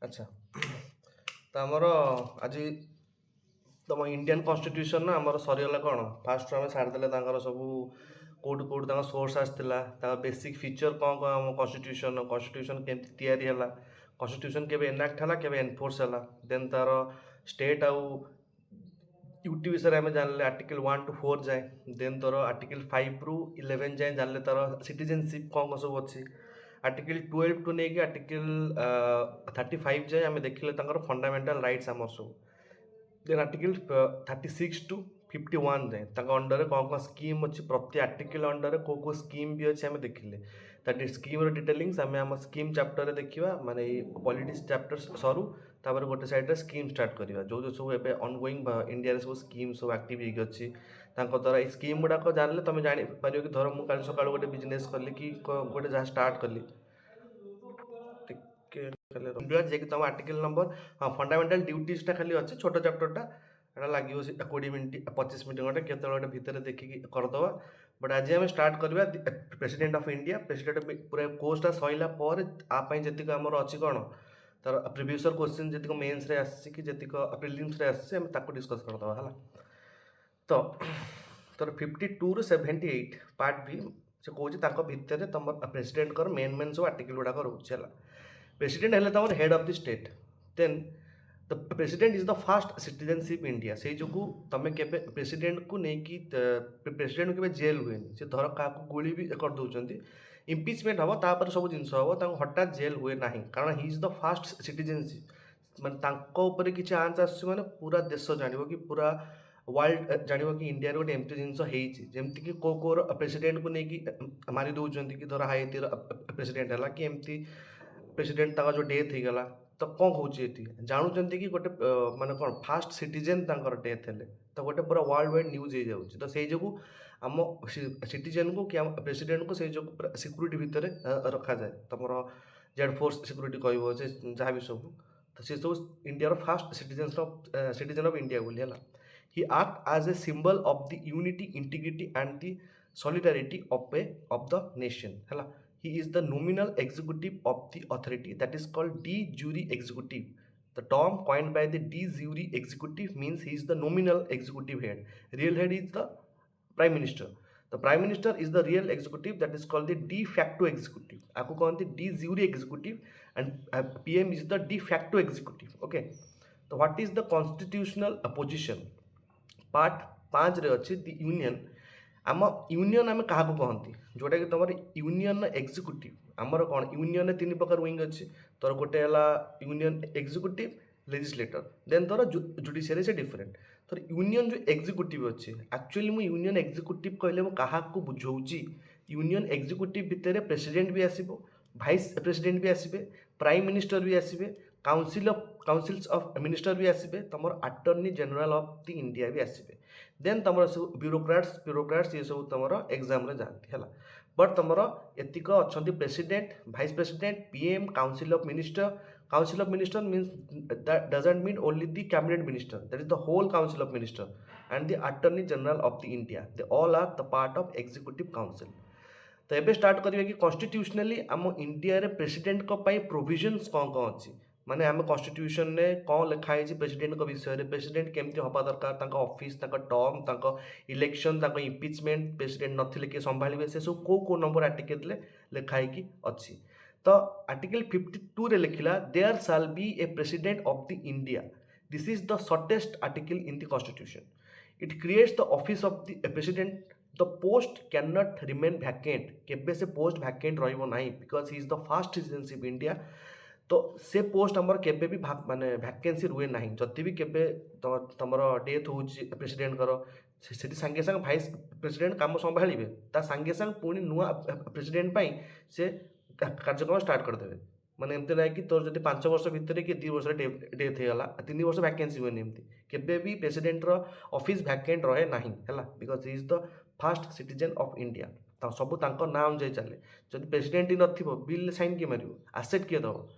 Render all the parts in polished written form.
ଆଚ୍ଛା ତ ଆମର ଆଜି ତମ ଇଣ୍ଡିଆନ୍ କନଷ୍ଟିଟ୍ୟୁସନ୍ ନା ଆମର ସରିଗଲା କ'ଣ ଫାଷ୍ଟରୁ ଆମେ ସାରିଦେଲେ ତାଙ୍କର ସବୁ କେଉଁଠୁ କେଉଁଠୁ ତାଙ୍କ ସୋର୍ସ ଆସିଥିଲା ତାଙ୍କ ବେସିକ୍ ଫିଚର୍ କ'ଣ ଆମ କନଷ୍ଟିଟ୍ୟୁସନ୍ କେମିତି ତିଆରି ହେଲା କନଷ୍ଟିଟ୍ୟୁସନ୍ କେବେ ଏନାକ୍ଟ ହେଲା କେବେ ଏନଫୋର୍ସ ହେଲା ଦେନ୍ ତାର ଷ୍ଟେଟ୍ ଆଉ ୟୁଟି ବିଷୟରେ ଆମେ ଜାଣିଲେ ଆର୍ଟିକଲ୍ 1 to 4 ଯାଏ ଦେନ୍ ତୋର ଆର୍ଟିକଲ୍ 5 ରୁ 11 ଯାଏ ଜାଣିଲେ ତାର ସିଟିଜେନସିପ୍ କ'ଣ କ'ଣ ସବୁ ଅଛି ଆର୍ଟିକଲ୍ 12 ଟୁ ନେଇକି ଆର୍ଟିକଲ୍ 35 ଯାଏ ଆମେ ଦେଖିଲେ ତାଙ୍କର ଫଣ୍ଡାମେଣ୍ଟାଲ ରାଇଟ୍ସ ଆମର ସବୁ ଦେନ୍ ଆର୍ଟିକଲ୍ 36 to 51 ଯାଏ ତାଙ୍କ ଅଣ୍ଡରରେ କ'ଣ କ'ଣ ସ୍କିମ୍ ଅଛି ପ୍ରତି ଆର୍ଟିକଲ୍ ଅଣ୍ଡରରେ କେଉଁ ସ୍କିମ୍ ବି ଅଛି ଆମେ ଦେଖିଲେ ତା ସ୍କିମ୍ର ଡିଟେଲିଂସ୍ ଆମେ ଆମ ସ୍କିମ୍ ଚାପ୍ଟରରେ ଦେଖିବା ମାନେ ଏଇ ପଲିଟିକ୍ସ ଚାପ୍ଟର ସରୁ ତାପରେ ଗୋଟେ ସାଇଡ଼୍ରେ ସ୍କିମ୍ ଷ୍ଟାର୍ଟ କରିବା ଯେଉଁ ସବୁ ଏବେ ଅନଗୋଇଂ ଇଣ୍ଡିଆରେ ସବୁ ସ୍କିମ୍ ସବୁ ଆକ୍ଟିଭ୍ ହେଇକି ଅଛି ତାଙ୍କ ଦ୍ୱାରା ଏଇ ସ୍କିମ୍ ଗୁଡ଼ାକ ଜାଣିଲେ ତୁମେ ଜାଣିପାରିବ କି ଧର ମୁଁ କାଲି ସକାଳୁ ଗୋଟେ ବିଜନେସ୍ କଲି କି ଗୋଟେ ଯାହା ଷ୍ଟାର୍ଟ କଲି ଟିକେ ଯିଏକି ତୁମ ଆର୍ଟିକଲ୍ ନମ୍ବର ହଁ ଫଣ୍ଡାମେଣ୍ଟାଲ ଡ୍ୟୁଟିଜ୍ଟା ଖାଲି ଅଛି ଛୋଟ ଚାପ୍ଟରଟା ଏଇଟା ଲାଗିବ 20 ମିନିଟ୍ 25 ମିନିଟ୍ ଘଣ୍ଟେ କେତେବେଳେ ଗୋଟେ ଭିତରେ ଦେଖିକି କରିଦେବା ବଟ୍ ଆଜି ଆମେ ଷ୍ଟାର୍ଟ କରିବା ପ୍ରେସିଡେଣ୍ଟ ଅଫ୍ ଇଣ୍ଡିଆ ପ୍ରେସିଡେଣ୍ଟ ପୁରା କୋର୍ସଟା ସରିଲା ପରେ ଆ ପାଇଁ ଯେତିକି ଆମର ଅଛି କ'ଣ ତାର ପ୍ରିଭିୟସ୍ କ୍ୱେଶ୍ଚିନ୍ ଯେତିକ ମେନ୍ସରେ ଆସିଛି କି ଯେତିକ ପ୍ରିଲିମ୍ସରେ ଆସିଛି ଆମେ ତାକୁ ଡିସ୍କସ୍ କରିଦେବା ହେଲା ତ ତୋର 52 ରୁ 78 ପାର୍ଟ ବି ସେ କହୁଛି ତାଙ୍କ ଭିତରେ ତୁମ ପ୍ରେସିଡେଣ୍ଟଙ୍କର ମେନ୍ ସବୁ ଆର୍ଟିକଲ୍ ଗୁଡ଼ାକ ରହୁଛି ହେଲା ପ୍ରେସିଡେଣ୍ଟ ହେଲେ ତୁମର head of the state then the president is the first citizenship India ସେଇ ଯୋଗୁଁ ତୁମେ କେବେ ପ୍ରେସିଡେଣ୍ଟକୁ ନେଇକି ପ୍ରେସିଡେଣ୍ଟକୁ କେବେ ଜେଲ୍ ହୁଏନି ସେ ଧର କାହାକୁ ଗୁଳି ବି କରିଦେଉଛନ୍ତି ଇମ୍ପିଚମେଣ୍ଟ ହେବ ତାପରେ ସବୁ ଜିନିଷ ହେବ ତାଙ୍କୁ ହଠାତ୍ ଜେଲ୍ ହୁଏ ନାହିଁ କାରଣ he is the first citizenship ମାନେ ତାଙ୍କ ଉପରେ କିଛି ଆଞ୍ଚ ଆସୁଛି ମାନେ ପୁରା ଦେଶ ଜାଣିବ କି ପୁରା ୱାର୍ଲଡ ଜାଣିବ କି ଇଣ୍ଡିଆରେ ଗୋଟେ ଏମିତି ଜିନିଷ ହେଇଛି ଯେମିତିକି କେଉଁ ପ୍ରେସିଡେଣ୍ଟକୁ ନେଇକି ମାରି ଦେଉଛନ୍ତି କି ଧର ହାଇତିର ପ୍ରେସିଡେଣ୍ଟ ହେଲା କି ଏମିତି ପ୍ରେସିଡେଣ୍ଟ ତାଙ୍କ ଯେଉଁ ଡେଥ୍ ହେଇଗଲା ତ କ'ଣ ହେଉଛି ଏଠି ଜାଣୁଛନ୍ତି କି ଗୋଟେ ମାନେ କ'ଣ ଫାଷ୍ଟ ସିଟିଜେନ୍ ତାଙ୍କର ଡେଥ୍ ହେଲେ ତ ଗୋଟେ ପୁରା ୱାର୍ଲଡ ୱାଇଡ୍ ନ୍ୟୁଜ୍ ହେଇଯାଉଛି ତ ସେଇ ଯୋଗୁଁ ଆମ ସିଟିଜେନ୍କୁ କି ଆମ ପ୍ରେସିଡେଣ୍ଟକୁ ସେଇ ଯୋଗୁଁ ପୁରା ସିକ୍ୟୁରିଟି ଭିତରେ ରଖାଯାଏ ତୁମର ଜେଡ୍ ଫୋର୍ସ ସିକ୍ୟୁରିଟି କହିବ ଯେ ଯାହା ବି ସବୁ ତ ସେସବୁ ଇଣ୍ଡିଆର ଫାଷ୍ଟ ସିଟିଜେନ୍ ଅଫ୍ ଇଣ୍ଡିଆ ବୋଲି ହେଲା he act as a symbol of the unity integrity and the solidarity of the nation ହେଲା he is the nominal executive of the authority that is called de jure executive the term coined by the de jure executive means he is the nominal executive head real head is the prime minister the prime minister is the real executive that is called the de facto executive आपको कहते de jure executive and pm is the de facto executive okay so what is the constitutional position part 5 रे अच्छी दि union आम union आम क्या कहती जोटा कि तुम यूनियन एग्जीक्यूटिव आमर कौन यूनियन 3 प्रकार विंग अच्छी तोर गोटे है यूनियन एग्जीक्यूटिव लेजिस्लेटर देन तोर जुडिशियरी से डिफरेंट तोर यूनियन जो एग्जीक्यूटिव अच्छी एक्चुअली मु यूनियन एग्जीक्यूटिव कहले मु क्या बुझाऊँगी यूनियन एग्जीक्यूटिव भितर प्रेसिडेंट भी आसब भाइस प्रेसिडेंट भी आसबे प्राइम मिनिस्टर भी आसबे काउंसिल्स ऑफ मिनिस्टर भी आसबे तुम attorney general of the India भी आसबे देन तुम सब ब्यूरोक्राट्स ये सब तुम एग्जाम रे जाती है बट तुम एतिक अच्छा president vice president PM council of minister means that doesn't mean only the cabinet minister that is the whole council of minister and the attorney general of the India they all are the part of executive council तो ये start करिए कि constitutionally आम India रे president को पाई provisions कौन कौन अच्छी माने आम कॉन्स्टिट्यूशन ने कौन लिखाई प्रेसिडेंट को विषय प्रेसिडेंट केमती हवा दरकार office term election impeachment president नथिले किए संभाଳିବେ से सब को नंबर आर्टिकल लिखाई कि अच्छी तो आर्टिकल 52 रे लिखिला there shall be a president of the India this is the shortest article in the constitution it creates the office of the president the post can not remain vacant केबे से post vacant रहिबो नाही because he is the first citizenship India तो से post आमर केबे भी माने वैकेंसी रुए ना जदि भी केबे तुम डेथ हो प्रेसिडेंट से सांगे सांग भाइस प्रेसिडेंट काम संभाଳିबे ता सांगे सांग पुणी नुआ प्रेसिडेंट पाई से कार्यक्रम स्टार्ट करदेवे माने एमती ना कि तोर जब 5 वर्ष भितर कि 2 वर्ष डेथ होगा 3 वर्ष वैकेंसी हुए एमती केबे भी प्रेसिडेंट ऑफिस वैकेंट रहे ना है because he is the first citizen of India सब ना अनुजाई चले जब प्रेसिडेंट ही नथिबो बिल साइन किए मारिबो आसेट किए दब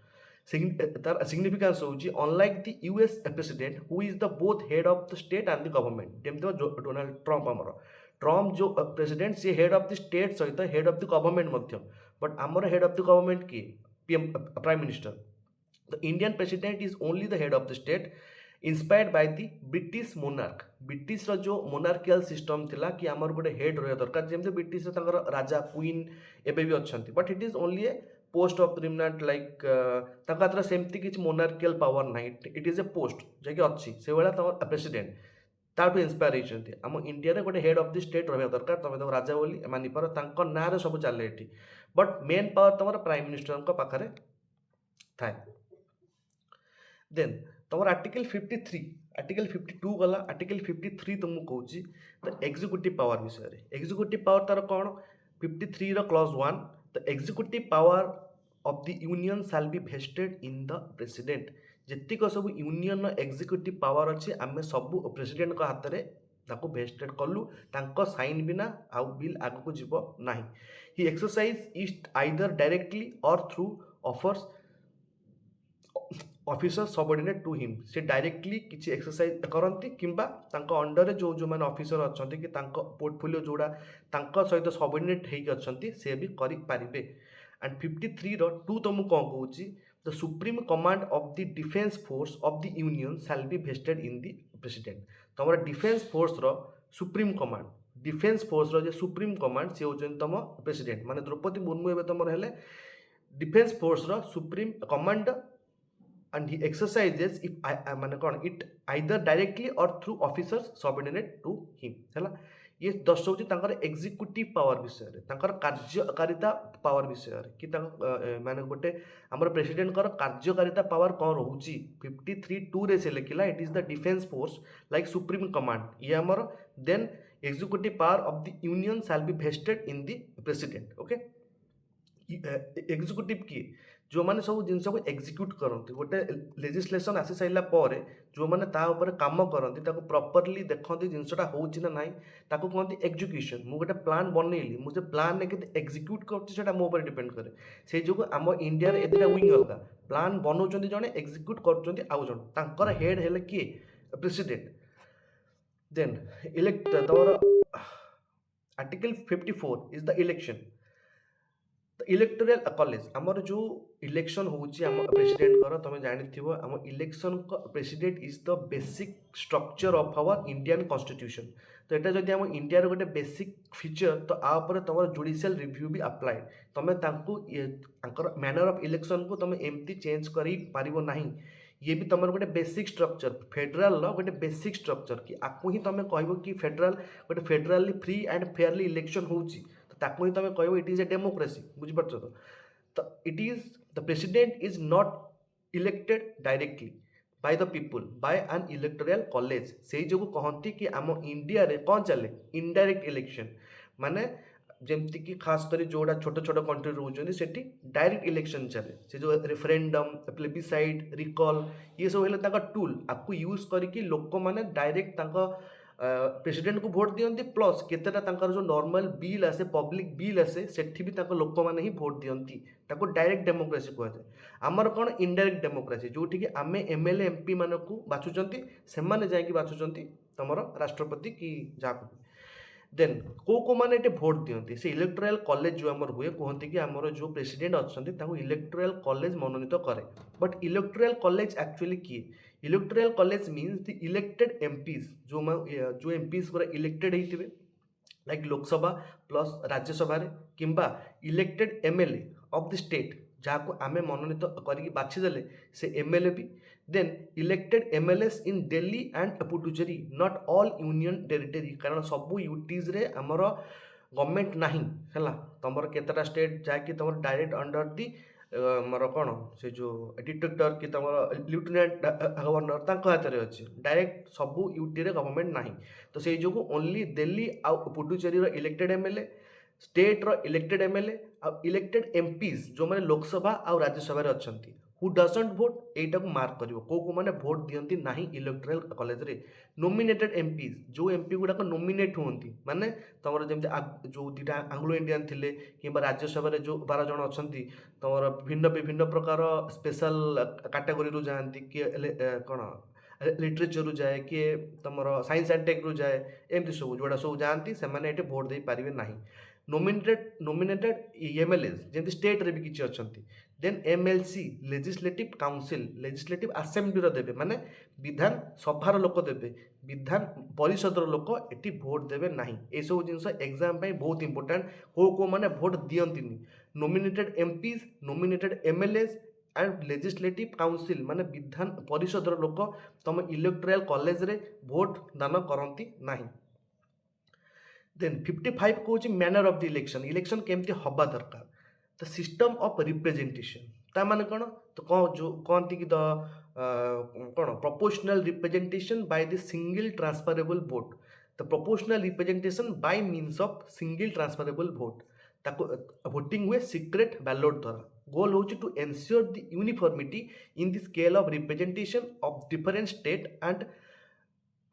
तार सिग्निफिकेंस होची unlike the US president who is the both head of the state and the government जेमती डोनाल्ड ट्रम्प आमर ट्रम्प जो प्रेसिडेंट सी हेड ऑफ द स्टेट सहित head of the government but आमर हेड ऑफ द गवर्नमेंट किए PM prime minister the Indian president is only the head of the state inspired by the British monarch British जो monarchial system थिला कि आमर गोटे head रहा दरकार जमी ब्रिटिश राजा क्वीन एबे भी अच्छा but it is only a post of prominent like हाथ सेमती किसी मोनार्कियल पावर ना इट इज ए पोस्ट जैकि अच्छी से भाया तुम प्रेसिडेंट ताठू इन्स्पायर होती आम इंडिया गोटे हेड ऑफ द स्टेट रहा दरकार तुम तो राजा बोली मानिपार ना सब चले ये बट मेन पावर तुम प्राइम मिनिस्टर पाखे थाए देन तुम आर्टिकल 53 आर्टिकल 52 गला आर्टिकल 53 तुमको कहूँ द एग्जीक्यूटिव पावर विषय एग्जीक्यूटिव पावर तार कौन 53 clause 1 the executive power of the union shall be vested in the president जेतिक सब यूनियन एग्जीक्यूटिव पावर अच्छी आम सब प्रेसिडेंट हाथ में ताको वेस्टेड कलु साइन बिना आउ बिल आग को जीव ना ही exercise is either directly or through offers officer subordinate to him से डायरेक्टली किसी एक्सरसाइज करती किंबा अंडर जो जो मैंने ऑफिसर अच्छा कि पोर्टफोलियो जोड़ा सहित सबऑर्डिनेट होती से भी करें एंड 53 टू तुमको कौन कहूँ the supreme command of the defence force of the union shall be vested in the president तुम defence force supreme command defence force जो सुप्रीम कमांड सी हूँ तुम प्रेसिडेंट माने द्रौपदी मुर्मू एवं तुम हेले defence force supreme command and he exercises if माने कौन it either directly or through officers subordinate to him है ये दर्शाऊँ एग्जीक्यूटिव पावर विषय कार्यकारिता पावर विषय कि माने गोटे आमर प्रेसिडेंट कार्यकारिता पावर कौन रोचे 53(2) रे से लिखला it is the defence force like supreme command ये आमर then executive power of the union shall be vested in the president okay executive किए जो मैंने सब जिन को एग्जीक्यूट करते गोटे लेजिस्लेसन आसी सारा पर जो मैंने काम करती प्रॉपर्ली देखते जिनसा होना ना ताको कहते एग्जीक्यूशन मुझे गोटे प्लान बनइली मुझे प्लान ने एग्जीक्यूट कर मो पर डिपेंड करे से जो आम इंडिया ए दुटा विंग अलग प्लान बनाऊँ जड़े एग्जीक्यूट कर हेड है किए प्रेसिडेंट देन इलेक्ट तुम article 54 is the election electoral college आमर जो इलेक्शन होम प्रेसिडेंट तुम जानी आम election president is the basic structure of our Indian constitution तो यहाँ जब आम इंडिया गोटे बेसिक फीचर तो आपर तुम जुडिशियल रिव्यू भी अप्लाई तुम मैनर ऑफ इलेक्शन को तुम एमती चेंज कर ये भी तुम गोटे बेसिक स्ट्रक्चर फेडराल गोटे बेसिक स्ट्रक्चर कि आपको ही तुम कह कि फेडराल गोटे federally free and fairly election होची ताको ही तुम कह इट इज ए डेमोक्रेसी बुझीपार तो it is the president is not elected directly by the people by an electoral college से जो कहती कि आम इंडिया रे कौन चले इनडायरेक्ट इलेक्शन माने जमती कि खास कर जोड़ा छोट छोट कंट्री रोचे से डायरेक्ट इलेक्शन चले से जो रेफरेंडम प्लेबिसाइड रिकॉल ये सब है टूल आपको यूज करके लोक मैंने डायरेक्ट प्रेसिडेंट को भोट दियंती प्लस केतेटा जो नॉर्मल बिल आसे पब्लिक बिल आसे सेठी भी लोक मैंने ही भोट दियंती ताको डायरेक्ट डेमोक्रेसी कहुए आमर कौन इनडायरेक्ट डेमोक्रेसी जोटि कि आम एमएलए एमपी मान को बाछुंट से जाकि बाछुंट तुम राष्ट्रपति कि जहाँ देन को मैंने ये भोट दियंती से इलेक्टोरल कॉलेज जो आमर हुए कहते कि आमर जो प्रेसिडेंट अच्छा इलेक्टोरल कॉलेज मनोनीत करे बट इलेक्टोरल कॉलेज एक्चुअली किए electoral college means the elected MPs जो एमपीज पूरा इलेक्टेड होते लाइक लोकसभा प्लस राज्यसभा किंबा elected MLA of the state जहाँ को आम मनोनीत करके बाछीदेले से एमएलए भी then elected MLAs in Delhi and Puducherry not all union territory कारण सबू यूटीज रे आमर गवर्नमेंट नाही है तुम केतटा स्टेट जहाँकि तुम डायरेक्ट अंडर दी मोर कौन से जो डिटेक्टर कि तुम लेफ्टिनेंट गवर्नर हाथ में अच्छे डायरेक्ट सबू यूटी रे गवर्नमेंट नाही तो से जो ओनली दिल्ली आउ पुडुचेरी इलेक्टेड एमएलए स्टेट रो इलेक्टेड एमएलए आउ इलेक्टेड एमपीज जो मैंने लोकसभा आउ राज्यसभा अच्छा हु डजंट भोट यहीटा को मार्क कर को मैंने भोट दियंती ना इलेक्टोरल कॉलेज रे नोमिनेटेड एमपीज जो एमपी गुड़ाक नोमिनेट होती माने तुम जमी जो दुटा आंग्लो इंडियन थे कि राज्यसभा जो 12 जन अच्छा तुम भिन्न विभिन्न प्रकार स्पेशल कैटेगोरी जाती किए कौन लिटरेचर जाए किए तुम साइंस एंड टेक जाए एमती सब जोड़ा सब जाती से भोट दे पारे ना नोमिनेटेड एमएलएज जमी स्टेट रे भी किसी अच्छा then MLC legislative council legislative assembly देवे माने विधान सभार लोक देवे विधान परिषद लोक एटी भोट देवे ना ये सब जिन एग्जाम बहुत इंपोर्टाट को मैंने भोट दियंती nominated MPs nominated MLAs and legislative council माने विधान परिषद लोक तुम इलेक्टोरल कॉलेज रे भोट दान करती ना देन 55 कौच मैनर ऑफ द इलेक्शन केमती हवा दरकार द सिस्टम ऑफ रिप्रेजेंटेशन ता माने कौन तो कौन जो कहती कि द कौन proportional representation by the single transferable vote the proportional representation by means of single transferable vote ताको वोटिंग हुए सीक्रेट बैलेट द्वारा गोल हो to ensure the uniformity in the scale of representation of different state and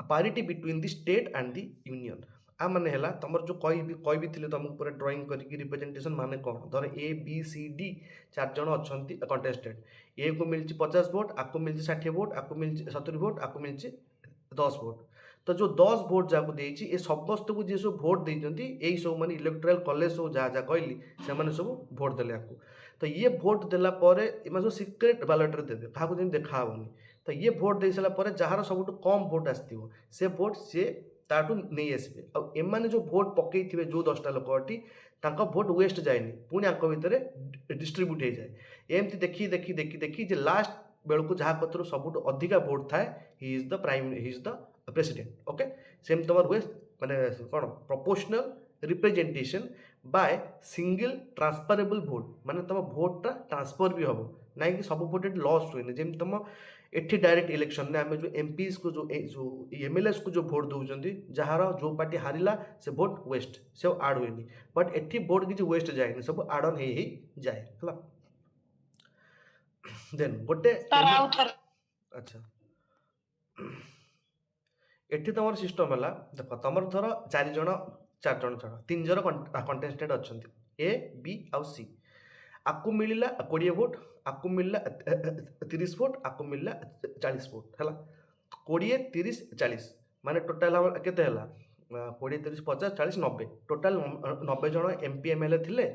parity between the state and the union आ माने है तुम जो कही तुमको पूरा ड्रॉइंग करके रिप्रेजेंटेशन माने कौन धर ए बी सी डी 4 जन अच्छा कंटेस्टेड ए को मिली 50 वोट आपको मिली 60 वोट आपको मिली 70 वोट आपको मिली 10 वोट तो जो 10 वोट जहाँ देती ये समस्त को जी सब भोट देती यही सब मैंने इलेक्टोरल कॉलेज सब जहाँ जहाँ कहली से सब भोट देले आपको तो ये भोट देला सब सीक्रेट बैलेट देवे क्या देखा तो ये भोट दे सारापर जार सब कम भोट आसो से भोट सी ताठू नहीं आसबे आने जो भोट पकई थे जो 10टा लोकटी भोट वेस्ट जाएनि पुणी आंक भितर डिस्ट्रीब्यूट हो जाए एमती देखी देखी देखी देखी जे लास्ट बेलू को जहाँ कतर सब अधिका भोट थाए ही is the president okay same तुम हुए माने कौन proportional representation by single transferable vote माने तुम भोटा ट्रांसफर भी हम ना कि सब भोट लॉस हुए जमी तुम एठी डायरेक्ट इलेक्शन में आम जो एमपीज को जो एमएलएस को जो भोट दौरान जार जो पार्टी हारिला से भोट वेस्ट से आड हुए बट एठी भोट किसी वेस्ट जाए सब आड ऑन ही जाए है देन गोटे अच्छा एठी तुम सिस्टम है देख तुम धर 4 जन छाड़ 3 जन कंटेस्टेड अच्छा ए बी आउ सी आपको मिलला 20 वोट आपको मिलला 30 वोट आपको मिलला 40 वोट है 20 30 40 माने टोटाल केते हला 20 30 50 40 90 टोटाल 90 जन एमपी एमएलए थिले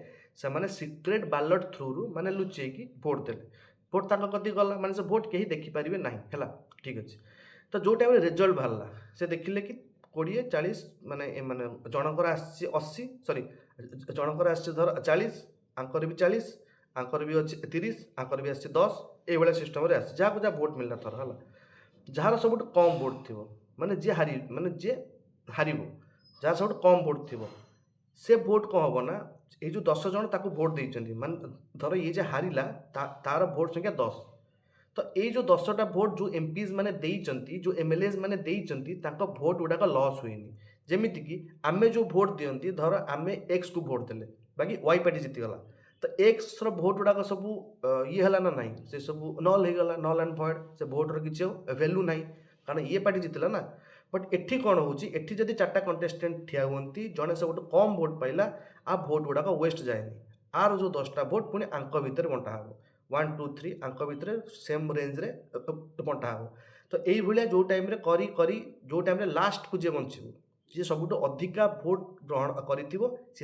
से माने सीक्रेट बैलेट थ्रू रु माने लुचे की भोट देले भोट ताका कति गला माने से भोट केही देखि परिबे नाही है ठीक अछि तो जो टाइम रिजल्ट बाहरला से देखिले कि 20 40 माने माने जनकर आसी 80 सॉरी जनकर आसी धर 40 आंकर भी 40 आंकर भी अच्छे 30 आंकर भी आसे 10 ये सिस्टम आस जहाँ जहाँ भोट मिलला थर है जार सब कम भोट थी माने जे हारी माने जे हार जार सब कम भोट थी से भोट कौन हम ना ये जो 10 जन ताको भोट देते माने धर ये जे हारिला तार भोट संख्या 10 तो ये जो 10टा भोट जो एमपीज माने देइचंती जो एमएलएज माने देइचंती ताको भोट गुड़ाक लॉस हुएनी जेमिति कि आमे जो भोट दियंती धर आमे एक्स को भोट देले बाकी वाई पार्टी जीतीगला तो एक्स भोट गुड़ाक सब ये है ना नहीं से सब नल हो गला नल एंड भॉइड से भोटर किसी वैल्यू ना कारण ये पार्टी जीतला ना बट एठी कौन होची एठी जदि 4टा कंटेस्टेंट ठिया हुंती जने से गोटे कम भोट पाइला आ भोट गुड़ाक वेस्ट जाएनी आर जो 10टा भोट पुणी आंक भितर बंटा हो 1 2 3 आंक भितर सेम रेंज रे बंटा हो तो यही भाया जो टाइम रे करी करी जो टाइम रे लास्ट को जे बंचो जी सब अधिका भोट ग्रहण कर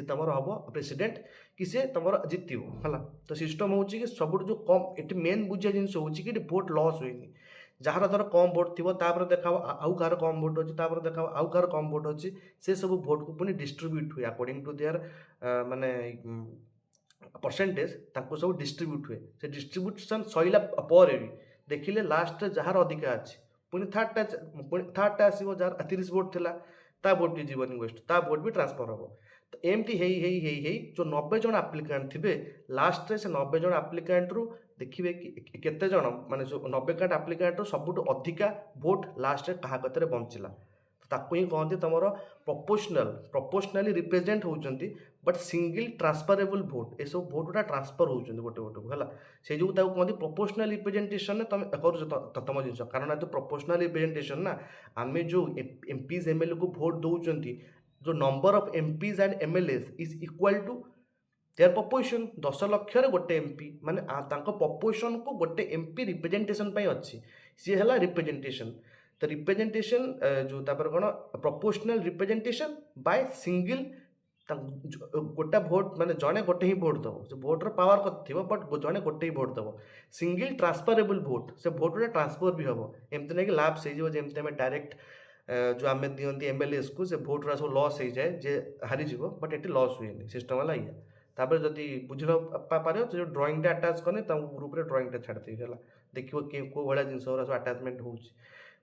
तुम हम प्रेसिडेंट कि सी तुम जितव है तो सिस्टम हो सब जो कम ये मेन बुझा जिनस हो भोट लॉस हुए जार धर कम भोट थी देखा आउ कह कम भोट अच्छी देखा आउ कह कम भोट अच्छी से सब भोट को पुणी डिस्ट्रीब्यूट हुए अकॉर्डिंग टू देयर माने परसेंटेज सब डिस्ट्रीब्यूट हुए से डिस्ट्रीब्यूशन सैला पर भी देखिले लास्ट जार अधिका अच्छी पुणी थर्डटा आसो जार 30 वोट थिला ता भोट भी जीवन वेस्ट ता भोट भी ट्रांसफर हम तो एमती है जो 90 जन आप्लिकांट थे लास्ट से 90 जन आप्लिकांट रु देखिए कि केते जन माने जो 90 काट आप्लिकांट रु सबुठ अधिका भोट लास्ट क्या कतरे बंचला ताकू ही कहते तुम प्रोपोर्शनली रिप्रेजेंट होती बट सिंगल ट्रांसफरेबल भोट ये सब भोट गुड़ा ट्रांसफर होते गोटे गोटे को है से जो कहते प्रोपोर्शनल रिप्रेजेंटेशन तुम कर तुम जिन कारण तो प्रोपोर्शनल रिप्रेजेंटेशन ना आम जो एमपीज एमएलए को भोट दौरान जो number of MPs and MLAs is equal to their population 10 lakh गोटे एमपी माने पॉपुलेशन को गोटे एमपी रिप्रेजेंटेशन अच्छी सी है रिप्रेजेंटेशन तो रिप्रेजेंटेशन जो तापर कौन प्रोपोर्शनल रिप्रेजेंटेशन बाय सिंगल गोटा भोट माने जड़े गोटे ही भोट दब से भोटर पावर थी बट जड़े गोटे ही भोट दब सिंगल ट्रांसफरेबल भोट से भोट गोटे ट्रांसफर भी हम एमती ना कि लाप्स हो जमी आम डायरेक्ट जो आम दिखती एमएलएस को से भोट सब लॉस हो जाए जे हारीज बट ये लॉस हुए सिस्टम है ये तापर जदि बुझ पार जो ड्रॉइंग अटाच कने ग्रुप रे ड्रॉइंग छाड़ी है देखिए कौ भाया जिन सब अटाचमेंट हो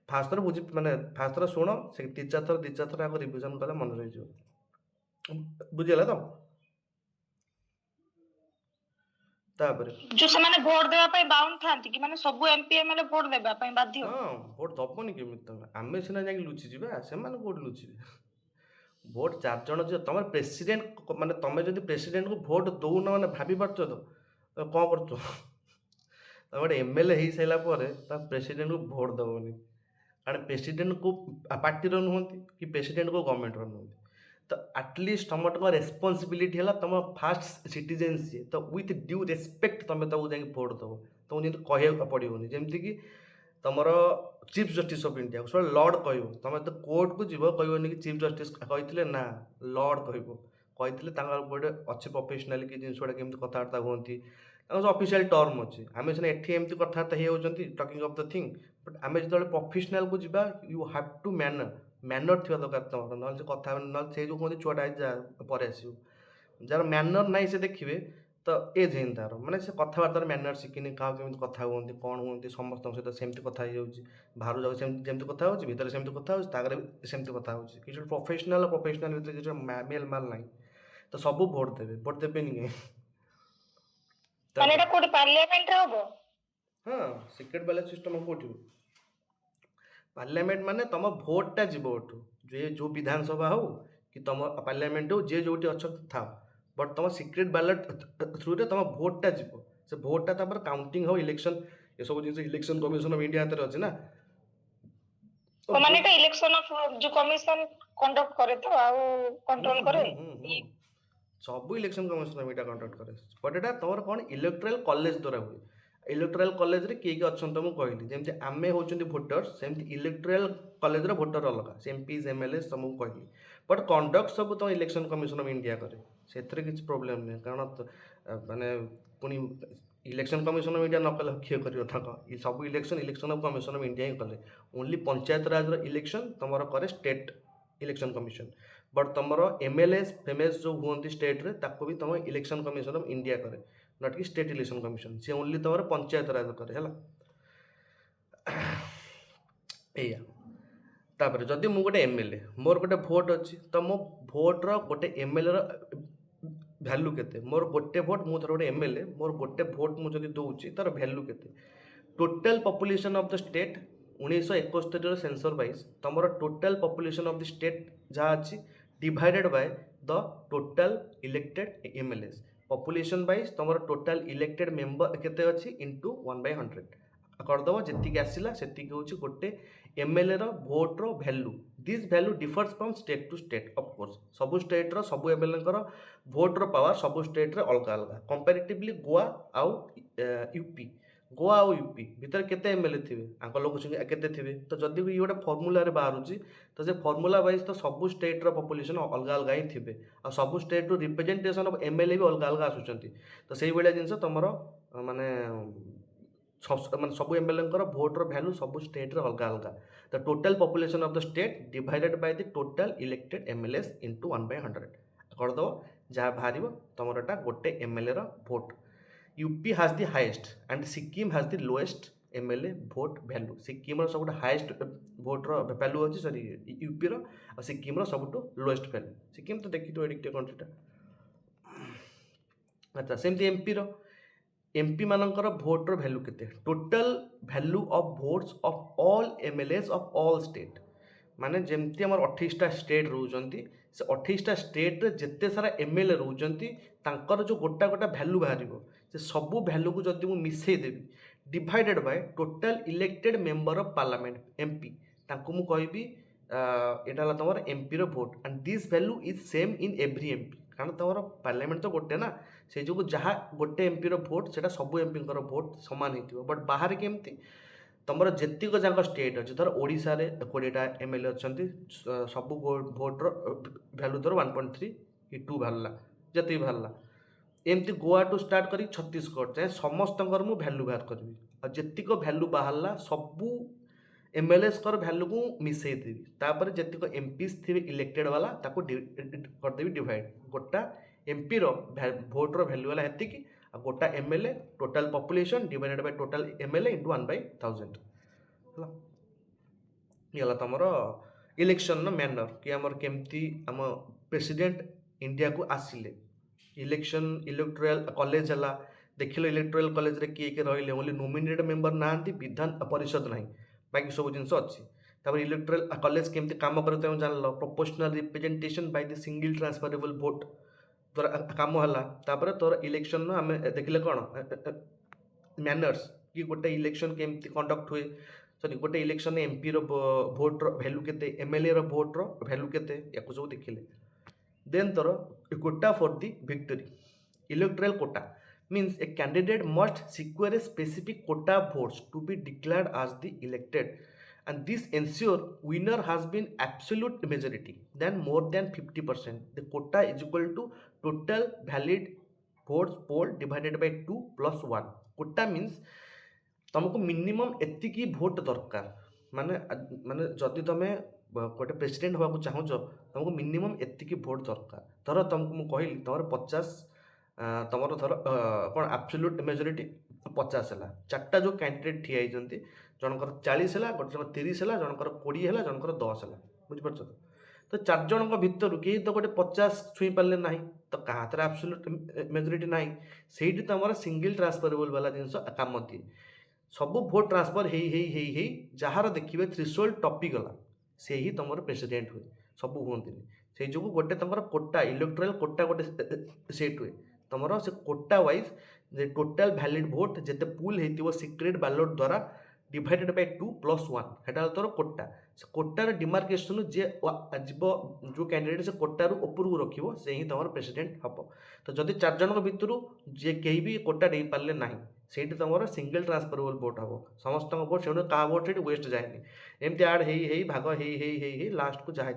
फास्ट थर बुझी माने फास्ट थर शुण से तीन चार थर दी चार थर आगे रिविजन कले मन रही बुझीगला तो तापर जो से माने वोट देबा पई बाउंड थांती कि माने सब एमपी एमएलए वोट देबा पई बाध्य हाँ भोट दबनी केमी तुम आम सीना जा लुचि जा से कौट लुचिबे भोट 4 जन जो तुम प्रेसिडेंट माने तुम जब प्रेसिडेंट को भोट दौन मैंने भाभी पार्च तो कौन कर तुम गोटे एमएलए हो सारापर प्रेसिडेंट को भोट दबनी कारण प्रेसिडेंट को पार्टी नुहति कि प्रेसिडेंट को गवर्नमेंट नुहति तो आटलिस्ट तुम रेस्पॉन्सिबिलिटी है तुम फास्ट सिटीजेन सी तो विथ ड्यू रेस्पेक्ट तुम तक जा भोट दब तुमको जमी कह पड़ोनी जमीक तुम चीफ जस्टिस ऑफ इंडिया सब लॉर्ड कह तुम तो कोर्ट को जीव कहनी कि चीफ जस्टिस कहते ना लॉर्ड कहते गोटे अच्छे प्रोफेशनाल कि जिन गुड़ा केमी कथबार्ता हमें सब ऑफिशियल टर्म अच्छे आम सीना एमती कथबार्ता होती talking of the thing but आम जो प्रोफेशनाल को जीवा यू हैव टू मैनर थी दरकार तुम ना कथा ना से जो कहते छुआटा जा पर आसो जार मैनर ना से देखिए तो एज है तार मैंने से कथबार्तार मैनर शिखिनी क्या केमी कथा हमें कौन हमें समस्त सहित सेमती कथा बाहर जाऊँ जमी कथा हो भितर सेमती कथा हो सेमती कथा हो कि प्रोफेशनाल प्रोफेशनाल किसी मेल माल ना तो सब भोट देवे नहीं माने एटा कोड पार्लियामेंट रे होबो हाँ सिक्रेट बैलेट सिस्टम कोठी पार्लियामेंट माने तुम भोटा जीव जे जो विधानसभा हो कि तुम पार्लियामेंट हो जे जो अच्छा था बट तुम सिक्रेट बैलेट थ्रू रे तुम भोटा जीव से भोटा तापर काउंटिंग हो इलेक्शन ये सब जिन इलेक्शन कमिशन ऑफ इंडिया हाथ अच्छे ना तो माने एटा इलेक्शन ऑफ जो कमिशन कंडक्ट करे तो आ कंट्रोल करे सब election commission of India conduct करे बट एटा तुम कौन इलेक्टोरल कॉलेज द्वारा हुए इलेक्टोरल कॉलेज रे किए अच्छा तुमको कहली जमी आम होती भोटर्स सेमती इलेक्टोरल कॉलेज रो भोटर अलग एमपीज एमएलए तुमको कहली बट कंडक्ट सब तुम इलेक्शन कमिशन ऑफ इंडिया करे से किसी प्रोब्लेम नहीं कारण माने पुणी इलेक्शन कमिशन ऑफ इंडिया न कले किए कर सब election election of commission of India ही कले ओनली पंचायत राज इलेक्शन तुम करे स्टेट इलेक्शन कमिशन बट तुम एमएलए फेमएस जो हूँ स्टेट रे ताको भी तुम इलेक्शन कमिशन ऑफ इंडिया करे नॉट कि स्टेट इलेक्शन कमिशन सी ओनली तुम पंचायत राज करे है तापर जदि मु गोटे एमएलए मोर गोटे भोट अच्छी तो मो भोटर गोटे एमएलए भैल्यू केते मोर गोटे भोट मु गोटे एमएलए मोर गोटे भोट मुझे दूसरी तार भैल्यू केते total population of the state 1971 census wise तुम total population of the state जहाँ अच्छी divided by the total elected MLAs population wise तुम टोटल इलेक्टेड मेंबर केते अच्छी इंटू 1/100 करदेव जी आसला से हूँ गोटे एमएलए भोट्र value this value differs from state to state of course सब स्टेट्र सब एमएलए भोट्र पावर सब स्टेट्रे अलग अलग कंपेरेटिवली गोवा आउ यूपी गोवा आउ यूपी भितर केते एमएलए थे आंक लोक केते थे तो जदि ये गोटे फर्मुला बाहर तो से फर्मुला वाइज तो सब स्टेट्र पॉपुलेशन अलग अलग ही थे आ सब स्टेट रिप्रेजेंटेशन ऑफ एमएलए भी अलग अलग आसुँच तो से भाया जिन तुम माने माने सब एमएलए भोट्र भैल्यू सब स्टेट अलग अलग the total population of the state divided by the total elected MLAs into 1/100 करदेव जहाँ बाहर तुम गोटे MLA vote UP has the highest and Sikkim has the lowest MLA vote value Sikkim सब हाइएस्ट भोट्र भैल्यू अच्छी सॉरी यूपी सिक्किम सब लोएस्ट भैल्यू सिक्किम तो देखी तो एडिक्ट कंट्रीटा अच्छा सेमती एमपी मानकर भोट्र भैल्यू केते total value of votes of all MLAs of all state माने जमती आम 28टा स्टेट रोचंती से 28टा स्टेट रे जेते सारा एमएलए रोचंती तांकर जो गोटा गोटा भैल्यू बाहर से सबू भैल्यू को जदि मिसई देवी divided by total elected member of parliament MP तांको मु कहबी एटा तुम एमपी रो vote and this value is same in every MP कारण तुम पार्लियामेंट तो गोटे ना से जो जहाँ गोटे एमपी रो भोट से सब एमपी भोट सामान हो बट बाहर केमती तुम जेतिक जाक स्टेट अच्छे धर ओडिशा रे 20टा एमएलए अच्छा सब भोट्र भैल्यू धर 1.3 ଇ 2 ବାହାରିଲା ଯେତିକି ବାହାରିଲା एमती गोवा टू स्टार्ट करी छत्तीसगढ़ चाहे समस्त मु भैल्यू बाहर करी और जेतिक भैल्यू बाहरला सबू एमएलएस कर भैल्यू को मिसई देवी तापर जेतिक एमपीस थे इलेक्टेड वाला ताको करदेवी डिवाइड गोटा एमपी भोट रो भैल्यू वाला हेती कि गोटा MLA total population divided by total MLA into 1/1000 है ये तुमर इलेक्शन मैनर कि आमर केमती आम प्रेसिडेंट इंडिया को आसिले इलेक्शन इलेक्टोरल कॉलेज है देख लो इलेक्टोरल कॉलेज रे किए किए रही ओनली नोमिनेटेड मेंबर ना विधान परिषद ना बाकी सब जिन अच्छी तापर इलेक्टोरल कॉलेज केमती काम करे तुम जान लो proportional representation by the single transferable vote तोर काम है तापर तोर इलेक्शन आम देखिले कौन मैनर्स कि गोटे इलेक्शन केमती कंडक्ट हुए सॉरी गोटे इलेक्शन एमपी रो भोट रो वैल्यू केते एमएलए रो भोट रो वैल्यू केते याको सब देखिले देन तोर quota for the victory electoral quota means a candidate must secure a specific quota of votes to be declared as the elected and this ensure winner has been absolute majority than more than 50%. The quota is equal to total valid votes poll divided by 2 plus 1. quota means तुमको minimum एतिकी vote दरकार माने माने जदि तुम गोटे president होगा चाहूच तुमको minimum एतिकी vote दरकार धर तुमको मुझे कहली तुम 50 तुम धर कौन आब्सोल्यूट मेजोरिटी 50 है चार्टा जो कैंडिडेट ठिया होती जनकर 40 है गोटे 30 है जनकर 20 है जनकर 10 है बुझीपार तो 4 जन भितर कहीं तो गोटे 50 छुई पारे ना तो क्या हाथ आब्सोल्यूट मेजोरिटी ना से तुम सिंगल ट्रांसफरेबल वाला जिन काम दिए सब भोट ट्रांसफर हो जार देखिए थ्रेशोल्ड टपी गला से ही तुम प्रेसिडेंट हुए सब हमें से जो गोटे तुम कोटा इलेक्टोरल कोटा गोटे सेट हुए तुम से कोटा वाइज जे टोटाल भैलिड भोट जिते पुल हो सिक्रेट बैलेट द्वारा डिवाइडेड बाय 2 + 1 हेटा तोर कोटा से कोटार डिमार्केशन जे जीव जो कैंडिडेट से कोटारू उपरକୁ रखिबो से ही तुम प्रेसिडेंट हम तो जदि 4 जन भितर जे कहीं भी कोटा दे पारे ना से तुम सिंगल ट्रांसफरेबल भोट हम समस्त भोट से क्या भोट से वेस्ट जाए एमती आड हो भाग हो लास्ट को जहाँ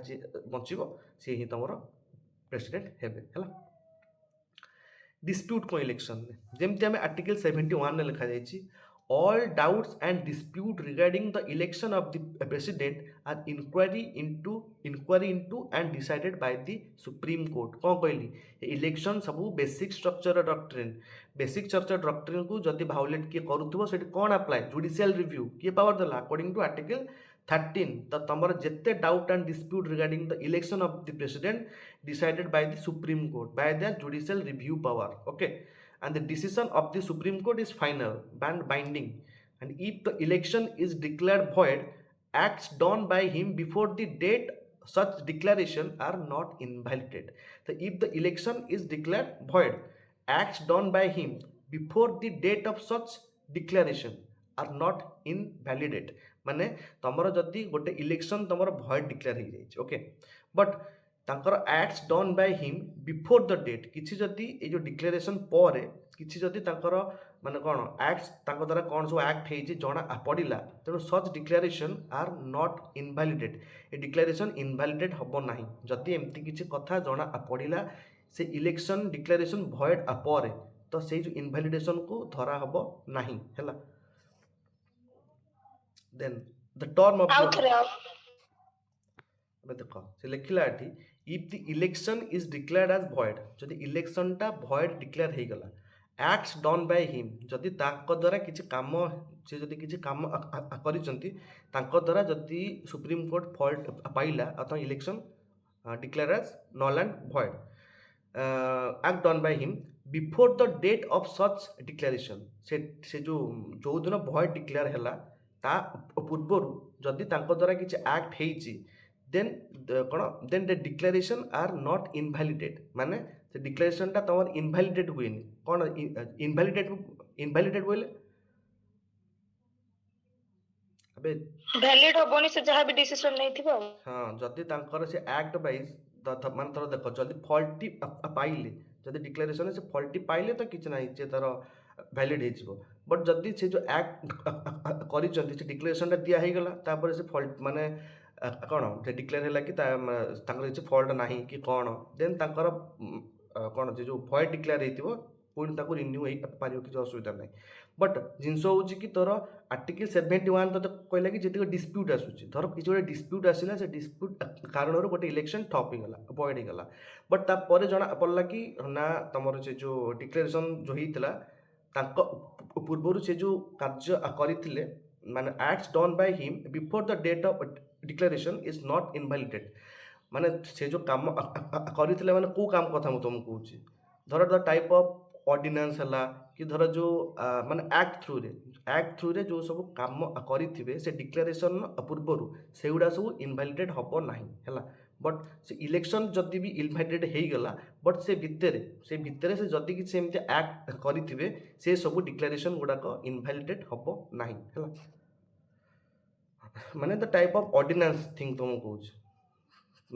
बचब सी ही तुम प्रेसिडेंट हे डिस्प्यूट को इलेक्शन में जमती आम आर्टिकल 71 लिखा जाइए all doubts and dispute regarding the election of the president are inquiry into and decided by the supreme court कौन कहली इलेक्शन सब बेसिक स्ट्रक्चर डॉक्ट्रिन को जदि भायोलेट किए करूथबो सेठी कौन अप्लाई जुडिशियल रिव्यू किए पावर देला अकॉर्डिंग टू आर्टिकल 13 तो तुम जिते doubt and dispute regarding the election of the president decided by the supreme court by the judicial review power okay and the decision of the Supreme Court is final and binding and if the election is declared void acts done by him before the date such declaration are not invalidated so if the election is declared void acts done by him before the date of such declaration are not invalidated माने तुमर जदि गोटे election तुमर void declare हो जाइए okay but तांकर acts done by him before the date किसी जदि ये जो डिक्लेरेशन पर किसी जदि तांकर माने कौन एक्ट्स तांकर द्वारा कौन सब एक्ट हो जना पड़ा तेणु such declaration are not invalidated a declaration invalidated हम ना जदि एमती किसी कथा जना पड़ा से इलेक्शन डिक्लेरेशन भॉइड पर तो से जो इनवैलिडेशन को धरा हम ना है देन द टर्म ऑफ देख से लिखला एठी if the election is declared as void जदि इलेक्शन टा भॉइड डिक्लेयर हो गला एक्ट्स डन बाय हिम जदि ताको द्वारा किछि काम से जदि किछि काम करिसंती ताको द्वारा जदि सुप्रीम कोर्ट फॉल्ट पाइला अथवा election declare as null and void act done by him before the date of such declaration से जो दिन भॉइड डिक्लेयर हैला ता पूर्वरु जदि ताको द्वारा किछि act हेछि then then the declaration are not invalidated माने से डिक्लेरेशन टा तमर इनवैलिडेट हुएनी कौन इनवैलिडेट बोले अबे वैलिड होबोनी से जहां भी डिसीजन नहीं थिबो हां जदि तांकर से एक्ट वाइज मान तर देखो जदि फॉल्टी पाइले जदि डिक्लेरेशन से फॉल्टी पाइले तो किछ नाही जे तर वैलिड हे जिवो बट जदि से जो एक्ट करिसंती से डिक्लेरेशन टा दिया हे गला तापर से फॉल्ट माने କ'ଣ ସେ ଡିକ୍ଲେୟାର ହେଲା କି ତାଙ୍କର କିଛି ଫଲ୍ଟ ନାହିଁ କି କ'ଣ, ଦେନ୍ ତାଙ୍କର କ'ଣ ଯେ ଯେଉଁ ଭଏଡ୍ ଡିକ୍ଲେୟାର ହେଇଥିବ ପୁଣି ତାକୁ ରିନ୍ୟୁ ହେଇପାରିବ, କିଛି ଅସୁବିଧା ନାହିଁ। ବଟ୍ ଜିନିଷ ହେଉଛି କି ତୋର ଆର୍ଟିକଲ୍ 71 ତୋତେ କହିଲା କି ଯେତିକି ଡିସ୍ପ୍ୟୁଟ୍ ଆସୁଛି, ଧର କିଛି ଗୋଟେ ଡିସ୍ପ୍ୟୁଟ୍ ଆସିଲା, ସେ ଡିସ୍ପ୍ୟୁଟ୍ କାରଣରୁ ଗୋଟେ ଇଲେକ୍ସନ୍ ଠପ୍ ହେଇଗଲା, ଭଏଡ୍ ହେଇଗଲା, ବଟ୍ ତାପରେ ଜଣା ପଡ଼ିଲା କି ନା ତମର ସେ ଯେଉଁ ଡିକ୍ଲାରେସନ୍ ଯେଉଁ ହେଇଥିଲା ତାଙ୍କ ପୂର୍ବରୁ ସେ ଯେଉଁ କାର୍ଯ୍ୟ କରିଥିଲେ, ମାନେ acts done by him before the date of declaration is not invalidated. ମାନେ ସେ ଯେଉଁ କାମ କରିଥିଲେ, ମାନେ କେଉଁ କାମ କଥା ମୁଁ ତୁମକୁ କହୁଛି, ଧର ଦ ଟାଇପ୍ ଅଫ୍ ଅର୍ଡ଼ିନାନ୍ସ ହେଲା କି ଧର ଯେଉଁ ମାନେ ଆକ୍ଟ ଥ୍ରୁରେ ଯେଉଁ ସବୁ କାମ କରିଥିବେ ସେ ଡିକ୍ଲାରେସନ୍ ପୂର୍ବରୁ, ସେଗୁଡ଼ା ସବୁ ଇନଭାଲିଡେଡ୍ ହେବ ନାହିଁ ହେଲା। ବଟ୍ ସେ ଇଲେକ୍ସନ୍ ଯଦି ବି ଇନଭାଲିଡେଡ୍ ହେଇଗଲା, ବଟ୍ ସେ ଭିତରେ ସେ ଯଦି କିଛି ସେମିତି ଆକ୍ଟ କରିଥିବେ, ସେ ସବୁ ଡିକ୍ଲାରେସନ୍ ଗୁଡ଼ାକ ଇନଭାଲିଡେଡ୍ ହେବ ନାହିଁ ହେଲା। ମାନେ ଦ ଟାଇପ୍ ଅଫ୍ ଅର୍ଡ଼ିନାନ୍ସ ଥିଙ୍ଗ ତ ମୁଁ କହୁଛି,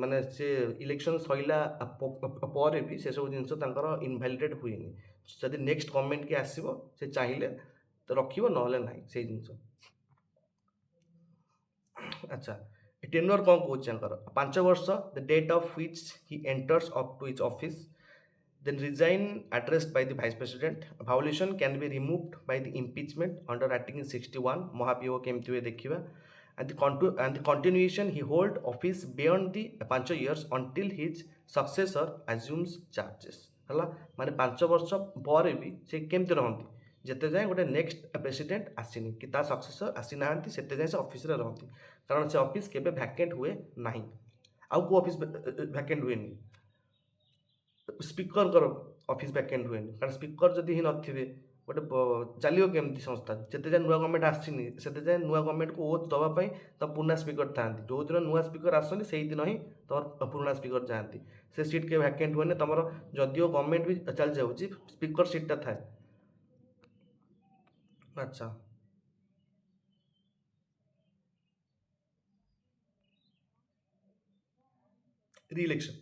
ମାନେ ସେ ଇଲେକ୍ସନ୍ ସରିଲା ପରେ ବି ସେସବୁ ଜିନିଷ ତାଙ୍କର ଇନଭାଲିଡେଡ୍ ହୁଏନି। ଯଦି ନେକ୍ସଟ ଗଭର୍ଣ୍ଣମେଣ୍ଟ କି ଆସିବ, ସେ ଚାହିଁଲେ ତ ରଖିବ, ନହେଲେ ନାହିଁ ସେଇ ଜିନିଷ। ଆଚ୍ଛା, ଟେନ୍ୟୁର କ'ଣ କହୁଛି ତାଙ୍କର? 5 ବର୍ଷ, the date of which he enters up to his office, then resign addressed by the vice president. Violation can be removed by the impeachment under article 61 महाभियोग केमती हुए देखिबा, and the continuation he hold office beyond the 5 years until his successor assumes charges हला। माने 5 वर्ष पर भी से केमती रहंती, जेते जाए गोटे नेक्स्ट प्रेसिडेंट आसीनी कि ता सक्सेसर आसी नाहंती, सेते जाए से ऑफिस रे रहंती, कारण से ऑफिस केबे वैकेंट हुए नाही। आउ को ऑफिस वैकेंट हुएनी, स्पीकर ऑफिस वैकेंट हुएनि, कारण स्पीकर जदि ही नथिबे गोटे चलियो केमती संस्था, जेते जाए नुआ गवर्नमेंट आसीनी सेते जाए नुआ गवर्नमेंट को ओथ दवा पई तो पुराना स्पीकर थांती, जो दिन नुआ स्पीकर आसनी सेही दिन ही तोर पुराना स्पीकर जाती, से सीट के वैकेंट हुएनि। तमरो जदियो गवर्नमेंट भी चल जाउची, स्पीकर सीट ता थाए। अच्छा, re-election,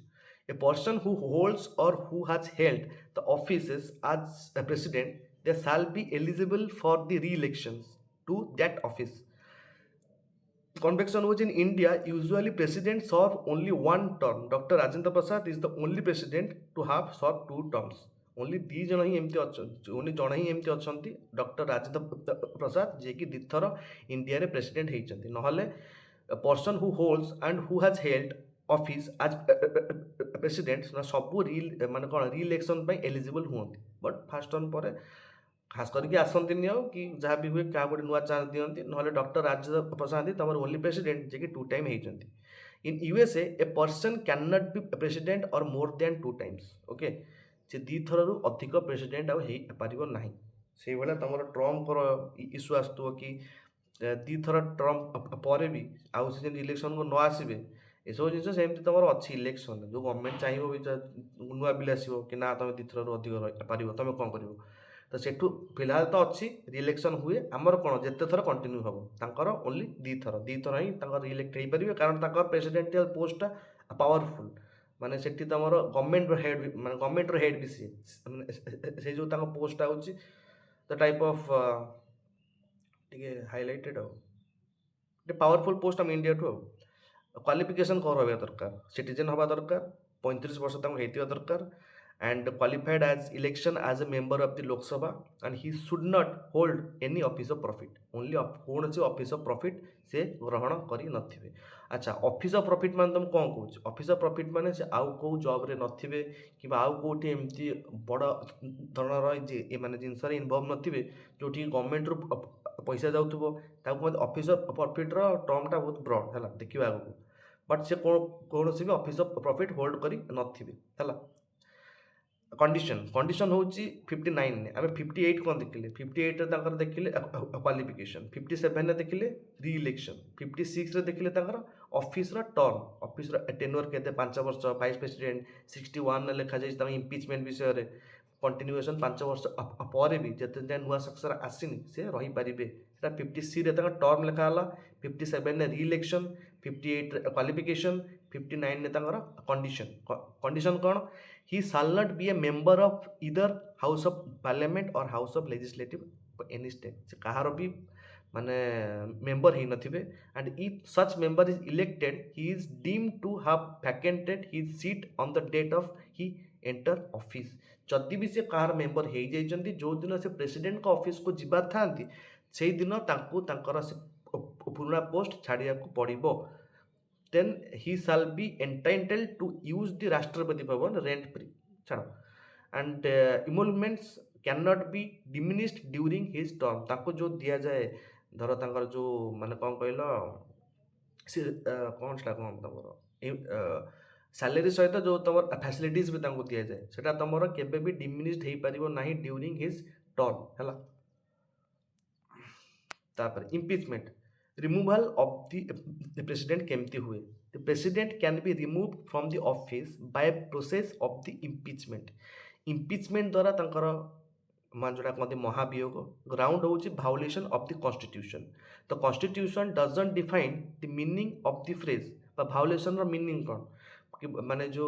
a person who holds or who has held the offices as a president, they shall be eligible for the re-elections to that office. Convection was in India, usually president serve only one term. Dr. Rajendra Prasad is the only president to have served 2 terms. Only 2 जन ही एमती only जन ही एमती अच्छा doctor Rajendra प्रसाद जे कि 2 थर India रे president होइछन्ती, नहले person who holds and who has held office as president सबू माने कौन रि-इलेक्शन एलिजिबल हुअन्ति, बट फास्ट टर्म पर खास करके आसंती आउ कि जहाँ भी हुए क्या गोटे नुआ चान्स दियंती, नहले डॉक्टर राजेंद्र प्रसाद तमर ओनली प्रेसिडेंट जे कि 2 टाइम होइछन्ती। In USA a person can not be president और मोर देन 2 टाइम्स, ओके, से 2 थरु अधिक प्रेसिडेंट आउ हेइ पारिबो नाही। से भला तमर ट्रम्प पर इश्यू आस्तुव कि 2 थर ट्रम्प पर भी आउ से इलेक्शन को न आसबे, एसबू जिन सेमती तुम अच्छी इलेक्शन जो गवर्नमेंट चाहिए भी नुआ बिल आसो कि ना तुम 2 थर अधिक पार तुम कौन कर, तो सेठू फिलहाल तो अच्छी रि-इलेक्शन हुए आमर कौन जिते थर कंटिन्यू हम तांकर ओनली 2 थर ही रि-इलेक्ट हो पारे, कारण तांकर प्रेसिडेंटियल पोस्टा पावरफुल, माने सेठी तुम गवर्नमेंट हेड माने गवर्नमेंट हेड भी से जो तांकर पोस्टा होची द टाइप ऑफ टिके हाइलाइटेड हो पावरफुल पोस्ट आम इंडिया टू। क्वालिफिकेशन कौन रहा दरकार, सिटीजन हवा दरकार, 35 वर्ष तक होता दरकार, and qualified as election as a member of the Lok Sabha, and he should not hold any office of profit, only कौन से ऑफिस ऑफ प्रॉफिट से ग्रहण करी नथिबे। अच्छा, ऑफिस ऑफ प्रॉफिट मान तुम कौन कहूँ, ऑफिस ऑफ प्रॉफिट माने से आउ को जॉब रे नथिबे कि आउ कोठी एमती बड़ धरणर जे माने जिनस रे इन्वॉल्व नथिबे, जोठी गवर्नमेंट रु पैसा जाउथबो, ताको ऑफिस ऑफ प्रॉफिट रो टर्म टा बहुत ब्रॉड हैला देखिबा आगु, बट से कौन भी ऑफिस ऑफ प्रॉफिट होल्ड करी नथिबे हैला। कंडीशन हूँ 59 आम 58 कौन देखिले, 58 देखिले क्वालिफिकेशन, 57 देखिले रि-इलेक्शन, 56 देखिले ऑफिस टर्म, ऑफिस टेन्योर के 5 वर्ष वाइस प्रेसिडेंट, 61 लिखा जाए इम्पिचमेंट विषय कंटिन्यूएशन 5 वर्ष पर भी जिते जाए नुआ सक्सेसर आसीनी से रही पारे, 50C टर्म लिखाला, 57 रि-इलेक्शन, 58 क्वालिफिकेशन, 59 कंडीशन कौन, he shall not be a member of either house of parliament or house of legislative any state। से कहार भी माने मेंबर ही नथिबे and if such member is elected he is deemed to have vacated his seat on the date of he enter office जदि भी से car member हो जाइछन्ती जो दिन से प्रेसिडेंट को ऑफिस को जिबार थांती सेही दिन तांको तांकर से पुराना पोस्ट छाड़िया को पड़िबो then he shall be entitled to use the Rashtrapati Bhavan rent free छाड़ and emoluments cannot be diminished during his term ताको जो दिया जाए धर तांकर जो माने कौन कहलो से कौन सा कौन तमर सैलरी सहित जो तुम फैसिलिटीज भी तांको दिया जाए सेटा तुमर केबे भी डिमिनिश्ड हेई परिबो नाही ड्यूरिंग हिज टर्म हला तापर impeachment removal of the president केमती हुए the president can be remove from the office by process of the impeachment impeachment द्वारा तांकर मान जोटा कहते महाभियोग ग्राउंड होची भायोलेशन ऑफ द कॉन्स्टिट्यूशन तो constitution doesn't define the meaning of the phrase बा भायोलेशन रो मीनिंग कौन कि माने जो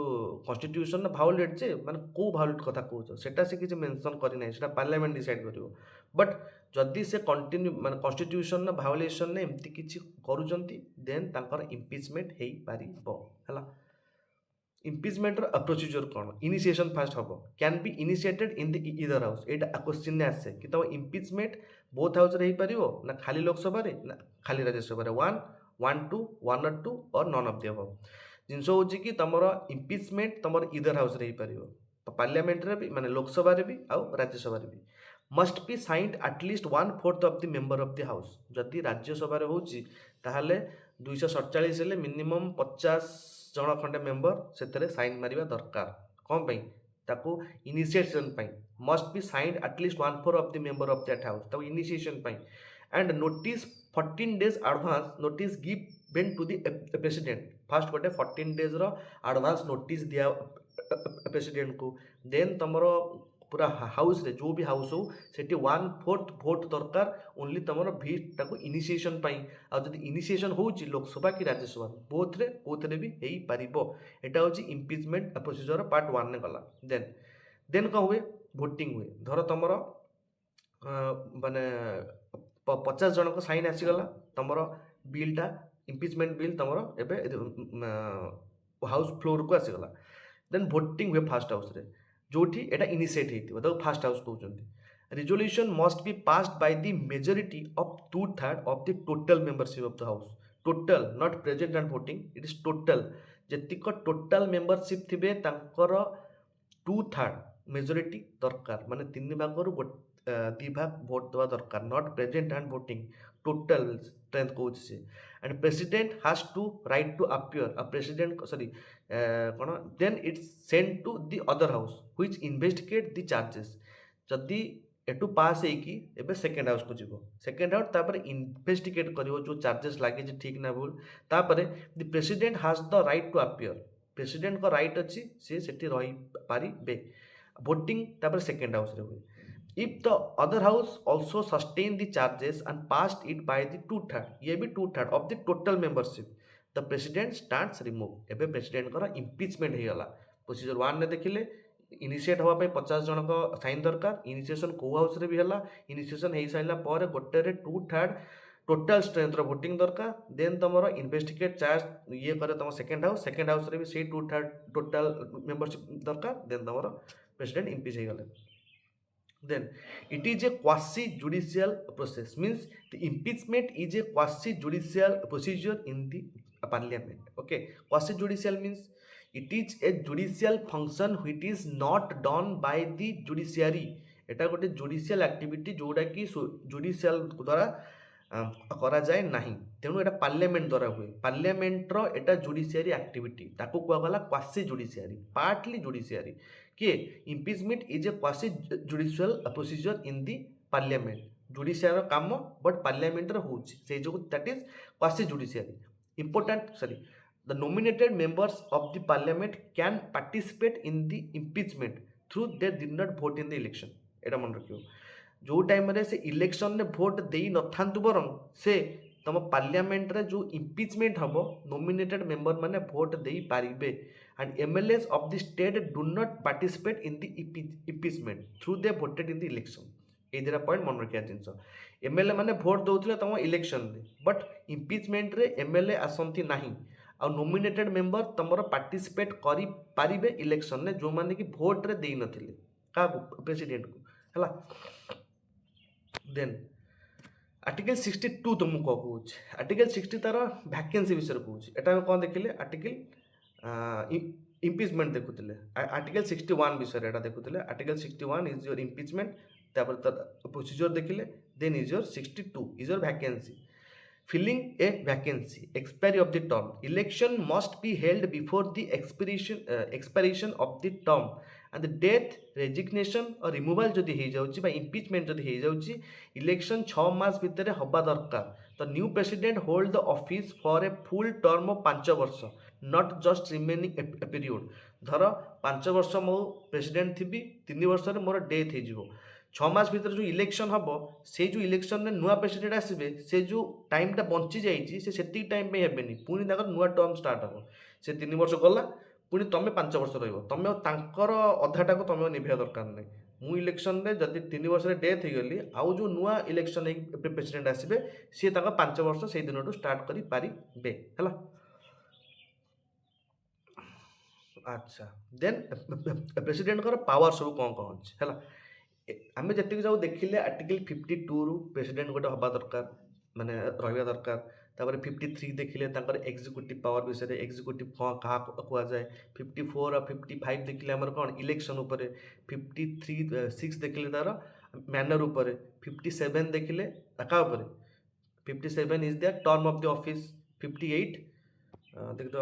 कॉन्स्टिट्यूशन भायोलेट जे माने को भायोलेट कथा कहउछ सेटा से किछ मेंशन करि नै सेटा पार्लियामेंट डिसाइड करिवो बट जदि से कंटिन्यू माने कॉन्स्टिट्यूशन ना भायोलेशन ने एम्ति किछ करूचंती देन तांकर इम्पीचमेंट हेई पारिबो हला इम्पीचमेंट प्रोसीजर कौन इनिशिएशन फास्ट हम can be initiated in the either house Etah question आसे कि तुम इम्पीचमेंट बोथ हाउस रे पारिबो ना खाली लोकसभा रे ना खाली राज्यसभा रे 1 or 2 और नॉन ऑफ द अबव जिनस होची कि तुमर इम्पीचमेंट तुमर इदर हाउस रे पारिबो पार्लियामेंट रे भी माने लोकसभा रे भी आउ राज्यसभा रे भी must be signed at least 1/4 of the member of the house जदि राज्यसभा रे होची ताहाले 247 हेले मिनिमम 50 जन खंडे मेंबर से साइन मारिबा दरकार कौन पाई ताको इनिशिएशन पाई must be signed at least 1/4 of the member of that house ताको इनिशिएशन पाई and notice 14 days advance notice given to the president first गोटे 14 days रो एडवांस नोटिस दिया प्रेसिडेंट को देन तमरो पूरा हाउस रे जो भी हाउस हो सेठी 1/4 भोट दरकार ओनली तमरो भीटा को इनिशिएशन पाई आ जदि इनिशिएशन होची लोकसभा की राज्यसभा बोथ रे भी हेई पारिबो एटा होची इम्पीचमेंट प्रोसीजर पार्ट 1 ने गला देन का हुए वोटिंग हुए धर तमरो माने 50 जन को साइन आसी गला तमरो बिलटा इम्पीचमेंट बिल तमरो एबे हाउस फ्लोर को आसी गला देन वोटिंग हुए फास्ट हाउस रे जोठी एटा इनिशिएट हेतिबो तो फास्ट हाउस कहउचंती resolution must be passed by the majority of 2/3 of the total membership of the house total not present and voting it is total जेतिक टोटल मेंबरशिप थिबे तांकर 2/3 मेजॉरिटी दरकार माने 3 भाग रु 2 भाग वोट दवा दरकार not present and voting total strength कहउछ से and president has to right to appear a president sorry कौन then it's send to the other house which investigate the charges जदि एटू पास है कि एबे सेकंड हाउस को जीवो सेकंड हाउस तापर इन्वेस्टिगेट करिवो जो चार्जेस लागे जे ठीक ना भूल तापर the president has the right to appear president को राइट अछि से सेठी रही पारिबे वोटिंग तापर सेकंड हाउस रे हुए if the other house also sustain the charges and passed it by the 2/3 ये भी 2/3 of the total membership the president stands removed एबे प्रेसिडेंट कर इम्पीचमेंट हे गला प्रोसीजर 1 ने देखिले इनिशिएट हवा पे 50 जन को साइन दरकार इनिशिएशन को हाउस रे भी हला इनिशिएशन हे साइला पर गोटे रे 2/3 टोटल स्ट्रेंथ रो वोटिंग दरकार देन तमरो इन्वेस्टिगेट चार्ज ये करे तम सेकंड हाउस रे भी से 2/3 टोटल मेंबरशिप दरकार देन तमरो प्रेसिडेंट इम्पीच हे गले then it is a quasi judicial process means the impeachment is a quasi judicial procedure in the parliament okay quasi judicial means it is a judicial function which is not done by the judiciary एटा गोटे judicial activity जोटा कि judicial द्वारा करा जाए नाही तेणु एटा parliament द्वारा हुए पार्लियामेंट रो एटा जुडिशियरी एक्टिविटी ताको कुआ गला क्वासी जुडिशियरी पार्टली जुडिशियरी के impeachment is a quasi judicial procedure in the parliament judiciary काम बट पार्लियामेंट रे होउची से जो that is quasi judiciary important sorry the nominated members of the parliament can participate in the impeachment through they did not vote in the election एटा मन रखियो जो time रे से इलेक्शन ने वोट देई न थांतु बरं से तम पार्लियामेंट रे जो इम्पीचमेंट हबो नॉमिनेटेड मेंबर माने वोट देई पारिबे and MLAs of the state do not participate in the impeachment through they voted in the election এই দুটা পয়েंट मन रखिया जिनस एमएलए माने भोट दउथिले तम इलेक्शन रे बट इम्पिचमेंट रे एमएलए आसंती नाही आ नोमिनेटेड मेंबर तमरो पार्टिसिपेट करि पारिबे इलेक्शन ने जो माने कि भोट रे देई नथिले का प्रेसिडेंट को हला देन आर्टिकल 62 तुमको कहूँ आर्टिकल 60 तार भैकेंसी विषय कहूँ एटा कौन देखिले आर्टिकल इम्पिचमेंट देखुले आर्टिकल 61 विषय एटा देखुले आर्टिकल 61 इज योर इम्पिचमेंट तापर तार प्रोसीजर देखिले then is your 62 is your vacancy filling a vacancy expiry of the term election must be held before the expiration of the term and the death resignation or removal जदि हो जाउची बा impeachment जदि हो जाउची election 6 मास भितर हबा दरकार तो new president hold the office for a full term of 5 वर्ष not just remaining a period धर 5 वर्ष मो प्रेसिडेंट थी 3 वर्ष रे मोर डेथ हो जिवो 6 मास भीतर जो इलेक्शन हम से जो इलेक्शन में नुआ प्रेसिडेंट आसबे से जो टाइमटा बंची जाइए से टाइम पे हेनी पुणी नुआ टर्म स्टार्ट हम से 3 वर्ष गला पुणी तुम 5 वर्ष रही तुम अधाटा को तुम निभा दरकार नहीं मु इलेक्शन रे जदि 3 वर्ष डेथ हो गली आउ जो नुआ इलेक्शन प्रेसिडेंट आसबे सी 5 वर्ष से दिन स्टार्ट करि पारिबे हला अच्छा देन प्रेसिडेंट पावर सब कौन कौन अच्छे है आम जी जाऊ देखिले आर्टिकल 52 रु प्रेसिडेंट गोटे हवा दरकार माने रहा दरकार तापर 53 देखिले एक्जिक्यूटिव पावर विषय एक्जिक्यूटिव क्या कह जाए 54 और 55 देखिले आमर कौन इलेक्शन उपर 53 देखिले तार मैनर उपर 57 देखिले क्या उपर 57 is the term of the office 58 देख दो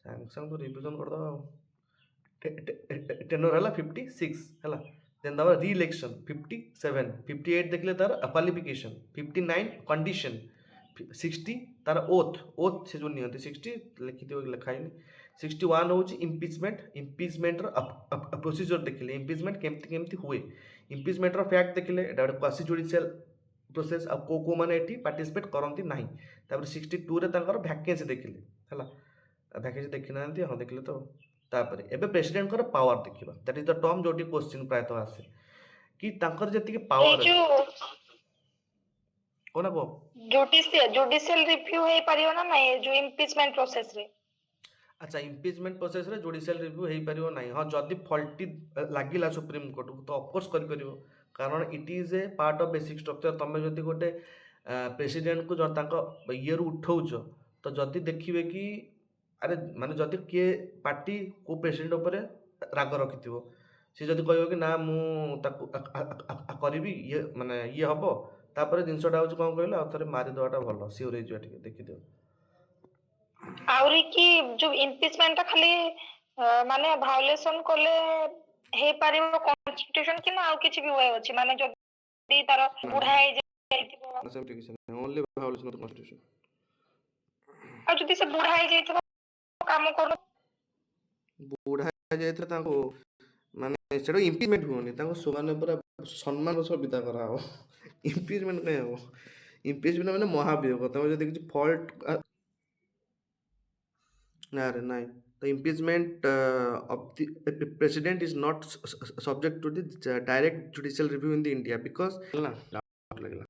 सैंक्शन तो रिविजन कर दो टेनर है 56 है देन दवा री इलेक्शन 57 58 देखले तार क्वालिफिकेशन 59 कंडीशन 60 तार ओथ से जो नियंती 60 लिखि दियो लिखाई 61 हो इम्पिचमेंट प्रोसीजर देखिले इम्पिचमेंट केमती हुए इम्पिचमेंट फैक्ट देखिले एटा क्वासी जुडिशियल प्रोसेस आ को माने एठी पार्टिसिपेट करंती नाही तापर 62 रे तांकर वैकेंसी देखिले हला वैकेंसी देखि नांती हां देखिले तो तापर एबे प्रेसिडेंट कर पावर देखिबा दैट इज द टर्म जोटी क्वेश्चन प्रायत आसे कि तांकर जति पावर जो कोना को जुडिशियल रिव्यू हे परियो ना नहीं जो इम्पीचमेंट प्रोसेस रे अच्छा इम्पीचमेंट प्रोसेस रे जुडिशियल रिव्यू हे परियो नहीं हां जदी फॉल्टी लागिला सुप्रीम कोर्ट तो ऑफ कोर्स कर परियो कारण it is A part of basic structure तमे जदी गोटे प्रेसिडेंट को जो तांको ईयर उठाउछ तो जदी देखिबे कि अरे माने जदि किए पार्टी को प्रेसिडेंट उपर राग रखि सी जदि कह कि ना मुझे ये माने ये हम तापर जिनसटा हूँ कौन कहले आउ थे मारिदेवाटा भल सिओर हो देखिदियो आउरी की जो इम्पीचमेंट खाली माने वायोलेशन कले हे पारिबो कॉन्स्टिट्यूशन कि ना आउ किछि भी होय अछि माने जदि तार बुढ़ा हे जाइतिबो सेम ठीक है ओनली वायोलेशन ऑफ कॉन्स्टिट्यूशन आ जदि से बुढ़ा हे जाइतिबो काम कर बुढ़ा जाइथिले तांको माने सेडो इम्पीचमेंट होनी तांको सुमाने पूरा सम्मान सह विदा करा हो इम्पीचमेंट नै हो इम्पीचमेंट माने महाभियोग तमे जदि किछि फॉल्ट ना रे नाही the impeachment of the president is not subject to the direct judicial review in the India because ना doubt लगला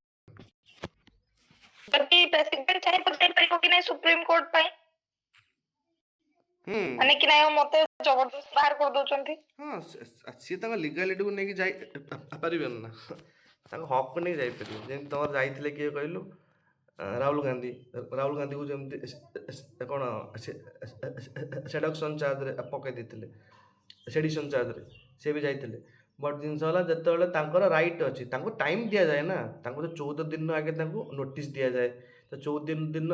जदि प्रेसिडेंट चाहे प्रेसिडेंट परिको कि नै सुप्रीम कोर्ट पाए माने कि नै मते जबरदस्त बाहर कर दोचंती हां सी तांगा लीगलिटी को नै कि जाई पारिबेन ना तांगा हक को नै जाई परिबे जेन तोर जाईथिले के कहलु राहुल गांधी को जमती कौन सेडक्शन चार्ज रे पकई देथिले सेडिशन चार्ज रे से भी जाइथिले बट जिनस होला जतले तांकर राइट अछि तांको टाइम दिया जाए ना तांको 14 दिन आगे तांको नोटिस दिया जाए तो 14 दिन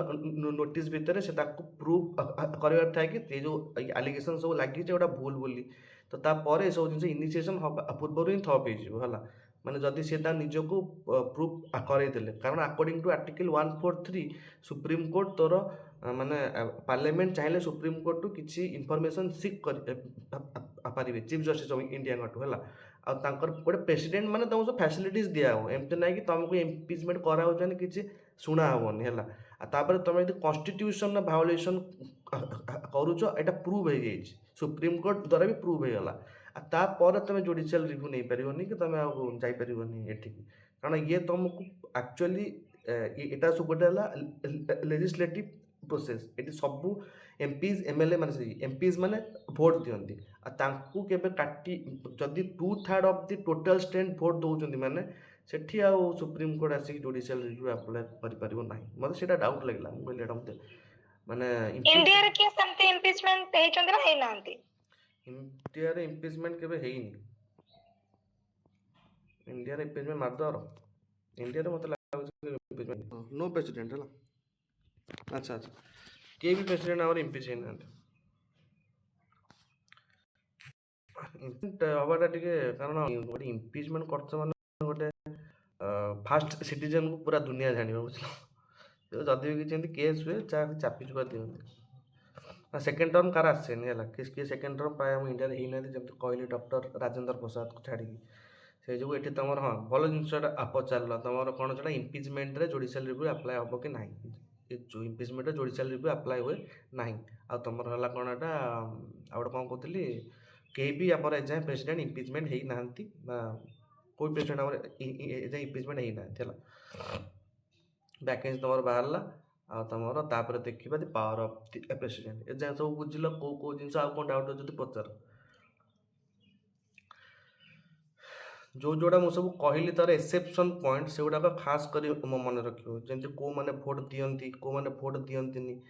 नोटिस भितर से ताको प्रूफ करबार था कि जो एलिगेशन सब लागी जे ओटा भूल बोली तो ता परे सब जिनस इनिशिएशन पूर्व ही थप हो हला माने जदि से निजको प्रूफ करईदेले कारण according to article 143 supreme court तोर माने पार्लियामेंट चाहे सुप्रीम कोर्ट टू किसी इनफॉरमेशन सिक कर पारिबे चीफ जस्टिस ऑफ इंडिया गटू हला आ तांकर गोटे प्रेसिडेंट माने तुमको सब फैसिलिटीज दिया हो एमते ना कि तुमको इम्पीचमेंट करा हो जाने किसी शुणा हेनी है तापर तुम यदि कन्स्टिट्यूशन भायोलेसन करुच एटा प्रूव हो जाइए सुप्रीम कोर्ट द्वारा भी प्रूव हो गला तापर तुम जुडिशियल रिव्यू नहीं पारिबनी कि तुम जाई पारिबनी एठिकी, कारण ये तुमको एक्चुअली एटा सब गोटे लेजिस्लेटिव प्रोसेस, ये सब एमपीज एमएलए माने एमपीज माने भोट दियंती आ तांकू केबे काटी जदि 2/3 ऑफ द टोटल स्ट्रेंथ भोट दउचंती माने सेठी आ सुप्रीम कोर्ट आसी जुडिशियल रिव्यू अप्लाई करि पारिबो नाही। मते सेटा डाउट लागला, मु कहले एटा मते माने इंडिया रे के समते इम्पीचमेंट हेचंती ना हे नांती? इंडिया रे इम्पीचमेंट केबे हेइनी। इंडिया रे इम्पीचमेंट मारदर इंडिया रे मते लागुଛି इम्पीचमेंट नो प्रेसिडेंट हला। अच्छा अच्छा, के भी प्रेसिडेंट आवर इम्पीच हेनांती। इम्पीचमेंट हवाटा टिके कारण गोटे इम्पीचमेंट करछ माने गोटे फास्ट सिटीजन को पूरा दुनिया जानिबा बुझलो। जदि भी किछि केस हुए चापी चुपा दियंती। सेकेंड टर्म कार आसेनी है किस सेकेंड टर्म प्राय हम इंडिया ही ना जब कहली डॉक्टर राजेंद्र प्रसाद को छाड़ी से जो ये तुम हाँ भल जिनसा पचार तुम कौन से इम्पीचमेंट रे जुडिशियल रिव्यू अप्लाई हम कि ना, जो इम्पीचमेंट रे जुडिशियल रिव्यू अप्लाई हुए ना। आ तुम है कौन एटा आ कौन कहती कहीं भी आम एजाए प्रेसिडेंट इम्पीचमेंट हो ना, कोई प्रेसिडेंट आम एजाए इम्पीचमेंट हो ना। वैकेंसी तुम बाहर आ तुम तापर देखा the power of the president ए जाए सब बुझल कौ जिन कौन डाउट अच्छे पचार। जो जोड़ा मुझे सब कहली तार एक्सेप्शन पॉइंट से गुड़ाक खास कर मन रखियो, जमी कौ मैंने भोट दियंती कौ मैंने भोट दियंती।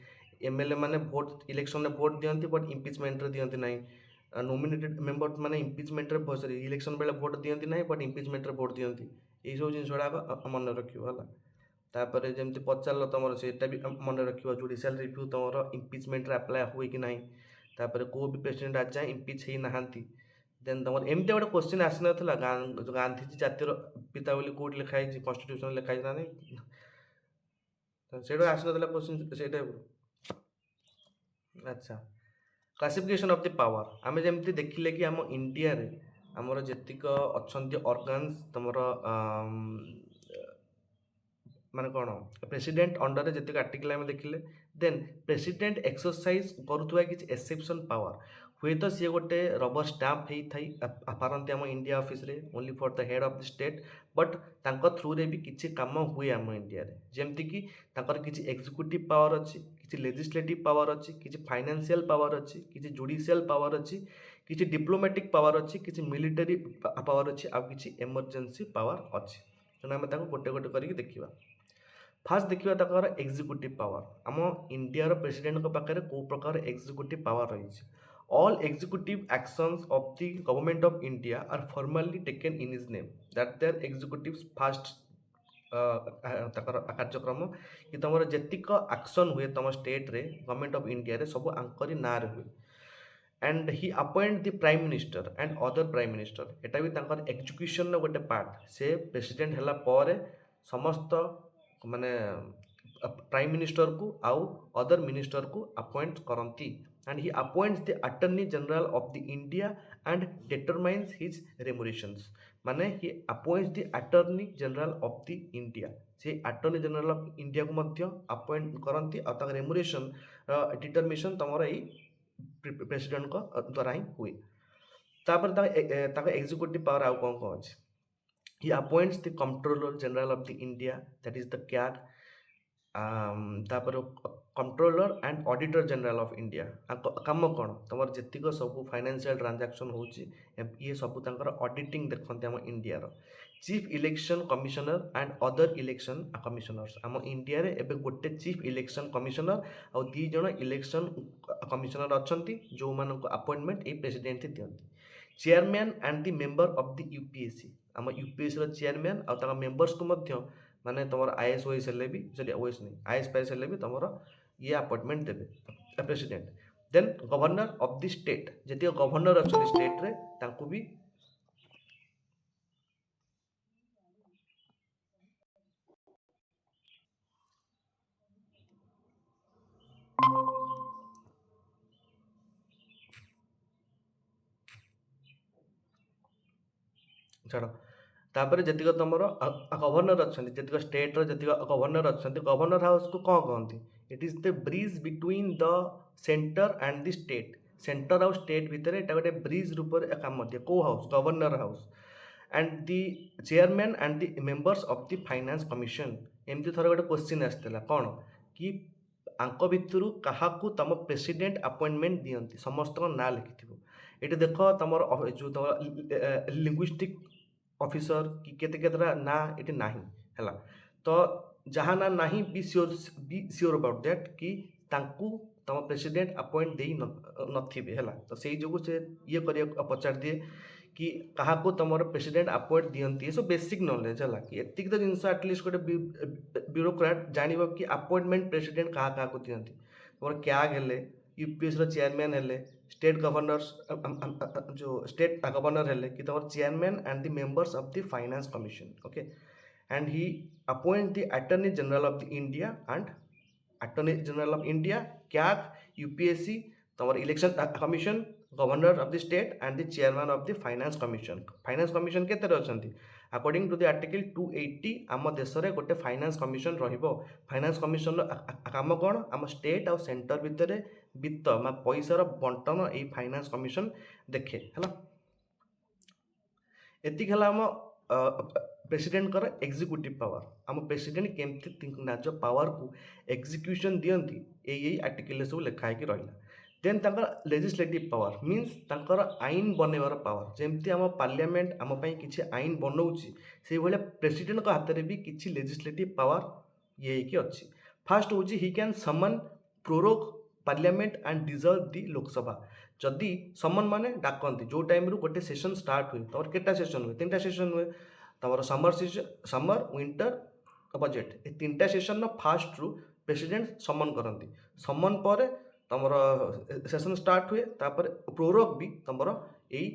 एमएलए मैंने भोट इलेक्शन में भोट दियंती बट इम्पीचमेंट रे दियंती नहीं। नॉमिनेटेड मेंबर मैंने इम्पीचमेंट रे सॉरी इलेक्शन बेले भोट दियंती नहीं बट इम्पीचमेंट रे भोट दियंती। ये सब जिन गुड़ाक मन रखियो हला। तापर जमी पचार तुम से भी मन रखियो जुडिशियल रिव्यू तुम इम्पीचमेंट रे अप्लाई हुए कि नहीं। तापर को भी प्रेसिडेंट आज जाए इम्पीच ही नहांती। देन तुम एमती गोटे क्वेश्चन आसी नाला गांधीजी जातिर पिता बोली कौट लिखाई कन्स्टिट्यूशन लिखाई ना नहीं, से आसी नाला क्वेश्चन से टाइप। अच्छा, क्लासिफिकेशन ऑफ द पावर आम जमी देखिले कि आम इंडिया रे आमर जेतिक अच्छा ऑर्गन्स तुमर माने कौन प्रेसिडेंट अंडर रे जेतिक आर्टिकल आम देखिले। देन प्रेसिडेंट एक्सरसाइज करुवा कि एक्सेप्शन पावर हुए तो सी गोटे रबर स्टाम्प होता है पारती आम इंडिया ऑफिस रे only for the head of the state, but तांको थ्रू रे भी किसी काम हुए आम इंडिया रे जेमती कि तांकर किसी एग्जीक्यूटिव पावर अच्छी, किसी लेजिस्लेटिव पावर अच्छी, किसी फाइनेंशियल पावर अच्छी, किसी जुडिशियल पावर अच्छी, किसी डिप्लोमेटिक पावर अच्छी, किसी मिलिटरी पावर अच्छी, आ किसी इमरजेंसी पावर अच्छी। तेणु आम गोटे गोटे करके देखा। फास्ट देखिए तक एग्जीक्यूटिव पावर आम इंडिया प्रेसिडेंट पाखे कौ प्रकार एग्जीक्यूटिव पावर रही। All executive actions of the government of India are formally taken in his name that their executive first कार्यक्रम कि तुम जेतिक एक्शन हुए तुम स्टेट रे गवर्नमेंट ऑफ इंडिया रे सब आंकरी ना हुए। And he appoint the prime minister and other prime minister एटा भी तांकर एग्जीक्यूशन गोटे पार्ट से प्रेसिडेंट हैला पर समस्त माने प्राइम मिनिस्टर को आउ अदर मिनिस्टर को अपॉइंट करती। And he appoints the attorney general of the India and determines his remunerations माने he appoints the attorney general of the India से अटर्नी जनरल ऑफ इंडिया को मध्य अपॉइंट करती और रेमुनेशन डिटरमिनेशन तुम यही प्रेसिडेंट को द्वारा ही हुए। तापर एग्जीक्यूटिव पावर आउ कौन कौन अच्छे। He appoints the Comptroller General of the India, that is the CAD, तापर controller and auditor general of India कम कौन तुम जीक सब फाइनेंशियल ट्रांजैक्शन होची ये सब ऑडिटिंग देखते आम India chief election commissioner and other election commissioners आम इंडिया रे एबे गोटे चीफ इलेक्शन कमिशनर और 2 जन इलेक्शन कमिशनर अच्छा जो मान अपॉइंटमेंट ये प्रेसिडेंट दिखती। Chairman and the member of the UPSC आम यूपीएससी चेयरमैन और मेंबर्स को मध्य माने तुम आईएएस ओएस हेले भी सॉरी ओएस नहीं आईएएस पाएस हेले भी तुम ये अपॉइंटमेंट देवे president. Then governor of the state जी गवर्नर अच्छा स्टेट रे तांकू भी छाड़ तापर जी तुम गवर्नर अच्छा जी स्टेट जी गवर्नर अच्छा गवर्नर हाउस को कौन कहती। It is the bridge between the centre and the state centre आउ स्टेट भितर एटा गोटे ब्रिज रूप काम दिए को house governor house and the chairman and the members of the finance commission एमती थोड़ा गोटे क्वेश्चन आसला कौन कि आंक भितर क्या तुम प्रेसिडेंट अपॉइंटमेंट दियंती समस्त ना लिखि ये देख तुम जो तुम लिंग्विस्टिक ऑफिसर कि केते केतरा ना ये ना है तो जहाँ ना नहीं बी श्योर अबाउट दैट कि तांकू तुम प्रेसिडेंट अपॉइंट दे नथिबे है तो से जो से ये कर पचार दिए कि क्या तुम प्रेसिडेंट अपॉइंट दियंती सब बेसिक नॉलेज है कि एतिक तो जिनस एटलिस्ट गोटे ब्यूरोक्राट जान कि अपॉइंटमेंट प्रेसिडेंट क्या क्या दियंती तुम क्याग हेले यूपीएस चेयरमैन हेले स्टेट गवर्नर्स जो स्टेट गवर्नर हेले कि तुम chairman and the members of the finance commission okay and he appoint the attorney general of the India and attorney general of India CAG UPSC तुम election commission governor of the state and the chairman of the finance commission केते अच्छा according to the article 280 आम देश में गोटे finance commission finance commission काम कौन आम स्टेट और सेंटर भितर वित्त पैसार बंटन ये फाइनेंस कमिशन देखे है एतिक है आम प्रेसिडेंट कर एग्जीक्यूटिव पावर आम प्रेसिडेंट केमती निज पावर को एग्जीक्यूशन दियंती यही आर्टिकल सब लिखाई रहा देन लेजिस्लेटिव पावर मीन्स तांकर आईन बनइबार पावर जमती आम पार्लियामेंट आम किसी आईन बनाऊँच से भाया प्रेसिडेंट हाथ में भी किसी लेजिस्लेटिव पावर ये अच्छी फास्ट हूँ he can summon prorogue parliament and dissolve the Lok Sabha जदि समन माने डाकती जो टाइम रू गोटे सेशन स्टार्ट हुए तुम केटा सेशन हुए 3टा सेशन हुए तुम समर विंटर बजेट ये 3टा सेशन फास्ट रू प्रेसिडेंट समन करती समन पर तुम सेशन स्टार्ट हुए तापर प्रोरोग भी तुम यही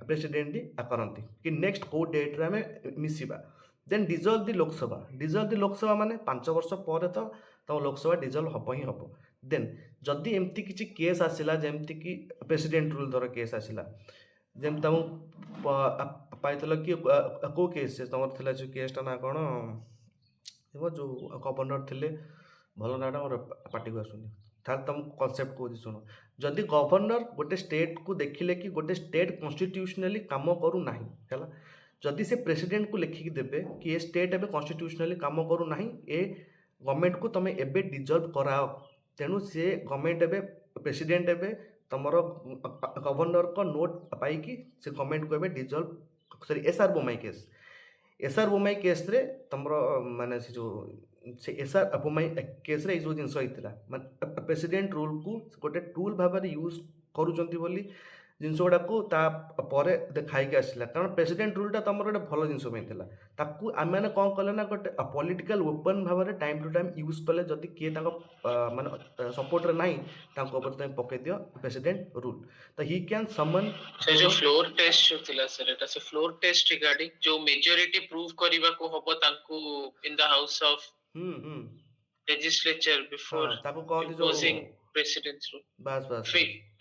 प्रेसिडेंट करती कि नेक्स्ट कौ डेट्रे आम मिसवा देन डिजल्व दी लोकसभा माने 5 वर्ष पर तो तुम लोकसभा डिजल्व हम ही हम देन जदि एमती किसी केस आसला जमती कि प्रेसिडेंट रूल धर केस आसला जमी तुम पाइल कि कौ केस तुम थी जो केसटा ना कौन जो गवर्नर थे भल नाटा मोर पार्टी को आसुनी ताल तुम कनसेप्ट कौन शुण जदि गवर्नर गोटे स्टेट को देखिले कि गोटे स्टेट कन्स्टिट्यूशनली काम करूना है जदि से प्रेसिडेंट को लिखिकी देवे कि ये स्टेट एवं कन्स्टिट्यूशनली काम करूना ए गवर्नमेंट को तुम एबे डिजल्व कराओ तेणु सी गवर्नमेंट एवं प्रेसिडेंट एवं तुम गवर्नर को नोट पाई से गवर्नमेंट को एवं dissolved sorry SR Bommai case रे तुम माने से जो से एसआर बोमाई केस रे जो जिनस होता माने प्रेसिडेंट रूल को गोटे टूल भाव यूज करुँच बोली जिनस गुड़ा को देखाई आसला कारण प्रेसिडेंट रूलटा तुम गोटे भल जिन ताकू आम मैंने कौन कले ना गोटे पॉलिटिकल वेपन भाव में टाइम टू टाइम यूज कले जदि किए माने सपोर्ट ना तुम पकई दियो प्रेसिडेंट रूल तो ही कैन समन से जो फ्लोर टेस्ट जो थिला सर एटा से फ्लोर टेस्ट रिगार्डिंग जो मेजॉरिटी प्रूव करबा को हबो तांकू in the house of legislature before ताको कहते जो इम्पोजिंग प्रेसिडेंट्स रूल बस बस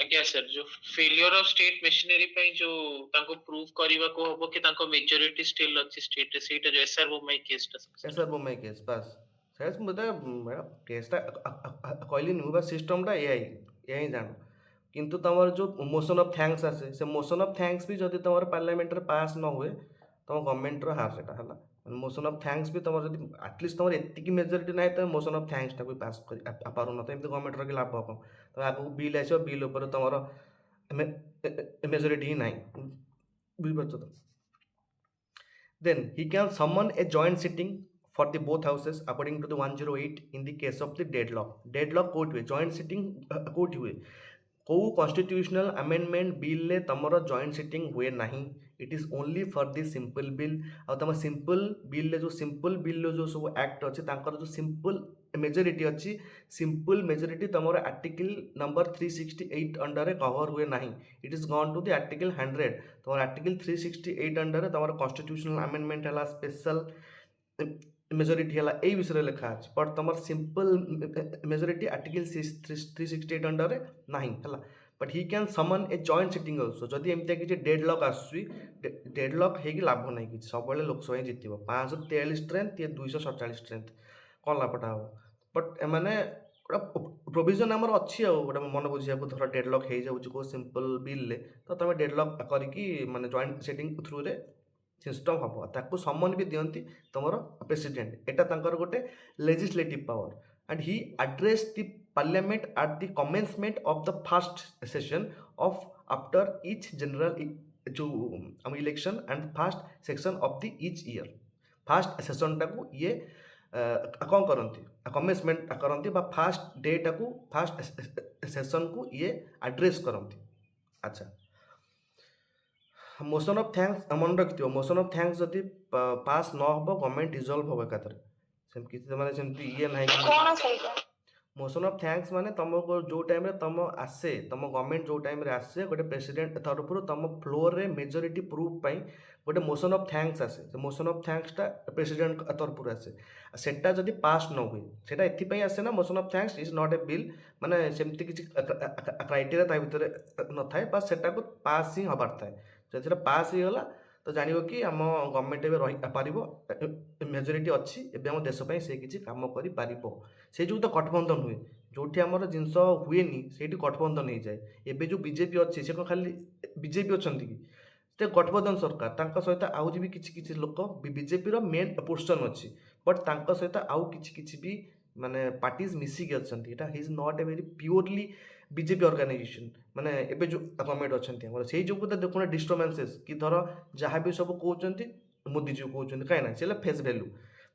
आज्ञा सर जो फेलियर ऑफ स्टेट मशीनरी पे जो तांको प्रूव करबा को हबो कि तांको मेजॉरिटी स्टिल अछि स्टेट रे सेटा जो एसआर बोमाई केस बस सेस मुदा केसटा कहली नु बस सिस्टमटा एआई जान किंतु तुम जो मोशन ऑफ थैंक्स आसे से मोशन ऑफ थैंक्स भी जदि तुम पार्लियामेंट रे पास न हुए तुम गवर्नमेंट रो हार सेटा हला मोशन ऑफ थैंक्स भी तुम जदि एटलिस्ट तुम एतिकी मेजॉरिटी ना तो मोशन ऑफ थैंक्स टा भी पास कर पारु न तो एमती गवर्नमेंट रो कि लाभ कम तो आगु बिल आसो बिल ऊपर तुम मेजॉरिटी ही नहीं बुझ तो then he can summon a joint sitting for the both houses according to the 108 in the case of the deadlock कोट हुए joint sitting कोट हुए को कॉन्स्टिट्यूशनल अमेंडमेंट बिल ले तमर जॉइंट सिटिंग हुए नहीं it is only for the simple bill आ तुम सिंपल बिल ले जो सिंपल बिल लो जो सब एक्ट अच्छे जो सिंपल मेजोरिटी अच्छी सिंपल मेजोरिटी तुम आर्टिकल नंबर 368 अंडर कवर हुए नहीं it is gone to the article 100 तुम आर्टिकल 368 अंडर तुम कॉन्स्टिट्यूशनल अमेंडमेंट है स्पेशल मेजोरिटी है यही विषय लिखा है बट तुम सिंपल मेजोरिटी आर्टिकल 368 अंडर ना है but he can summon a joint sitting also जदि एमती किसी डेडलॉक आसूँ डेडलॉक हो लाभ ना कि सब लोकसभा ही जितब 543 स्ट्रेंथ ये 247 स्ट्रेंथ कौन लाभटा हम बट एमाने गोटे प्रोविजन आमर अच्छी गोटे मन बुझा धर डेडलक हो जाऊँ कौ सिंपल बिल तो तुम डेडलक करके माने जॉइंट सेटिंग थ्रू रे सिस्टम हम ताकू समन भी दियंती तुमर प्रेसिडेंट एटा तांकर गोटे legislative power and he address the parliament at the commencement of the first session of after each general जो आम election and first section of the each year fast session टाकू ये कौन करती कमेंसमेंट करती फास्ट डे टाकू fast session को ये एड्रेस करती। अच्छा मोशन ऑफ थैंक्स मन रखिथ मोशन ऑफ थैंक्स जदि पास न हो गवर्नमेंट डिजल्व हम एकाथरे माने सेमती ये ना कौन सही मोशन ऑफ थैंक्स माने तुमको जो टाइम रे तुम आसे तुम गवर्नमेंट जो टाइम रे आसे गोटे प्रेसिडेंट तरफ तुम फ्लोर रे मेजोरिटी प्रूफ पाई गोटे मोशन ऑफ थैंक्स आसे मोशन ऑफ थैंक्स टा प्रेसिडेंट तरफ आसे सेटा जदि पास न हुए सेटा एथि आसे ना motion of thanks is not A bill माने सेमती किछि क्राइटेरिया ता भितर न थाए बस सेटा को पास ही हबार थाए जदि पास ही होला तो जानिबो कि आम गवर्नमेंट एबे रहि पारिबो मेजोरिटी अच्छी एबे हम देश पई से किछि काम करि पारिबो से जो तो गठबंधन हुए जोठी आमर जिनस हुए से गठबंधन हो जाए एबे जो बीजेपी अच्छी से खाली बीजेपी अच्छा कि से गठबंधन सरकार तांका सहित आउ भी किछि लोक बीजेपी रो मेन पोर्शन अच्छी बट तांका सहित आउ किछि भी माने पार्टीज मिसिकी अच्छा एटा is not a very purely BJP organisation माने एबे जो गवर्नमेंट अच्छा से जो देखुना डिस्टर्बेंसेस कि धर जहाँ भी सब कहते मोदी जी कहते कहीं से फेस वैल्यू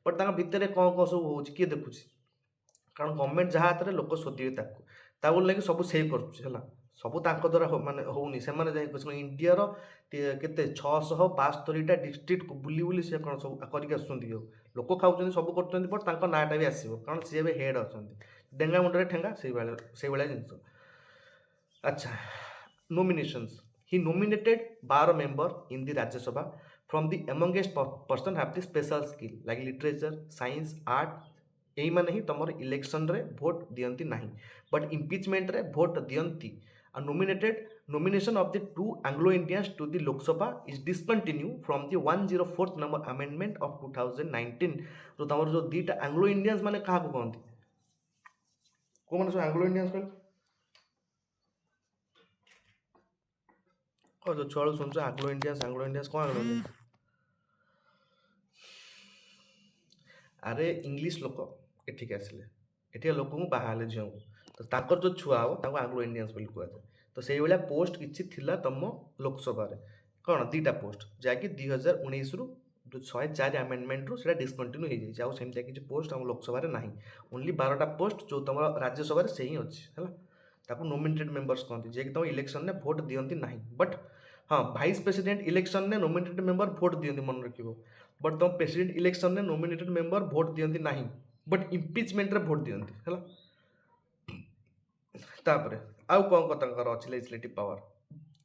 बट भितर कौन कौन सब हो किए देखुची कारण गवर्नमेंट जहाँ हाथ में लोक शोधे लगे सब सेव कर सब द्वारा माने होनी से इंडिया केते 672टा डिस्ट्रिक्ट को बुली बुली से कौन सब करके आसुँच लोक खाऊँ सब कर बट नाटा भी आसो कारण सी ए हेड अच्छा डेंगा मुंडे ठेंगा से भाया जिनस। अच्छा nominations he nominated 12 member in the Rajya Sabha from the amongst person have the special skill like literature science art यही माने ही तुम इलेक्शन रे भोट दियंती नहीं बट इम्पिचमेंट रे भोट दियंती nominated nomination of the two Anglo Indians to the Lok Sabha is discontinue from the 104th number amendment of 2019 तो तुम जो दीटा एंग्लो इंडियंस माने कहा को कहंती को माने जो एंग्लो इंडियंस कहल और जो छुआ सुन एंग्लो इंडियंस कौन एंग्लो इंडियंस अरे इंग्लिश लोक एठिक आसिले एठिका लोक बाहर झील तो ताकर जो छुआ हो ताको एंग्लो इंडियंस बोली कहुए तो से भाया पोस्ट किसी थिला तुम लोकसभा कौन दीटा पोस्ट जहाँकि 2019 रु 104 आमेंडमेंट रू से डिसकंटिन्यू हो जाए आउ सेमती किसी पोस्ट आम लोकसभा ना ओनली 12टा पोस्ट जो तुम राज्यसभा से ही अच्छी है ताको नोमिनेटेड मेंबर्स कहते जे कि तुम इलेक्शन में भोट दियंती नहीं बट हाँ भाइस प्रेसिडेंट इलेक्शन में नोमिनेटेड मेंबर भोट दियंती मन रखिबो बट तुम प्रेसिडेंट इलेक्शन में नोमिनेटेड मेंबर भोट दियंती नहीं बट इम्पिचमेंट रे भोट दियंती है तापरे आउ कौन कतर अच्छी लेजिस्लेटिव पावर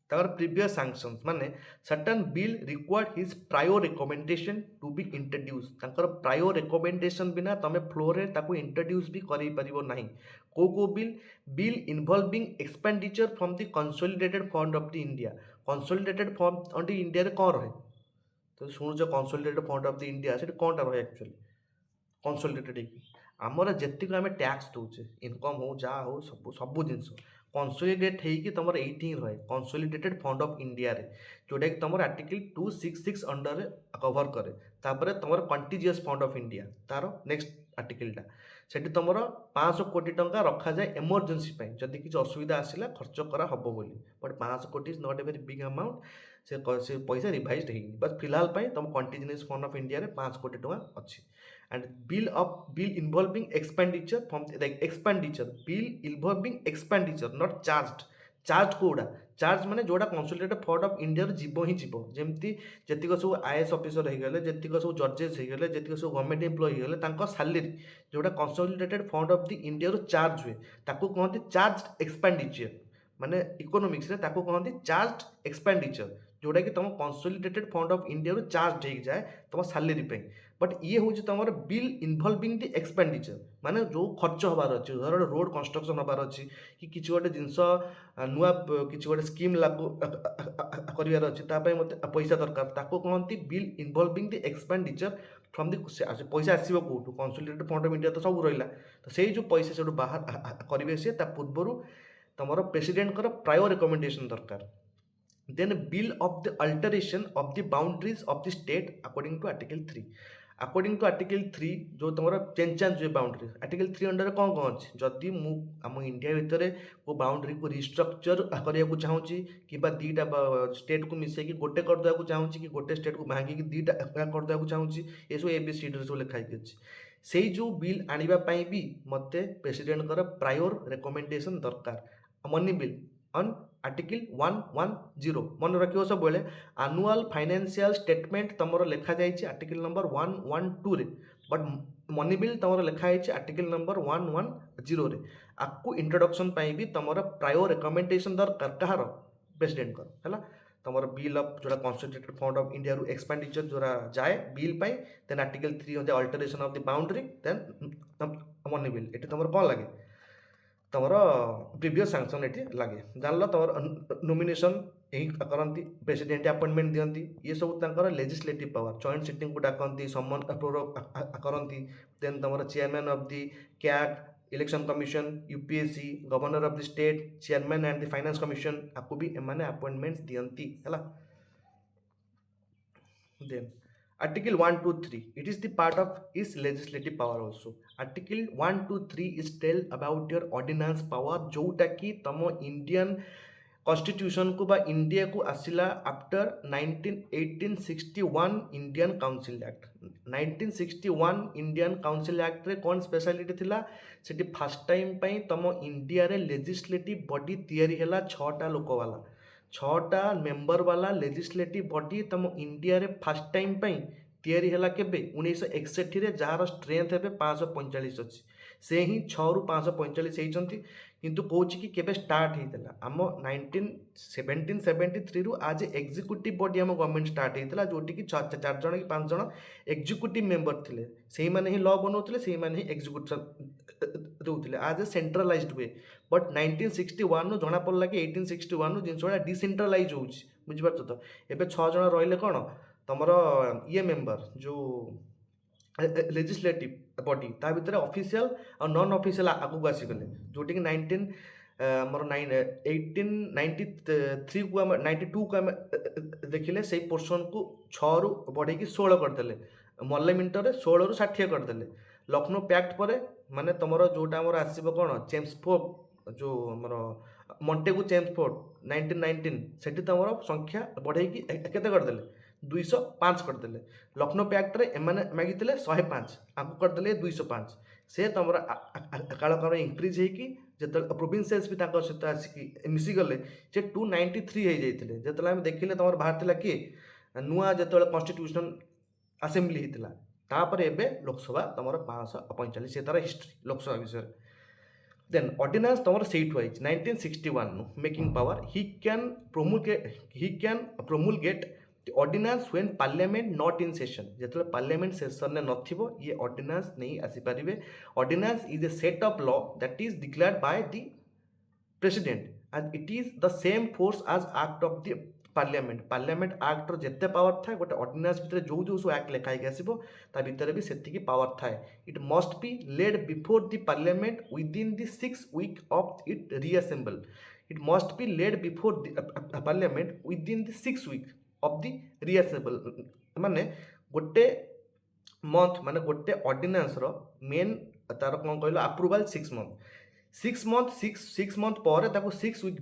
तार प्रीवियस सैंक्शंस माने certain bill required his prior recommendation to be introduce तांकर प्रायो रिकमेंडेशन बिना तमे फ्लोर रे ताको इंट्रोड्यूस भी करि परिबो नाही को bill bill involving expenditure from the consolidated fund of the India consolidated fund of the India रे कौन रहे तो शुणुच consolidated fund of the India से कौन रहे एक्चुअली कंसोलिडेटेड आमर जेतिक आम टैक्स दौचे इनकम हो जहाँ हो सब सब जिनस कंसोलिडेट होगी तुम ये रहे कंसोलिडेटेड फंड ऑफ इंडिया रे जोटा कि तुम आर्टिकल 266 अंडर कवर करे तापर तुम कंटीजियस फंड ऑफ इंडिया तार नेक्स्ट आर्टिकलटा सेठी तुम 500 कोटी टंका रखा जाए इमरजेंसी जदि किसी असुविधा आसला खर्च करा हबो बोली बट 500 कोटी is not a very big amount से पैसा रिवाइज होगी बस फिलहाल तुम कंटीजियस फंड ऑफ इंडिया रे 5 कोटी टंका अच्छी and bill involving expenditure from like expenditure bill involving expenditure not charged Koda charge माने जोड़ा कंसोलिडेटेड फंड ऑफ इंडिया जीव ही जीव जमती जेतिक सब आईएएस ऑफिसर हो गले जेतिक सब जजेस हो गले जेतिक सब गवर्नमेंट एम्प्लॉय हो गले तांको सैलरी जोड़ा consolidated fund of the India रो चार्ज हुए ताको कहते चार्ज एक्सपेंडिचर माने इकोनॉमिक्स रे ताको कहते चार्ज एक्सपेंडिचर जोटा कि तुम कंसोलिडेटेड फंड ऑफ इंडिया रू चार्ज हो जाए तुम सैलरी पे बट ये हूँ तुम बिल इनवल्विंग द एक्सपेंडिचर माने जो खर्च हबार अच्छे धर रोड कंस्ट्रक्शन हबार अच्छी कि किसी गोटे जिनस नुआ किसी गोटे स्कीम लागू करार अच्छे मत पैसा दरकार ताको कहती बिल इनवल्विंग द एक्सपेंडिचर फ्रम दी पैसा आसो कौटू कंसोलिडेटेड फंड ऑफ इंडिया तो सब रहा तो से जो पैसा से बाहर करेंगे सी पूर्वर तुम प्रेसिडेंट प्रायर रिकमेंडेशन दरकार then bill of the alteration of the boundaries of the state according to article 3 according to article 3 जो तुम चेंज चांज हुए बाउंड्री आर्टिकल 3 अंडर कौन कौन अच्छे जदि मु आम इंडिया भितर को बाउंड्री को रिस्ट्रक्चर करने चाहूँगी कि दीटा स्टेट को मिसेक गोटे करदेवा चाहूँगी कि गोटे स्टेट को भांगिक दीटा करदेवा चाहूँगी ये सब एबीसी सब लिखाई अच्छे से जो बिल आने भी मत प्रेसिडेंट प्रायर रिकमेंडेशन दरकार मनी बिल ऑन आर्टिकल 110 मन रखियो सब बेले एनुअल फाइनेंशियल स्टेटमेंट तुम लिखा जाइए आर्टिकल नंबर 112 रे बट मनी बिल तुम लिखाई आर्टिकल नंबर 110 रे आपको इंट्रोडक्शन भी तुम प्रायर रिकमेंडेशन दरकार कहार प्रेसिडेंट है तुम बिल ऑफ जो consolidated fund of India expenditure जो जाए बिल पाई then article 3 alteration of the boundary then money bill ये तुम कौन लगे तुम प्रीवियस सैंक्शन ये लगे जान तुम नॉमिनेशन यही करती प्रेसिडेंट अपॉइंटमेंट दिखती ये सब लेजिस्लेटिव पावर जॉइंट सिटिंग को डाकती समन अप्रूव करती देन तुम chairman of the CAT election commission UPSC governor of the state chairman and the finance commission आपको भी एम अपॉइंटमेंट्स दिखती है then Article 123 it is the part of its legislative power also. Article 123 is tell about your ordinance power जोटा कि तम Indian constitution को बा इंडिया को आसिला after 1861 Indian council act 1961 Indian council act रे कौन स्पेशलिटी थिला सेठी फर्स्ट टाइम पई तम इंडिया रे लेजिस्लेटिव बॉडी तैयारी हला 6टा लोक वाला 6टा मेंबर वाला लेजिस्लेटिव बॉडी तुम इंडिया रे फर्स्ट टाइम तैयारी है केबे 1961 रे जार स्ट्रेंथ है 545 अच्छी से ही 6 रु 545 होती किंतु कौच कि केबे स्टार्ट होता आम 1773 रु आज एग्जीक्यूटिव बॉडी आम गवर्नमेंट स्टार्ट होता जोटि कि 4 जन कि 5 जन एग्जीक्यूटिव मेंबर थे से मैंने ही लॉ बनाते से मैंने ही एग्जीक्यूशन दूसरे आज सेंट्रलाइज्ड हुए बट 1961 रू जना पड़ा कि 1861 रू जिनसा डिसेंट्रलाइज हो बुझीपार तो एवं 6 जन रही कौन तुम ये मेंबर जो लेजिस्लेटिव बॉडी ता भीतर ऑफिशियल और नॉन ऑफिशियल आगू आसीगले जोटि कि 1893 को 92 को आम देखिले से पोर्सन को 6 रु बढ़े 16 करदे मल्ले मिंटर 16 रु 60 करदे लखनऊ पैक्ट पर माने तुम जोटा आमर आसब कौन चेम्सफोर्ड जो आमर मॉन्टेगू चेम्सफोर्ड 1919 से तुम संख्या बढ़े केते करदे 205 करदे लखनऊ पैक्ट रे एमाने मागिते 105 आगु करदे 205 से तुम काल काल इंक्रीज होगी जो प्रोविंसेस भी सहित आसिक मिसीगले से 293 हो जाते जो आम देखिले तुम बाहर किए नुआ जो कन्स्टिट्यूशनल असेंबली होता तापर एबे लोकसभा तुम 545 से तार हिस्ट्री लोकसभा विषय देन ऑर्डिनेंस तुम से 1961 making power he can promulgate ordinance when parliament not in session जो पार्लियामेंट सेशन में नथिबो ये ऑर्डिनेंस नहीं आसी पारिबे ordinance is a set of law that is declared by the president and it is the same force as act of the parliament एक्टर जिते power थाए गोटे ऑर्डिनेंस भितर जो जो सब एक्ट लिखाई आसो ता भितर भी सेतिकी पावर थाए it must be laid before the parliament within the 6 week of it reassemble it must be laid before the parliament within the 6 week of the reassemble माने गोटे मंथ माने गोटे ऑर्डिनेंस रो मेन तार कौन कहल अप्रूवल 6 मंथ पर 6 week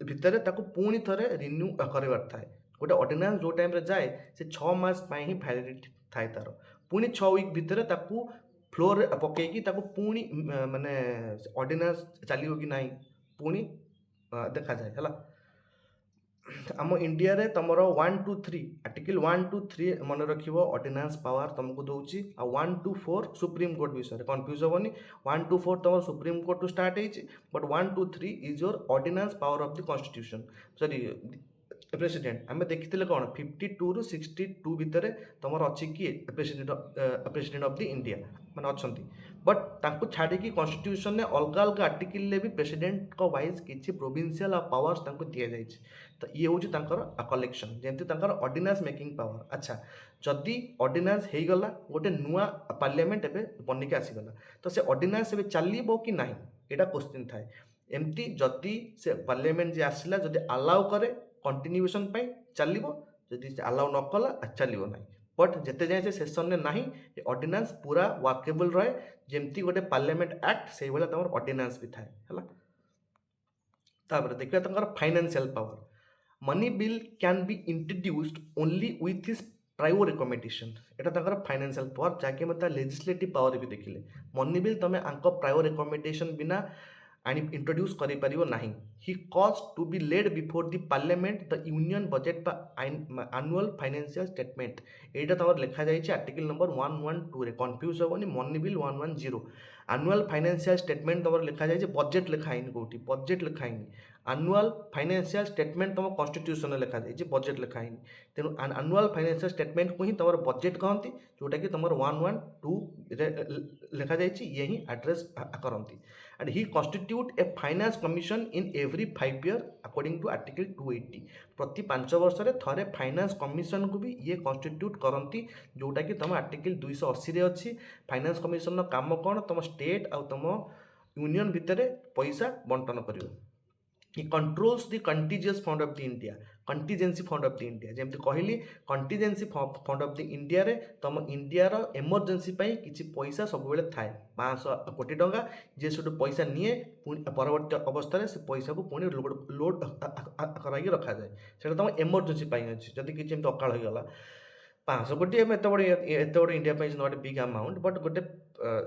भितर पुणी थे रिन्यू करार थाए गोटे ऑर्डिनेंस जो टाइम जाए से 6 मास ही वैलिडिटी थाए तार पुणी 6 वीक भितर फ्लोर पकईकी पुणी माने ऑर्डिनेंस चलो कि ना पुणी देखा जाए है आम इंडिया रे तुमर 123 आर्टिकल 123 मन रखिब ऑर्डिनेंस पावर तुमको दूची आ 124 सुप्रीम कोर्ट विषय कन्फ्यूज हेनी 124 तुम supreme court to start but 123 is your ordinance power of the constitution sorry president आम देखी कौन 52 ରୁ 62 भितर तुम अच्छी किए प्रेसिडेंट ऑफ द इंडिया माने अच्छा बट तांको छाड़ी कॉन्स्टिट्यूशन ने अलग अलग आर्टिकल भी प्रेसिडेंट को वाइज किसी प्रोविंशियल पावर्स तांको दिया जाइए तो ये हूँ कलेक्शन जमी ऑर्डिनेंस मेकिंग पावर। अच्छा जदि ऑर्डिनेंस हो गला गोटे नुआ पार्लियामेंट एवं बनिक आसीगला तो से ऑर्डिनेंस एवं चलो कि ना यहाँ क्वेश्चन थाए एमती जदि से पार्लियामेंट जी आसला जदि अलाउ करे कंटिन्यूएशन चलो जदि अलाउ न कला चलो ना बट जिते जाए से सेसन में ना ऑर्डिनेंस पूरा वर्केबल रहे जमती गोटे पार्लियामेंट एक्ट से भाई तुम ऑर्डिनेंस भी थाए है। तापर देखिए financial power money bill can be introduced only with his prior recommendation यहाँ फाइनेंशियल पावर जहाँकि मतलब लेजिस्लेटिव पावर भी देखिले मनी बिल तुम आंक प्रायो रिकमेंडेशन बिना आनी इंट्रोड्यूस कर नहीं he cause to be laid before the parliament the union budget annual financial statement यहाँ तुम लिखा जाए आर्टिकल नंबर 112 रे कन्फ्यूज हेनी money bill 110 annual financial statement तुम लिखा जाए बजेट लिखाई कौटी बजेट लिखाई एनुअल फाइनेंशियल स्टेटमेंट तुम कन्स्टिट्यूशन लिखा जाए बजेट लिखाई तेणु एनुअल फाइनेंशियल स्टेटमेंट को ही तुम बजेट कहती जोटा कि तुम 112 लिखा जाए ये ही एड्रेस करती and he constitute a finance commission in every 5 year according to article 280 प्रति 5 वर्ष में थरे फाइनेंस कमिशन को भी ये कॉन्स्टिट्यूट करती जोटा कि तुम आर्टिकल 280 रे अच्छी फाइनेंस कमिशन काम कौन तुम स्टेट आउ तुम यूनियन भितर पैसा बंटन कर he controls the contingent fund of the India contingency fund of the India जमी कहली contingency fund of the India रे तुम इंडिया एमरजेंसी किसी पैसा सब बेले थाए 500 कोटी टंका जे सब पैसा निए परवर्ती अवस्था से पैसा को पुणी लोड कराई रखा जाए से तुम एमरजेंसी अच्छी जदि किसी एमती अकाल हो गला 500 कोटी एत बड़े India is not a big amount but गोटे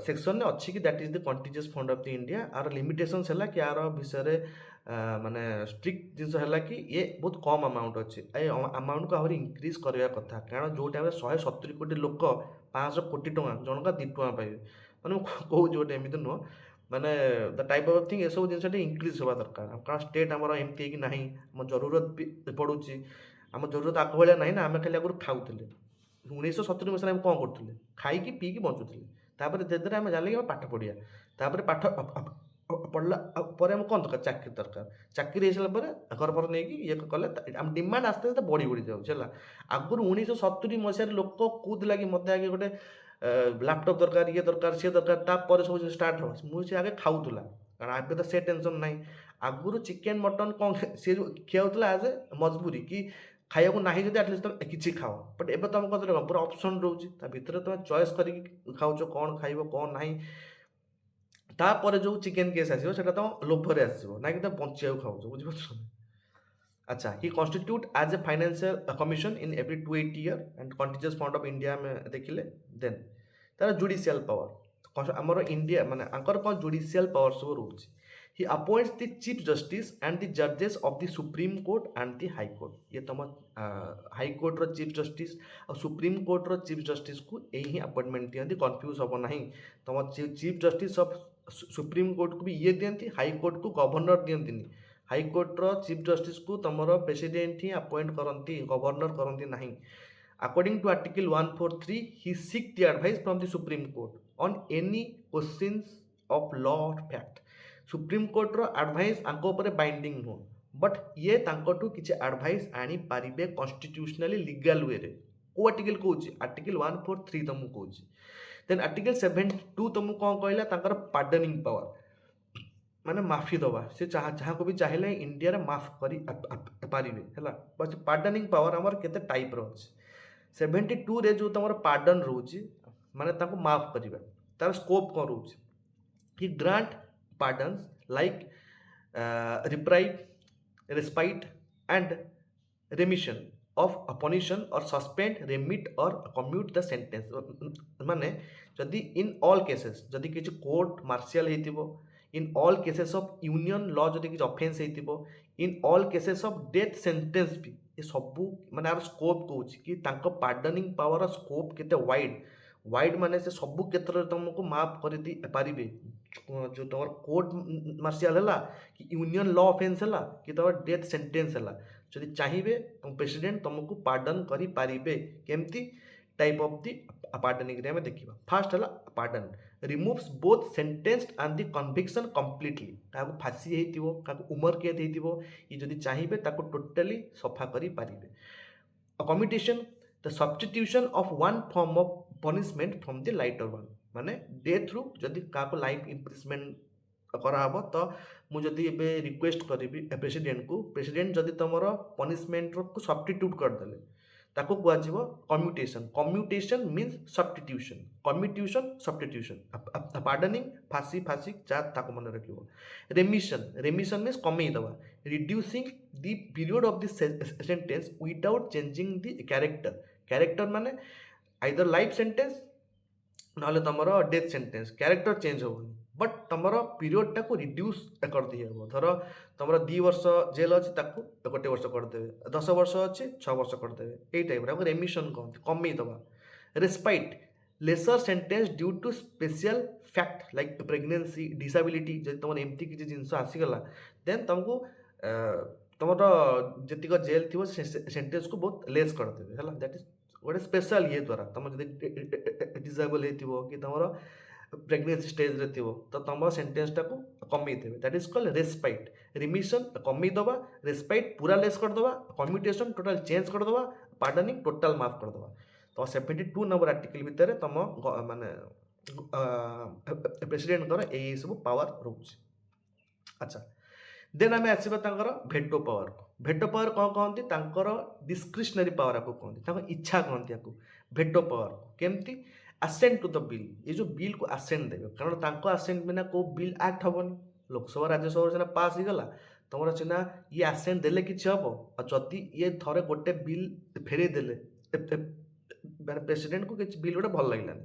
सेक्शन में अच्छी कि that is the contingency fund of the India are limitations है कि यार विषय माने स्ट्रिक्ट जिनस है कि ये बहुत कम अमाउंट अच्छे ए अमाउंट को आहरी इंक्रीज करवा कथा कारण जो टाइम 170 कोटी लोक 500 कोटी टଙ୍କା जनका 2 टଙ୍କା पाइबे मैंने कहूँ गोटे एमती नुह मैंने द टाइप ऑफ थिंग ये सब जिन इंक्रीज होगा दरकार कारण स्टेट आमर एमती कि ना आम जरूरत भी पड़ूँ आम जरूरत आग भाया ना ना आम खाली आगुरी खाऊले 1970 मसीह कौन करूँ खाई पीकी बचुले तापर धीरे धीरे आम जान पाठ पढ़िया तापर पाठ पढ़ला पर आम कौन दरकार चाकरी दरकार चाकरी हो सारापर घर पर नहीं ये कले आम डिमांड आस्ते आस्ते बढ़ी बढ़ी जाऊँ आगुरी 1970 मसीह लोक कूद लगे मत आगे गोटे लैपटॉप दरकार ये दरकार सी दरकार तापर सब स्टार्ट हो मुझे आगे खाऊला कारण आगे तो से टेंशन ना आगुरी चिकेन मटन कौन सी खियाला एज ए मजबूरी कि खाया ना जब एटलिस्ट तुम किसी खाओ बट एवं तुम कह पूरा ऑप्शन रोचे तुम चॉइस कर खाऊ कौन खाइब कौन ना तापर जो चिकेन केस आसो से तुम लोभर आसो ना कि तुम बचा खाऊ बुझे। अच्छा he constitute as a financial commission in every 280 year and contingency fund of India में देखिले देन तार जुडिशियल पावर आमर इंडिया माने आंकर कौन जुडिशियल पावर सब रोचे he appoints the chief justice and the जजेस of the supreme court and the high court ये तुम हाई कोर्ट रो चीफ जस्टिस और सुप्रीम कोर्ट रो चीफ जस्टिस को यही अपॉइंटमेंट दिखती कन्फ्यूज हम ना तुम chief justice of supreme court को भी ये दिखती हाई कोर्ट को गवर्नर दिखती हाई कोर्ट रो चीफ जस्टिस को तुम प्रेसिडेंट ही अपॉइंट करती गवर्नर करती ना according to article 143 he seek the advice from the supreme court on any questions of law or fact supreme court रो एडवाइस आंको ऊपर बाइंडिंग नुह बट ये तांकोटू किसी एडवाइस आनी पारिबे कॉन्स्टिट्यूशनली लीगल वे रे को आर्टिकल कहूँ आर्टिकल 143 तुमको कहूँ देन आर्टिकल 72 तुमको कौन कहला तांकर पार्डनिंग पावर माने माफी दवा से जहाँ को भी चाहिए इंडिया रे माफ करी पारिबे हैला बस पार्डनिंग पावर आमर केते टाइप रो अछि 72 रे जो तुम पार्डन रोचे माने ताको माफ करिबा तार स्कोप कौन रोचे कि grant pardons like reprieve, respite and remission of punition or suspend, remit or commute the sentence माने जदि in all cases जदि किसी कोर्ट मार्शियल हेतिबो in all cases of union law जदि किसी ऑफेंस हेतिबो in all cases of death sentence भी ये सबू माने आर स्कोप कहूँ कि तांको पार्डनिंग पावर स्कोप केते वाइड माने से सबू क्षेत्र में तुमको माफ कर दी पारिबे जो तुम कोर्ट मार्शियल है कि यूनियन लॉ ऑफेंस है कि तुम डेथ सेंटेंस है जदि चाहिए प्रेसिडेंट तुमको पार्डन करि पारिबे केमती टाइप ऑफ दी पार्डनिंग रे हमें देखिबा फास्ट हला pardon removes both sentenced and the conviction completely काको फांसी हेतिबो काको उमर केद हेतिबो ई जदि चाहिए ताको टोटली सफा करि पारिबे commutation the substitution of one form of punishment from the lighter one माने डेथ रु जदि काको लाइफ इम्प्रिजमेंट कराहब तो मुझे ए रिक्वेस्ट करी प्रेसिडेंट को प्रेसिडेंट जदि तुमर पनिशमेंट को सब्स्टिट्यूट करदे ताको कुआजिबो commutation commutation means substitution commutation substitution pardoning फांसी फांसी जा ताको मन रखिबो रेमिशन रेमिशन मीन्स कमई दवा reducing the period of the sentence without changing the character character माने आइदर लाइफ सेंटेंस ना तुम डेथ सेंटेंस कैरेक्टर चेंज होनी बट तुम पीरियड टाक रिड्यूस कर दी हे धर तुम 2 वर्ष जेल अच्छी गोटे वर्ष करदे 10 वर्ष अच्छी 6 वर्ष करदे यही टाइप रेमिशन कहते कमई दवा respite lesser sentence due to special fact like pregnancy disability जब तुम एमती किसी जिनस आसीगला देन तुमको तुम जीक जेल थी सेंटेंस को बहुत लेस करदे है दैट इज गोटे स्पेशल ये द्वारा तुम डिसेबल हो कि तुम प्रेगनेंसी स्टेज रे थी तो तुम सेंटेंस टाक कमई देवे that is called respite remission कमई दवा रेस्पाइट पूरा लेस करदे कम्यूटेशन टोटल चेंज करदे पार्डनिंग टोटल माफ करदे तो 72 नंबर आर्टिकल भितर तुम माने प्रेसिडेंट यही सब पावर रोचे अच्छा देन आम आसवा भेटो पावर को भेटो पावर कौन कहती डिस्क्रिशनरी पावर आपको कहती इच्छा कहती आपको भेटो पावर केमती आसेंट टू द बिल ये जो बिल को आसेंट देवे कारण आसेंट बिना को बिल एक्ट हेनी लोकसभा राज्यसभा सीना पास हो गला तुम सीना ये आसेंट देले कि हम और जदि ये थरे गोटे बिल फेरे देले प्रेसिडेंट को किसी बिल गोटे भल लगे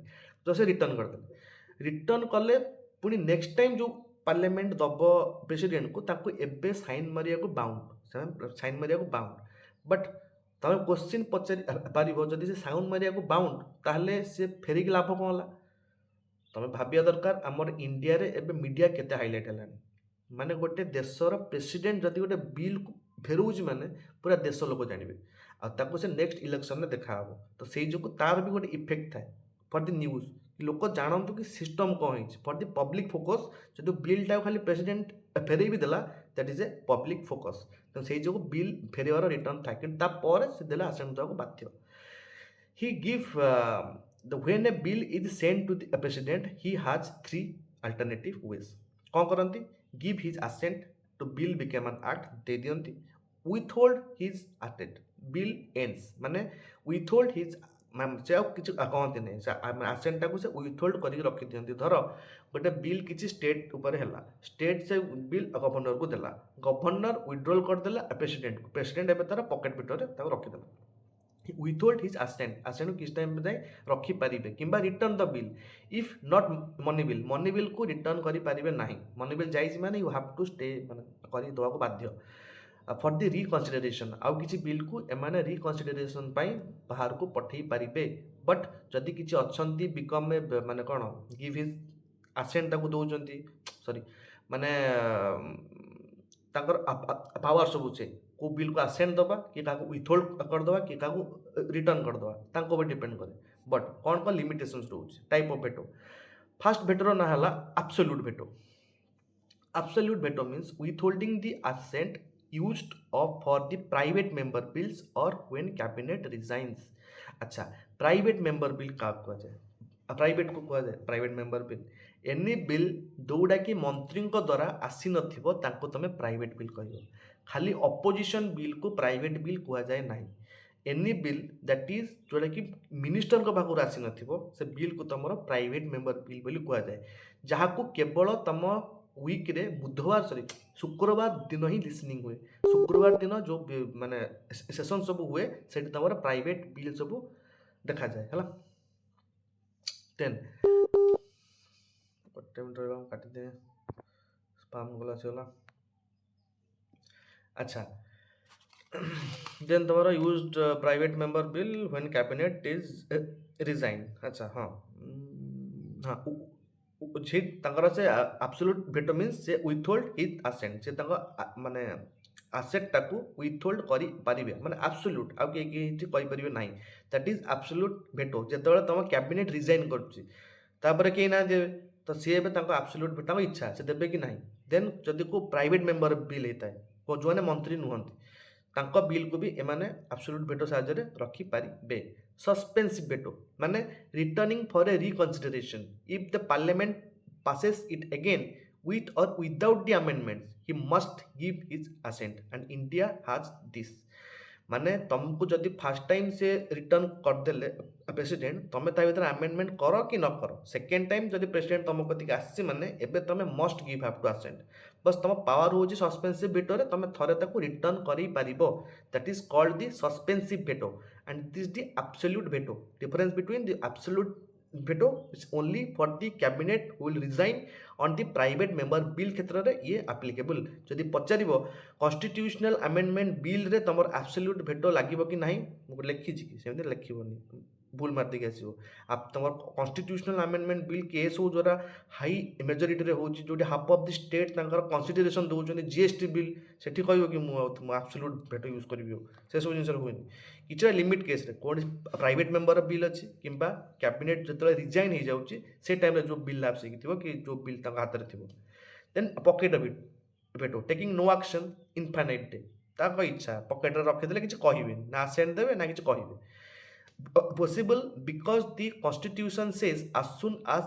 तो से रिटर्न करदे रिटर्न कले पुणी नेक्स्ट टाइम जो पार्लियामेंट दब प्रेसिडेंट को ताको एबे साइन मारिया को बाउंड साइन मारिया को बाउंड बट तुम क्वेश्चन पचारि पार जदि से साउंड मारिया को बाउंड ताहले से फेरिक लाभ कौन है तुम भाविया दरकार आमर इंडिया रे एबे मीडिया केते हाइलाइट है माने गोटे देशर प्रेसिडेंट जदि गोटे बिल फेरौज माने पूरा देश लोक जानवे आको से नेक्स्ट इलेक्शन में देखा तो से जो तार भी गोटे इफेक्ट थाए फॉर द न्यूज लोक जानतु कि सिस्टम कौन है फॉर द पब्लिक फोकस जो बिल टाइम खाली प्रेसिडेंट फेरई भी देला that is a public focus तो से जो बिल फेरवार रिटर्न था कि से देला आसेंट देवा बाध्य he give the when a bill is send to the president he has 3 alternative ways कौन करती give his assent to bill became an act दे दियंती withhold his assent bill ends माने विथहोल्ड हिज से किसी कहते नहीं आसेंट टाक से विथहोल्ड कर रखी दिखती धर गोटे बिल किसी स्टेट उपर है स्टेट से बिल गवर्नर को देला गवर्नर विड्रोल करदेला प्रेसिडेंट को प्रेसिडेंट एवं तार पकेट भितर रखीदेला विथहोल्ड हिज आसेंट आसेंट किस टाइम जाए रखिपारे कि return the bill if not money bill को रिटर्न करें ना मनी बिल जाइए माने यू हैव टू स्टे माने देवा बाध्य फॉर द रिकनसीडरेशन आउ किसी बिल को एमाने रिकनसीडरेशन बाहर को पठे पारे बट जदि किसी अच्छा बिकम माने कौन गिव हिज आसेंट ताको दौरान सॉरी माने पावर सब से को बिल को आसेंट दबा कि विथहोल्ड करदे कि रिटर्न करदे डिपेंड करे बट कौन कौन लिमिटेशंस रोचे टाइप ऑफ भेटो फास्ट भेटर ना है absolute veto absolute veto means withholding the assent used of for the private member bills or when cabinet resigns अच्छा प्राइवेट मेंबर बिल क्या कह जाए प्राइवेट को कह जाए private member bill any bill जोड़ा कि मंत्री द्वारा आसी नथिबो ताको तमे प्राइवेट बिल कहियो खाली अपोजिशन बिल को प्राइवेट बिल कह जाए ना एनी बिल दैट इज जोड़ा कि मिनिस्टर को पाखु आसी नथिबो से बिल को तमरो प्राइवेट मेंबर बिल बोली कह जाए जहाँ को केवल तम वीक रे बुधवार सॉरी शुक्रवार दिन ही लिसनिंग हुए शुक्रवार दिन जो माने सेशन सब हुए से तुम प्राइवेट बिल सब देखा जाए है देन काटी दे स्पाम गला चला अच्छा देन तुम used private member bill when cabinet is resign अच्छा हाँ हाँ से एब्सोल्यूट भेटो मीन्स से विथहोल्ड हिज आसेंट से माने ଆସେଟ୍ଟାକୁ ୱିଥହୋଲ୍ଡ କରିପାରିବେ ମାନେ ଆବସୋଲ୍ୟୁଟ୍ ଆଉ କେହି କିଛି କରିପାରିବେ ନାହିଁ। That is absolute veto. ଯେତେବେଳେ ତୁମ କ୍ୟାବିନେଟ୍ ରିଜାଇନ୍ କରୁଛି ତାପରେ କେହି ନା ଦେବେ ତ ସିଏ ଏବେ ତାଙ୍କ ଆବସୋଲ୍ୟୁଟ୍ ତାଙ୍କ ଇଚ୍ଛା ସେ ଦେବେ କି ନାହିଁ। ଦେନ୍ ଯଦି କେଉଁ ପ୍ରାଇଭେଟ୍ ମେମ୍ବର ବିଲ୍ ହେଇଥାଏ ଯେଉଁମାନେ ମନ୍ତ୍ରୀ ନୁହନ୍ତି ତାଙ୍କ ବିଲ୍କୁ ବି ଏମାନେ ଆବସୋଲ୍ୟୁଟ୍ ଭେଟୋ ସାହାଯ୍ୟରେ ରଖିପାରିବେ। ସସ୍ପେନ୍ସିଭ୍ ଭେଟୋ ମାନେ returning for a reconsideration if the parliament passes it again with or without the amendments he must give his assent and India has this। ମାନେ तुमको जदि फास्ट टाइम से रिटर्न करदेले प्रेसिडेंट तुम ता भीतर आमेंडमेंट कर कि न कर सेकेंड टाइम जदि प्रेसिडेंट तुम कतिक आसी माने एबे तुम must give have to assent. बस तुम पावर होची सस्पेंसिव भेटो रे तुम थरे ताको रिटर्न करि पारिबो। That is called the suspensive veto and this the absolute veto. Difference between the absolute veto is only for the cabinet who will resign on the private member bill क्षेत्र रे ये applicable। जदि पचारिबो constitutional amendment bill रे तमर absolute veto लागिबो कि नाही मु लिखि छि कि सेमते लिखिबोनी भूल मार दे आसीबो। आप तमर constitutional amendment bill केस हो जोरा हाई मेजॉरिटी रे होची जोटी हाफ ऑफ द स्टेट तांकर कंसिडरेशन दोउचोनी जीएसटी बिल सेठी कहबो कि मु absolute veto यूज करबियो से सब जिंस होइनी किछटा लिमिट केस रे कोन प्राइवेट मेंबर बिल अछि किंबा कैबिनेट जतले रिजाइन हो जाउची से टाइम रे जो बिल लाप्स कि थिबो कि जो बिल तांका हाथ रे थिबो। Then pocket of it veto taking no action infinite day ताको इच्छा पॉकेट रे रखि देले किछ कहिबे ना सेंड देबे ना किछ कहिबे। Possible because the constitution says as soon as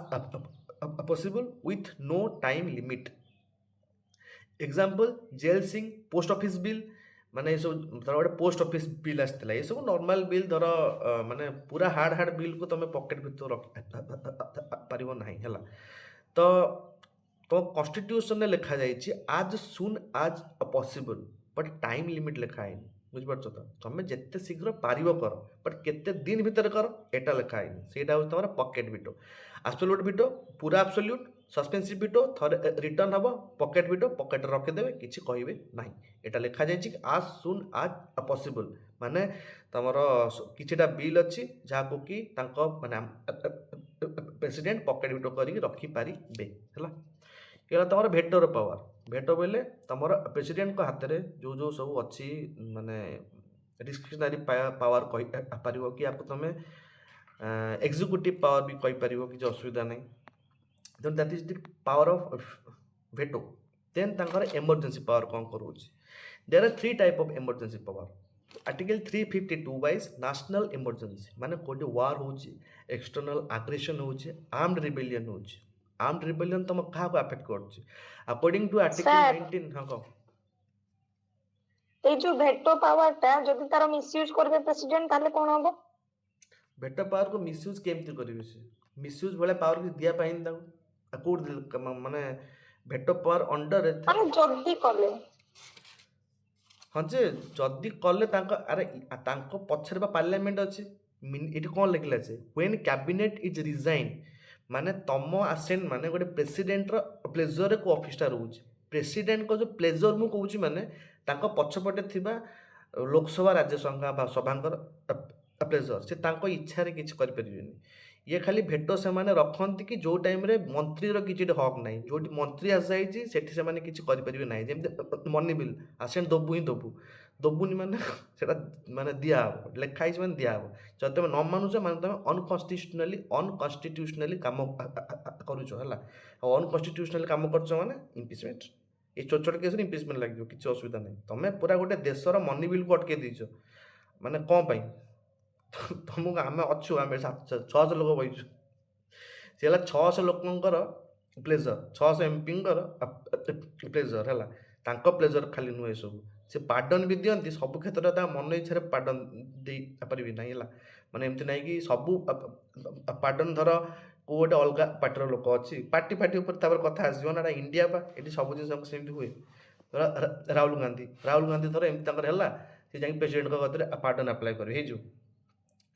possible with no time limit। Example Zail Singh post office bill माने सब धर गोटे पोस्ट ऑफिस बिल आसला ये सब नॉर्मल बिल धर माने पूरा हार्ड हार्ड बिल को तुम पॉकेट भीतर रख पारिबो नाही हला। तो तो कॉन्स्टिट्यूशन लिखा जाइए आज सुन आज पॉसिबल बट टाइम लिमिट लिखा है बुझिपार तो तुम जिते शीघ्र पार कर बट केते दिन भीतर कर एटा लिखा है सेटा हो तुम पॉकेट भिटो। एब्सोल्यूट भिटो पूरा एब्सोल्यूट सस्पेंसिव भिटो थरे रिटर्न हम पॉकेट भिटो पॉकेट रखिदेवे किसी कहे ना एटा लिखा जाइए आज सुन आज पॉसिबल माने तुमर किछिटा बिल अच्छी जहाँ कि माने प्रेसिडेंट पॉकेट भिटो करके रखिपारे है। ये तुम भेटोर पावर भेटो बोले तुम प्रेसिडेंट को हाथ में जो जो सब अच्छी माने डिस्क्रिशनरी पावर कह पार कि आपको तुम एग्जीक्यूटिव पावर भी कहीपर किसी असुविधा नहीं। Then that is the power of veto. Then तांकर इमरजेंसी पावर कौन करोछि there are three type of emergency power. Article 352 wise national emergency माने कोडी वार होछि एक्सटर्नल एग्रेशन होछि आर्म्ड रिबेलियन होछि। आर्म्ड रिबेलियन तुम क्या अफेक्ट करछि अकॉर्डिंग टू आर्टिकल 19 हां को ए जो भेटो पावर ता जदि तार मिसयूज करबे प्रेसिडेंट ताले कोन होबो। भेटो पावर को मिसयूज केमती करिवे से मिसयूज भले पावर की दिया पाइन ताको अकोर्ड माने भेटो पावर अंडर रे अरे जल्दी करले हाँ जे जदि कले अरे पछर पार्लियामेंट अच्छे ये कौन लिखला से व्हेन कैबिनेट इज रिजाइन माने तम आसेंट माने गोटे प्रेसिडेंट प्लेजर को ऑफिसटा रोचे प्रेसिडेंट को जो प्लेजर मु कहूँ माने पछपटे थिबा लोकसभा राज्यसभा सभांकर प्लेजर से इच्छा रे किछि करि परिबेनी। ये खाली भेटो से माने रखती कि जो टाइम रे मंत्री किसी हक ना जो मंत्री आस जाइए सेठी से माने किछि करि परिबे नाही जेमते मनी बिल आसेंट दबु ही दबु दबुनी माने सेटा माने दिया हो लेखाई माने दिया हो जब तुम न मानुच माने तुम अनकन्स्टिट्यूशनली काम करूछ हला अनकन्स्टिट्यूशनली काम करछ माने इम्पीचमेंट ये छोट छोट केस इम्पीचमेंट लगे किसी असुविधा नहीं। तुम पूरा गोटे देशर मनी बिल को अटके दीच माने कौन पाई तुमको आम अच्छु आम 600 लोक बहीचु सी है 600 लोकंर प्लेजर 600 एमपींकर प्लेजर है प्लेजर खाली नुहे सब से पार्डन भी दिखती सब क्षेत्र मन इच्छा पार्डन दे पारि ना है माने एमती ना कि सबू पार्डन धर को गोटे अलग पार्टीर लोक अच्छी पार्टी फाटी उपर कथा आसो ना इंडिया बा ये सब जिन सेमती हुए। राहुल गांधी धर एमती है सी जा प्रेसिडेंट कदर पार्डन आप्लाय करें जो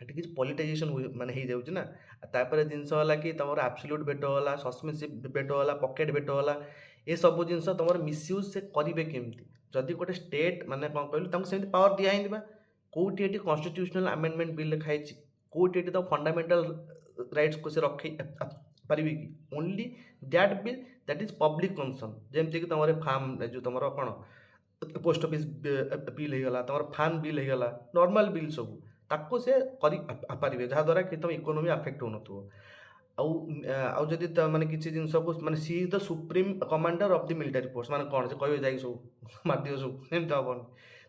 ये किसी पॉलिटाइजेशन माने हो जाऊँ ना तापर जिनस है कि तुम एब्सोल्यूट भेटो है सस्पेंसिव भेटो है पॉकेट भेटो है ये सब जिनस तुम मिसयूज से करेंगे केमती जदि गोटे स्टेट माने कौन कहलु सेमती पावर दिया ही कौटी ये कन्स्टिट्यूशनल आमेंडमेंट बिल लिखाई कौटी ये फंडामेंटल राइट्स को से रखे पारि कि only that bill that is public concern जमती कि तुम फार्म जो तुम कौन पोस्ट ऑफिस बिल होगला तुम फैन बिल होगला नॉर्मल बिल सब ताको से पारे जहाँद्वारा कि तुम इकोनोमी अफेक्ट हो आउ जदि माने किसी जिनस को माने she is the supreme commander of the military force माने कौन से कहबे जाई सब मारदियो सब एमती हेबन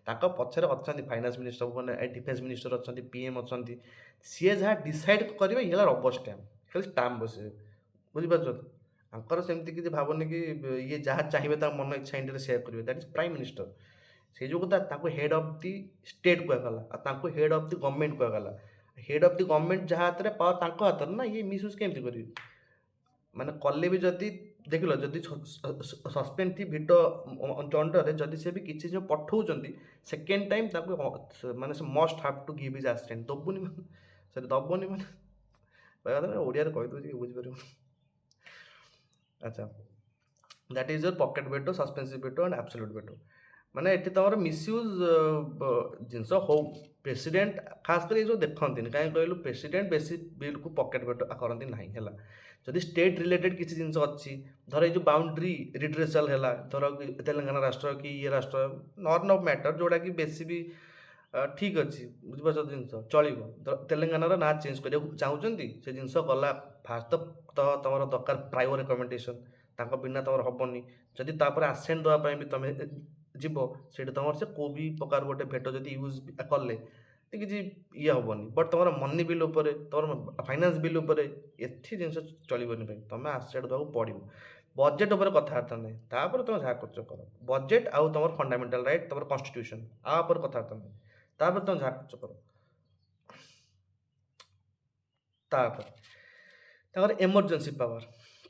ताको पछरे अछंती फाइनेंस मिनिस्टर माने डिफेंस मिनिस्टर अछंती पीएम अछंती सी जहाँ डिसाइड करिवे ये रबर स्टैम्प खाली स्टाम्प बसे बुझी पारछ आंकर सेमती कि भावनी कि ये जहाँ चाहिए मन इच्छा इंडिया सेयार करेंगे दैट इज प्राइम मिनिस्टर से जो हेड ऑफ द स्टेट कहगला हेड ऑफ द गवर्नमेंट कहगला हेड ऑफ द गवर्नमेंट जहाँ हाथ में पावर तांको हाथ ना ये मिसयूज केमती करेंगे माने कले भी जदि देख लो जदि सस्पेंड थी भिटो अंडर जदि से भी किसी जो पठाउछंती सेकेंड टाइम ताको माने से must have to give his assistant दबुनी माने सॉरी दबुनी माने कहया था ओडिया रे कहि दोछि बुझि परियो अच्छा that is your pocket veto suspensive veto and absolute veto माने एठी तमर मिसयूज जिनस हो प्रेसिडेंट खास कर जो देखती कहीं कहलु प्रेसिडेंट बेसी बिल को पॉकेट वेटो करती ना है जदि स्टेट रिलेटेड किसी जिनस अच्छी धर ये जो बाउंड्री रिड्रेसल है धर तेलंगाना राष्ट्र कि ये राष्ट्र नॉन ऑफ मैटर जोड़ा कि बेसी भी ठीक अच्छी बुझिपार जिनस चलो तेलंगानार ना चेंज करने चाहूँगी से जिनस गला फास्ट तो तुम दरकार प्राइव रिकमेंडेसन तांको बिना तुम हेनी जदि आसेंट देवाई भी तुम जीव से तुम से को भी प्रकार गोटे भेट जब यूज कले किसी ये हेनी बट तुम मनी बिल उपर तुम फाइनान्स बिल उपर एथि जिन चलनी भाई तुम आसेट देवाक पड़ो बजेट उपर कथबार्ता नहीं तापर तुम जहाँ कर बजेट आउ तुम फंडामेंटाल राइट तुम कन्स्टिट्यूशन आपर कथबार्ता नहीं तापर तुम जहाँ कर तापर emergency power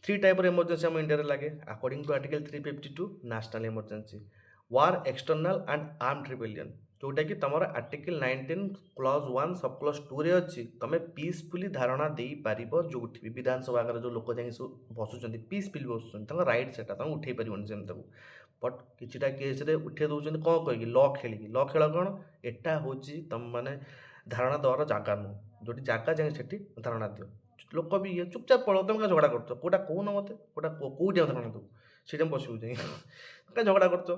three type emergency आम इंडिया लगे according to article 352 national emergency war external and armed rebellion जोटा कि तुम आर्टिकल 19 क्लॉज 1 सब क्लॉज 2 रे अच्छी तुम पीसफुली धारणा दे पार जो भी विधानसभा आगे जो लोक जाए बसुँच पीसफुली बसुँच रईट से तुम उठे पारन से बट किटा केस उठे दौरान कौन कहीकि ल खेलिकी ल खेल कौन एटा हूँ तुम मैंने धारणा देवार जगह नुह जो जगह जाए से धारणा दियो लोक भी ये चुपचाप पढ़ो तुम क्या झगड़ा कर कौटा कौन मत कौटा कौटी धारणा दो सीट बसू जाए क्या झगड़ा कर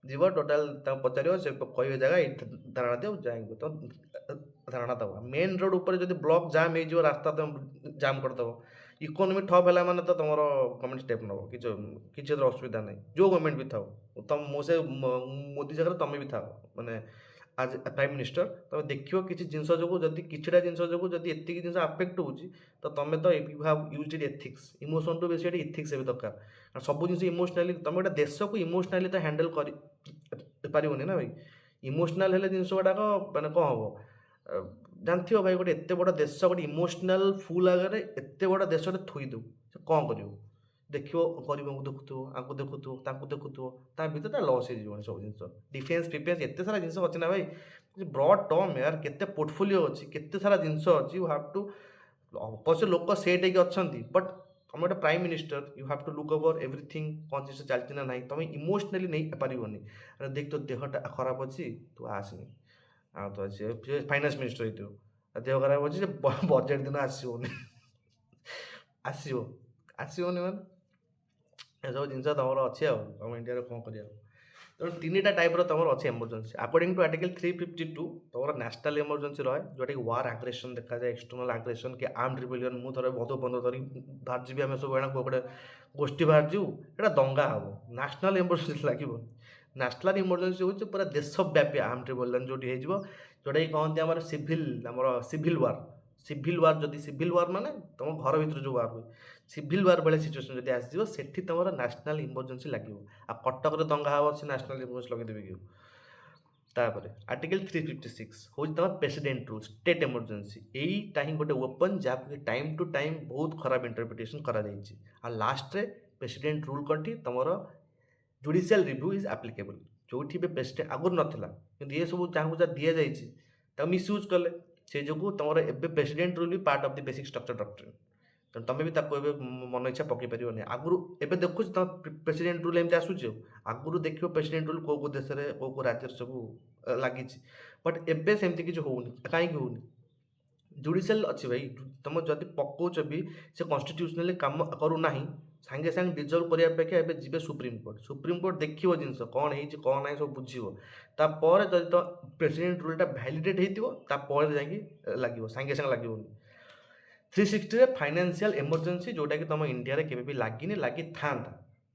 जीव टोटाल पचार से कहे जगह ये धारणा दियो जाएंगे तो धारणा दब मेन रोड उपर जो ब्लॉक जाम हो रास्ता तुम जाम करदेव इकोनोमी ठप है मैंने तो तुम गवर्नमेंट स्टेप नब किसी असुविधा नहीं जो गवर्नमेंट भी था तुम मुझे मोदी जगह तुम भी था मैंने आज प्राइम मिनिस्टर तुम देखियो किसी जिनस जो जदि किछिटा जिनस जो जदि एति जिनस अफेक्ट होची तो तुम तो you have used it ethics emotion to बेसी एथिक्स भी दरकार सब जिन इमोशनाली तुम गोटे देश को इमोशनाली तो हैंडल कर पारिबनी ना भाई इमोशनाल हेले जिनस गुड़ाक माने कौन हम जानथियो भाई गोटे एते बड़ देश गोटे इमोशनाल फुल आगे एते बड़ देश थोई दो कौन कर देखो गरीब को देखुव आपको देखुव देखुव ता भर लस हो सब जिन डिफेन्स फिफेन्स एत सारा जिन अच्छी ना भाई ब्रॉड टर्म यार केते पोर्टफोलियो अच्छी केते सारा जिन अच्छी यू हैव टू अवश्य लोक सेट अच्छा बट तुम गोटे prime minister you have to look over everything कौन जिन चलती ना ना तुम इमोशनाली नहीं पारनि अरे देख तो देहटा खराब अच्छी तू आसनी आ तो अच्छे फाइनान्स मिनिस्टर हो देह खराब अच्छी बजेट दिन आसोनी आसोनी माने सब जिन तुम अच्छे तुम इंडिया कौन कर तेणु तीन टा टाइप तुम अच्छे एमरजेंसी अकॉर्डिंग टू आर्टिकल 352 तुम नेशनल एमरजेंसी रहे जोटा कि वार आग्रेसन देखा जाए एक्सटर्नल आग्रेसन कि आर्म्ड रिबेलियन मुझे बंधु बंधु धरी बाहर जी आम सब गोटे गोष्ठी बाहर जीव एटा दंगा हम नेशनल एमरजेंसी लगे नेशनल इमरजेंसी हूँ पूरा देशव्यापी आर्म्ड रिबेलियन जो जोटा कि कहते आम सिविल वार जदि सिविल वार माने तुम घर भर जो वार हुए सिविल वार बेले सिचुएसन जब आसो से तुम नेशनल इमरजेंसी लगे आ कटक दंगा हम से नेशनल इमरजेंसी लगेदेवे कि तापर आर्टिकल 356 हूँ तुम प्रेसिडेंट रूल स्टेट इमरजेंसी यहीटा ही गोटे वेपन जहाँ टाइम टू टाइम बहुत खराब इंटरप्रिटेसन कर लास्ट रे प्रेसिडेंट रूल कौटी तुम जुडिशियल रिव्यू इज एप्लिकेबल जो भी प्रेसिडेंट आगुरी नाला कि ये सब जहाँ जहाँ दि जाए मिसयूज कले से जो तुम एवं प्रेसिडेंट रूल भी part of the basic structure doctrine तेणु तुम भी मन इच्छा पकई पार आगुरी एवं देखु तुम प्रेसिडेंट रूल एमती आसूँ आगुरी देख प्रेसिडेंट रूल कौ देश में कौ राज्य सब लगी बट एवं सेमती किसी होनी कहीं होनी जुडिशियल अच्छी भाई तुम जदि पकाउच भी से कन्स्टिट्यूशनली काम करूना सागे सागे डिजल्व करने अपेक्षा एवं जी सुप्रीम कोर्ट देखिए जिन कौन है कौन ना सब बुझे तापर जब तो प्रेसिडेंट रूलटा भैलीडेट होता जाकि लगे सागे सागे लगे 360 फाइनेंशियल इमरजेंसी जोटा कि तुम इंडिया रे केबे भी लागिनी लगी था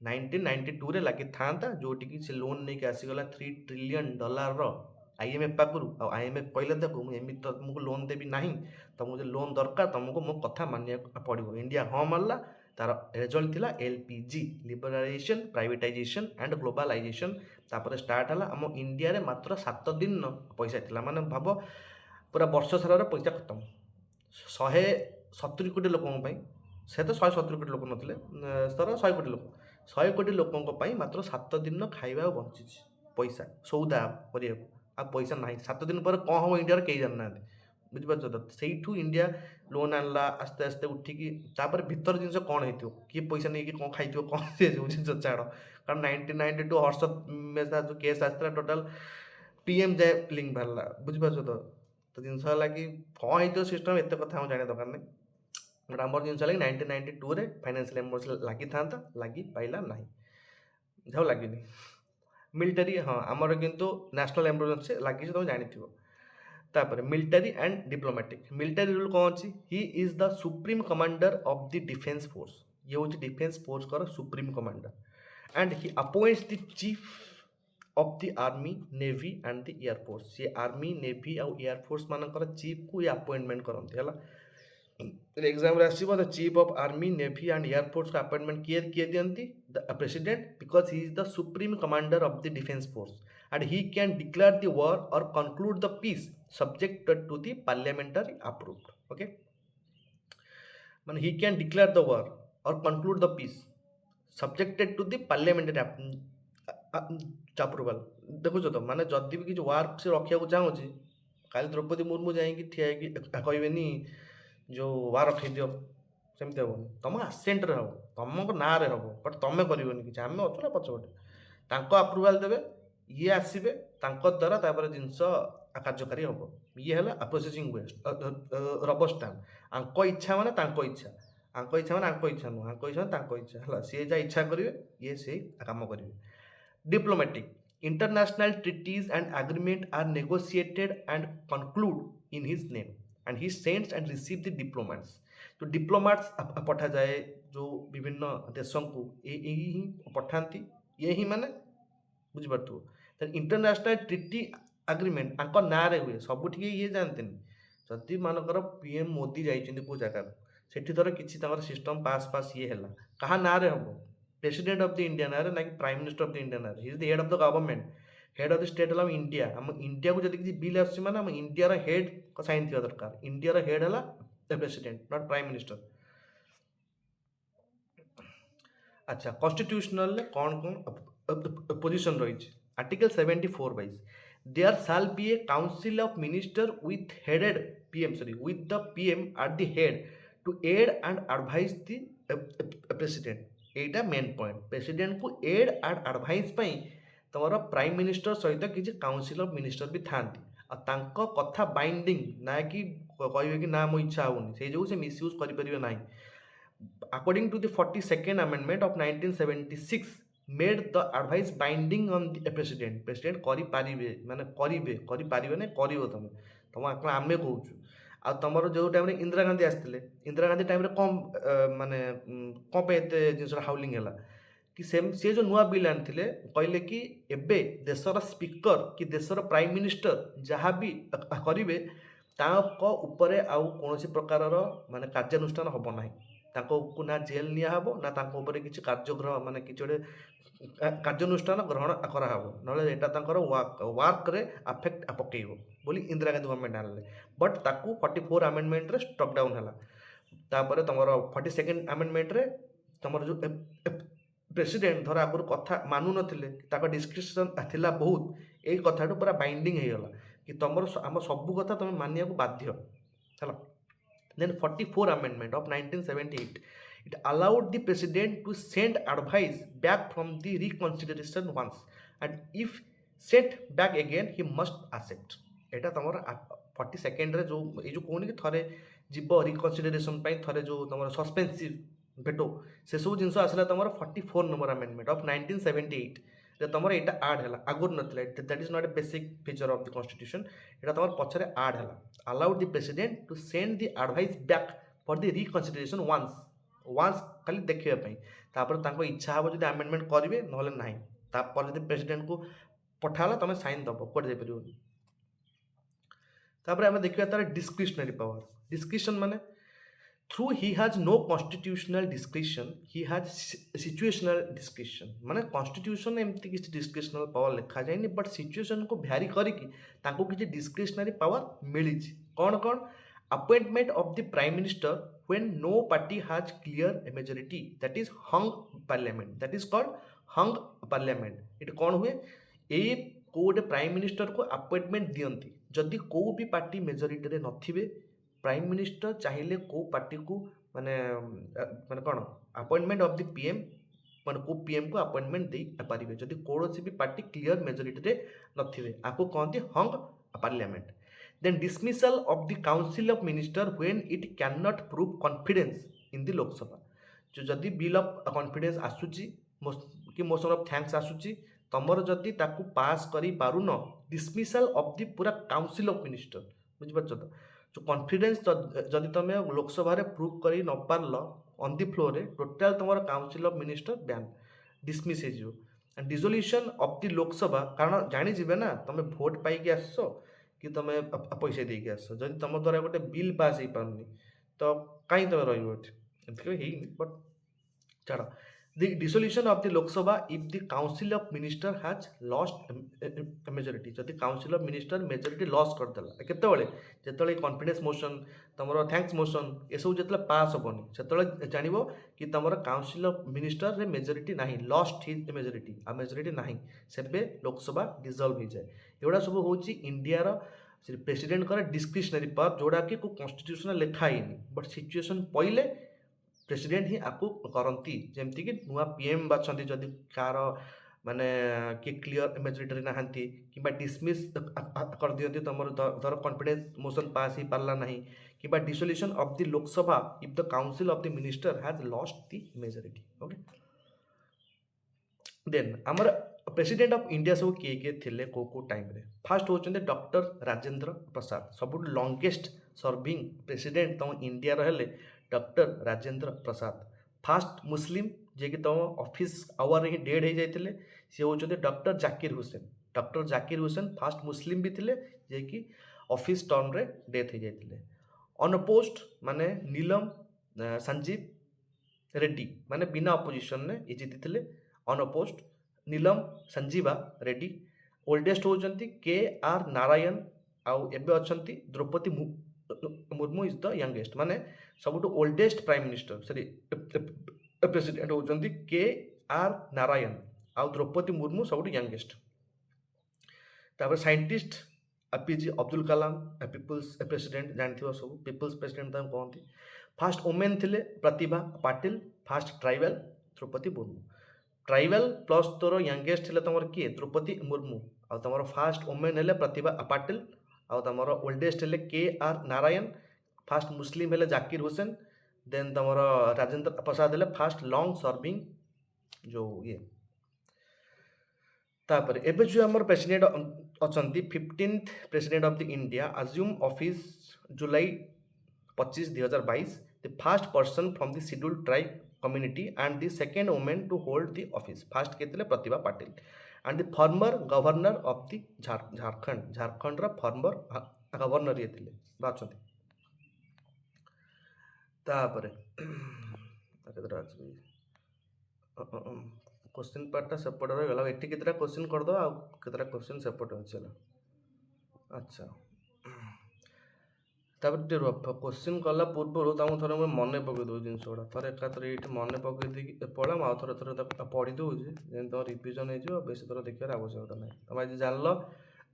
1992 लगी था जोटिकी से लोन नहीं आसीगला $3 ट्रिलियन IMF पाखु IMF कहले देखो मुझे तुमको लोन देवी ना तुमको लोन दरकार तुमको मो कथा मानिया पड़ो इंडिया हाँ मानला तार रिजल्ट थिला LPG liberalisation privatisation and globalisation तापर स्टार्ट है आम इंडिया रे मात्र 7 दिन पैसा थिला माने भाव पूरा वर्ष सारा पैसा खत्म 170 कोटी लोकों से तो 170 कोटी लोक नथिले सर 100 कोटी लोक 100 कोटी लोकों मात्र 7 दिन खाଇବା बंची पैसा सौदा करिया आ पैसा ना 7 दिन पर कौन हम इंडिया कई जानना बुझिपार तो से इंडिया लोन आनला आस्ते आस्ते उठिकी तापर भीतर जिन कौन हो किए पैसा नहीं कि कौन खाई कौन से जिन छाड़ कारण 1992 हर्ष मेहता जो केस आसला टोटाल PM जाए लिंक बाहरला बुझिपार तो जिन कि कौन हो सिस्टम एत कथा जाना दरकार नहीं बट आमर जिन लगे 1992 फाइनेंशियल इमरजेंसी लगी था लगी पाइला ना जाओ लगे मिलिटारी हाँ आमर किंतु नेशनल इमरजेंसी लगी तुम जानी military and diplomatic military rule कौन अच्छी he is the supreme commander of the defence force ये हूँ डिफेंस फोर्स कर supreme commander and he appoints the chief of the army navy and the air force ये army navy आउ air force मानकर chief को ये अपॉइंटमेंट करते है एग्जाम आसो the chief of army navy and air force का अपॉइंटमेंट किए दियंती the president because he is the supreme commander of the defence force and he can declare the war or conclude the peace subjected to the parliamentary approved okay man he can declare the war or conclude the peace subjected to the parliamentary approval देखो तो माने जदि भी किसी वार से रखा चाहूँगी काली द्रौपदी मुर्मू जाइए ठिया कहबेनि जो वार रखी दियो सेमती हम तुम आसेंट हम तुम ना हम बट तुम कर कि आम अच्छे ना पछपटे अप्रुवाल देवे ये आसवे द्वारा तापर जिनस कार्यकारी हम ये है प्रोसेसिंग वे रबर स्टाम्प आंक इच्छा माने इच्छा आंक इच्छा माने इच्छा नुह आंक इच्छा माने इच्छा है सी जहाँ इच्छा करेंगे ये से काम करेंगे diplomatic international treaties and agreement are negotiated and conclude in his name and he sends and receive the diplomats तो डिप्लोमेट्स पठा जाए जो विभिन्न देशों को ही पठाती ये ही माने बुझीपार इंटरनेशनल ट्रिटी एग्रीमेंट आंक ना हुए सबुठ ये जानते जदि मानकर PM मोदी जाइए कौ जगह से धर किसी सिस्टम पास ये है कहा ना हम प्रेसिडेंट ऑफ द इंडिया ना ना कि prime minister of the India ना he is the head of the government head of the state है इंडिया हम इंडिया को जब किसी बिल आस इंडिया हेड का साइन थी दरकार इंडिया हेड है प्रेसिडेंट नॉट प्राइम मिनिस्टर अच्छा कॉन्स्टिट्यूशनल कौन कौन पोजिशन रही article 74 wise there shall be a council of minister with headed PM with the PM at the head to aid and advise the president Etah main point president को add and advice तुम prime minister सहित किसी council of minister भी था कथा binding ना कि कहे कि ना मो इच्छा होनी से जो से मिसयूज करें ना according to the 42nd amendment of 1976 made the advice binding on the president president करें माने करें ना तुम तुम आम कहूँ आ तुम जो टाइम इंदिरा गांधी आसते इंदिरा गांधी टाइम कम माने कौन पे जिन हाउलिंग है कि सी जो नुआ बिल आनी कहले कि एबे देशर स्पीकर कि देशर प्राइम मिनिस्टर जहाँ भी करेंगे तापर आउ कौन प्रकार माने कार्यानुष्ठान हम ना को ना जेल निहब ना किसी कार्यग्रह माने कि कार्यानुष्ठान ग्रहण कराव ना वर्क रे अफेक्ट पकड़ बोली इंदिरा गांधी गवर्नमेंट आने बट ताकू 44 अमेंडमेंट रे स्टॉप डाउन है तापर तुम 42nd अमेंडमेंट रे तुम जो प्रेसिडेंट धर आगुरी कथा मानु ना डिस्क्रिप्शन थिला बहुत यही कथा पूरा बाइंडिंग होगा कि तुम आम सबू कथा तुम मानिया बाध्य है then 44 amendment of 1978 it allowed the president to send advice back from the reconsideration once and if sent back again he must accept eta tomar 42nd जो ये जो कहूनी कि थरे जीव रिकनसिडरेशन थे जो तुम सस्पेंसिव भेटो से सब जिन आसला तुम 44 नंबर अमेंडमेंट ऑफ 1978 जे तुम यहाँ आड है आगुरी नाला that is not a basic feature of the constitution यहाँ तुम पछरे आड है allowed the president to send the advice back for the reconsideration once खाली देखापी तापर इच्छा हम जो आमेंडमेंट करेंगे ना ना तापर जो प्रेसिडेंट को पठाला तुम साइन दब कौटे जापर तापर आम देखा तार डिस्क्रिशनरी पावर डिस्क्रिशन माने through he has no constitutional discretion he has situational discretion माने कॉन्स्टिट्यूशन एमती किसी डिस्क्रिशनल पावर लिखा जाए बट सिचुएशन को भ्यारी करके किसी डिस्क्रिशनरी पावर मिली कौन कौन appointment of the prime minister when no party has clear a majority that is hung parliament that is called hung parliament ये कौन हुए ये कोटे प्राइम मिनिस्टर को अपॉइंटमेंट दियंती जदि को भी पार्टी मेजोरिटी रे नथिबे प्राइम मिनिस्टर चाहिए को पार्टी को माने माने कौन अपॉइंटमेंट ऑफ द पीएम माने को पीएम को अपॉइंटमेंट दे पारिबे जदि कोनोसी भी पार्टी क्लियर मेजोरिटी रे नथिबे आको कहते hung parliament then dismissal of the council of minister when it can not prove confidence in the Lok Sabha जो जदि बिल ऑफ कॉन्फिडेंस आसुची कि मोशन ऑफ थैंक्स आसुची तमर जदि ताकू पास करी पारुन डिसमिसल ऑफ द पूरा काउंसिल ऑफ मिनिस्टर बुझिपारछ तो जो कॉन्फिडेंस जदि तुम लोकसभा रे प्रूव करी न पारल ऑन द फ्लोर रे टोटल तुम काउंसिल ऑफ मिनिस्टर बैन डिसमिस हो and dissolution of the Lok Sabha कारण जानी ना तुम भोट पाई आस कि तुम पैसा देके आस जदि तुम द्वारा गोटे बिल पास हो पारनी तो कहीं तुम रही बट छाड़ the dissolution of the Lok Sabha if the council of minister has lost a majority जदि council of minister majority loss कर देला केतेबेले जेतेबेले कॉन्फिडेंस मोशन तमरो थैंक्स मोशन ए सब जेतेबेले पास होबनी सेतेबेले जानिबो कि तमरो काउंसिल ऑफ मिनिस्टर रे मेजोरिटी नाही लॉस्ट हिज मेजोरिटी आ majority नाही सेबे Lok Sabha dissolve हो जाए एवडा सब होची इंडिया रो प्रेसिडेंट कर डिस्क्रिशनरी पावर जोड़ा कि को कॉन्स्टिट्यूशन लिखा ही बट सिचुएशन पहिले प्रेसिडेंट ही आपको करती जमती कि नुआ पीएम बाछंती जदि कार माने कि क्लियर मेजोरिटी नहांती कि डिसमिस कर दियंती तुम धर कॉन्फिडेंस मोशन पास ही पारला नहीं कि dissolution of the Lok Sabha if the council of the minister has lost the majority okay then आमर प्रेसिडेंट ऑफ इंडिया सब किए थिले को टाइम रे फास्ट होचंदे डॉक्टर राजेंद्र प्रसाद सब लॉन्गेस्ट सर्विंग प्रेसिडेंट तुम इंडिया रहले doctor Rajendra Prasad first Muslim जे कि तुम ऑफिस आवर ही डेड हो जाते सी होचंदे doctor Zakir Hussain first Muslim भी थिले जे कि ऑफिस टर्म रे डेथ हो जाते अनपोस्ट माने नीलम संजीव रेड्डी माने बिना अपोजिशन ने ये जीति थिले अनपोस्ट नीलम संजीवा रेड्डी ओल्डेस्ट होचंती के आर नारायण आउ एबे अछंती Droupadi Murmu is the youngest माने सब oldest prime minister sorry president होचंती के आर नारायण आउ द्रौपदी मुर्मू सब यंगेस्ट तापर scientist APJ Abdul Kalam people's president जानथिबो सब पीपल्स प्रेसिडेंट ताम कहंती फास्ट वुमेन थिले Pratibha Patil first tribal Droupadi Murmu tribal plus तोर यंगेस्ट थिले तमर किए द्रौपदी मुर्मू आ तमर फास्ट वुमेन हेले प्रतिभा पाटिल आ तमर ओल्डेस्ट हेले के आर नारायण फास्ट मुस्लिम हेले जाकिर हुसैन देन तमर राजेंद्र प्रसाद हेले फास्ट लॉन्ग सर्विंग जो ये तापर एबे जो हमर प्रेसिडेंट अछंती 15th president of the India assume office July 25 2022 the first person from the scheduled tribe community and the second woman to hold the office first केतले प्रतिभा पाटिल and the former governor of the Jharkhand रा former governor ये थिले बाचंती तापरे केतरा अछि question पार्टटा सेपट रह गला एठी केतरा क्वेश्चन कर दो आ केतरा क्वेश्चन सेपट अछि अच्छा तापर क्वेश्चन कला पूर्व तुम थोड़ा मैं मन पकई दो जिन गुड़ा थे एकाथर ये मन पकई दी पढ़ा आउ थे पढ़ी दूसरी तुम रिविजन हो बेस थर देखार आवश्यकता ना तुम आज जान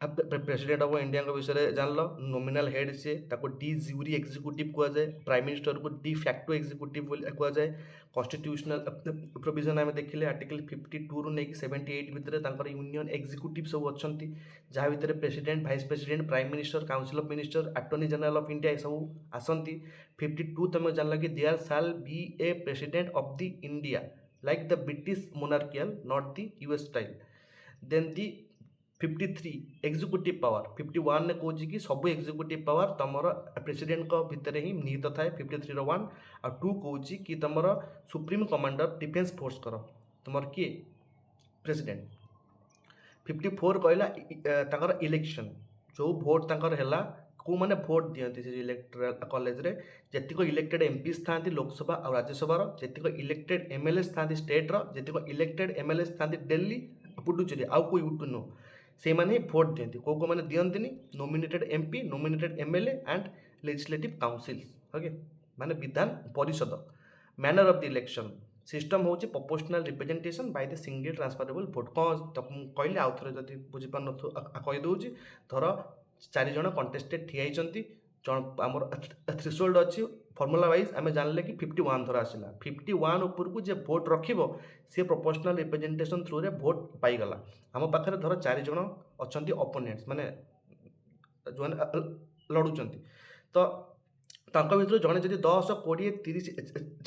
प्रेसिडेंट ऑफ इंडिया विषय में जान लो नॉमिनल हेड सी ताको डी ज्यूरी एग्जीक्यूटिव कुआ जाए प्राइम मिनिस्टर को डी फैक्टो एग्जीक्यूटिव कुआ जाए कॉन्स्टिट्यूशनल प्रोविजन आम देखिले आर्टिकल 52 रु नहीं 78 भितर तांकर यूनियन एग्जीक्यूटिव सब अच्छी जहाँ भितर president vice president prime minister council of minister attorney general of India सब आसती 52 तुम जान कि there shall be a president of the India like the British monarchial not the US style then the 53 executive power 51 ने कौन कि सब executive power तुमर प्रेसिडेंट को भितर ही निहित थाए 53 रो 1 और 2 कौन कि तुमर सुप्रीम कमांडर डिफेन्स फोर्स कर तुमर किए प्रेसिडेंट 54 कहला इलेक्शन जो भोट तंकर हैला को माने भोट दियंती से इलेक्टोरल कॉलेज रे जेतिक इलेक्टेड एमपीस थांती लोकसभा और राज्यसभा रो जेतिक इलेक्टेड एमएलएस थांती स्टेट रो जेतिक इलेक्टेड एमएलएस थांती दिल्ली पुडुचेरी आउ कोई उठु नो से माने भोट दियंती को माने दियंतीनी nominated MP nominated MLA and legislative councils okay माने Vidhan Parishad manner of the election system होची proportional representation by the single transferable vote कौन कहले आउ थरे जदि बुझी पार न कहि दउची धर 4 जण कंटेस्टेड ठिया होइचंती आमर थ्रेशोल्ड अच्छी फॉर्मूला वाइज आम जानले कि 51 थर आसला 51 ऊपर को जे भोट रखिबो सी प्रोपोर्शनल रिप्रेजेंटेशन थ्रू रे भोट पाइगला आम पाखे धर 4 जण अच्छी ओपोनेंट्स माने जो लड़ुचंती तो तांका भितर जड़े जदि 10 20 30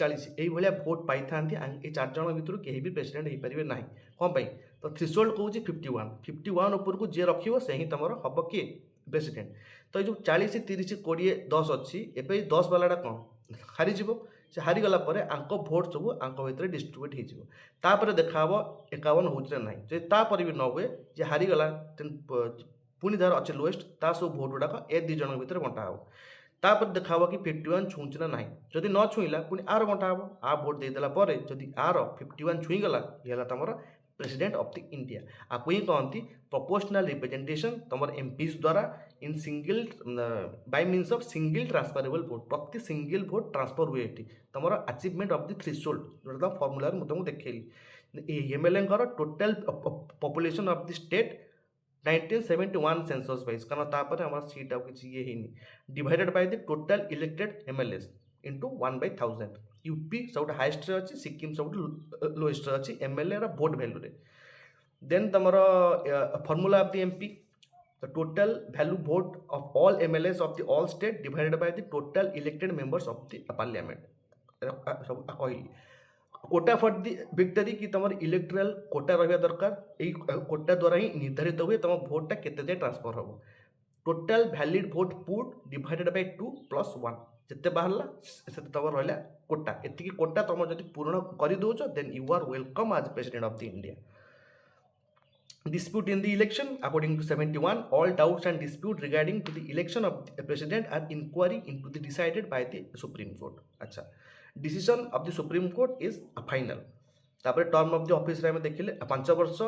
40 यही भाया भोट पाई था ये 4 जण भितर कहीं भी प्रेसिडेंट हो पारे ना कौन पाई तो थ्रेशोल्ड कौन 51 ऊपर को जे रखिबो से ही तुम हम किए प्रेसिडेंट तो ये 40 30 20 10 अच्छी एवं 10 वालाटा कौन हारीज से हारीगला आंक भोट सब आंक भितर डिस्ट्रीब्यूट होपर देखा 51 हो ना जब भी न हुए जे हारीगला पुणी जार अच्छे लोएस्ट ता सब भोट गुड़ाक ए 2 जन भितर बंटा हो तापर देखा कि 51 छुँच ना ना जदि न छुईला पुणी आर बंटा हम आ भोट देदेला जदि आर 51 छुईगला ये तुम प्रेसिडेंट ऑफ द इंडिया आपको ही कहती प्रोपोर्शनल रिप्रेजेंटेशन तुम एमपीज द्वारा in single by means of single transferable vote प्रति सिंगल भोट ट्रांसफर हुए तुम अचिवमेंट ऑफ द थ्रेशोल्ड जो फॉर्मूला तुमको देखी MLA total population of the state 1971 census wise कारण तापर हमारा सीट आउ किसी ये ही divided by the total elected MLAs into 1/1000 UP सब हाइस्ट अच्छी सिक्किम सब लोएस्ट अच्छी एमएलए भोट भैल्यू रे देन तुम formula of the MP the total value vote of all MLAs of the all state divided by the total elected members of the parliament सब कहली Kota for the victory कि तुम electoral Kota रहा दरकार यही कोटा द्वारा ही निर्धारित हुए तुम भोटा केते ट्रांसफर हम total valid vote put divided by 2 + 1 जिते बाहरला से तुम रहा कोटा एति कोटा तुम जब पूर्ण कर दौच then you are welcome as president of the India dispute in the election according to 71 all doubts and dispute regarding to the election of the president are inquiry into the decided by the supreme court अच्छा decision of the supreme court is final तापर term of the office रे देखिले 5 वर्ष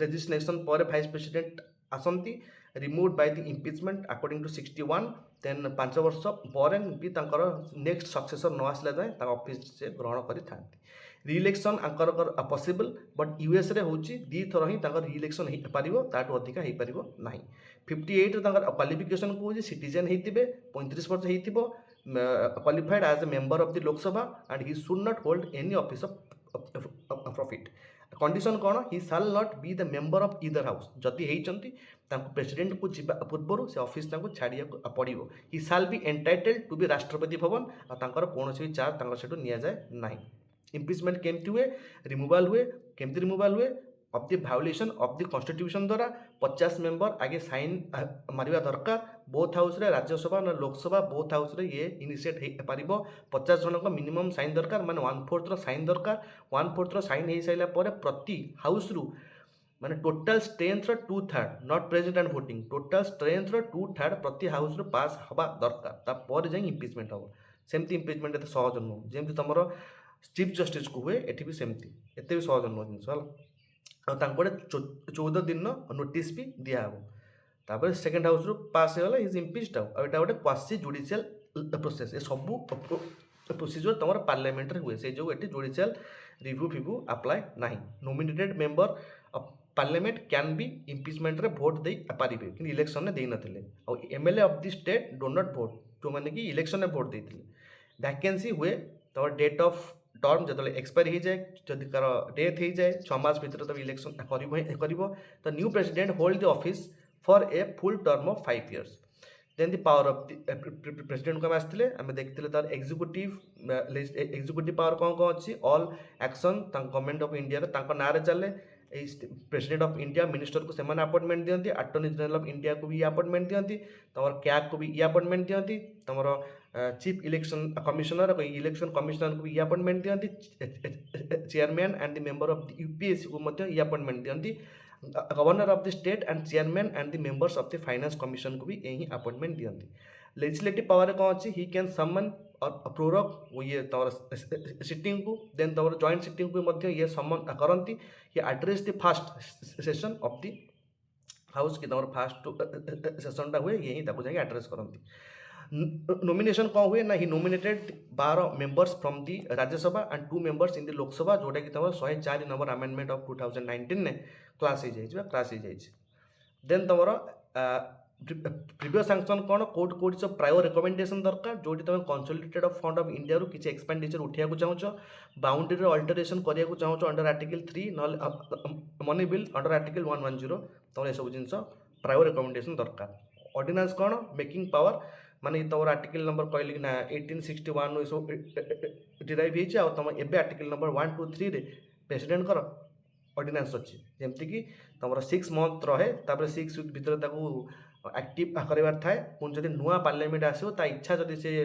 resignation पर vice president आसंती removed by the impeachment according to 61 then 5 वर्ष पर भी तांकर नेक्स्ट सक्सेसर न आसला जाए ता ऑफिस से ग्रहण करि थांती रिइलेक्शन आंकर पॉसिबल बट यूएस रे होची दी थर ही तांकर रिइलेक्शन हे पारिबो ताटो अधिका हे पारिबो नाही 58 रे तांकर क्वालिफिकेशन को सिटीजन हेतिबे 35 वर्ष हेतिबो qualified as a member of the Lok Sabha and he should not hold any office of profit. Condition कौन ही साल not be the member of either house जदि होती प्रेसिडेंट को जीवा पूर्व से ऑफिस छाड़िया पड़ो ही साल B एंटाइटेल्ड to be Rashtrapati Bhavan और कौन भी चार्ज से नि जाए ना इम्पीचमेंट केमती हुए रिमूवाल हुए केमती रिमूवाल हुए of the violation of the constitution द्वारा 50 मेंबर आगे साइन मारिबा दरकार बोथ हाउस रे राज्यसभा ना लोकसभा बोथ हाउस रे ये इनिशिएट हे पारिबो 50 जन को मिनिमम साइन दरकार माने 1/4 रो साइन दरकार 1/4 रो साइन हे साइला परे प्रति हाउस रु माने टोटल स्ट्रेंथ रो 2/3 not present and voting total strength रो 2/3 प्रति हाउस रो पास हवा दरकार ता पर जाई इम्पीचमेंट हो सेमती इम्पीचमेंट एते सहज न जेमती तमरो चीफ जस्टिस को हुए एठी भी सेमती एते भी सहज न जिंस हला 14 दिन नोटिस भी दिहब तापर सेकेंड हाउस रु पास होगा इज इम्पीच्ड आउ एटा गोटे क्वासी जुडिशियल प्रोसेस ए सब प्रोसीजर तुम पार्लियामेंट हुए से जो ये जुडिशियल रिव्यू फिव्यू अप्लाई ना nominated member parliament can be impeachment रे भोट दे पारिबे कि इलेक्शन ने देई नथिले और MLA of the state do not vote जो माने कि इलेक्शन ने भोट देथिले वैकेंसी हुए तो डेट ऑफ टर्म जो एक्सपायर हो जाए जदि कार डेथ हो जाए 6 मास भीतर तब इलेक्शन करिवो तो new president hold the office for a full term of 5 years then the power of the president को आसते आम देखते तार एग्जीक्यूटिव पावर कौन कौन अच्छी all action government of India ना चले प्रेसिडेंट ऑफ इंडिया मिनिस्टर को सेमाने अपॉइंटमेंट दियंती अटॉर्नी जनरल ऑफ इंडिया को भी अपॉइंटमेंट दियंती तुम कैग को भी अपॉइंटमेंट दियंती तुम chief election commissioner election commissioner को भी अपॉइंटमेंट दियंती chairman and the member of the UPSC को मध्य अपॉइंटमेंट दियंती governor of the state and chairman and the members of the finance commission को भी यही अपॉइंटमेंट दियंती लेजिस्लेटिव पावर कौन अच्छी ही कैन समन और प्रोरग ये तुम सिटिंग को देन तुम जॉइंट सिटिंग को मध्य ये समन करती ये address the fast session of the house कि तुम फास्ट सेशनटा हुए यही जाके एड्रेस करती नॉमिनेशन कौन हुए ना ही nominated 12 members from the Rajya Sabha and 2 members in the Lok Sabha जोटा कि तुम 104 नंबर अमेंडमेंट ऑफ 2019 ने क्लास देन तुम प्रीवियस सैंक्शन कौन कोड कोड सब प्रायर रिकमेंडेशन दरकार जोटी तुम consolidated of fund of India किसी एक्सपेंडिचर उठाया चाहो बाउंड्री अल्टरेशन कराया चाहो अंडर आर्टिकल 3 ना मनी बिल अंडर आर्टिकल 110 तुम सब जिन प्रायर रिकमेंडेशन दरकार ऑर्डिनेंस कौन मेकिंग पावर माने तुम आर्टिकल नंबर कहली कि ना 1861 सब डिराइव हो तुम एवं आर्टिकल नंबर 123 रे प्रेसिडेंट कर ऑर्डिनेंस अच्छी जमती तुम 6 मंथ रहे तापर 6 वीक भीतर एक्टिव करार थाए पुणी जब नुआ पार्लियामेंट आसो ता इच्छा जब से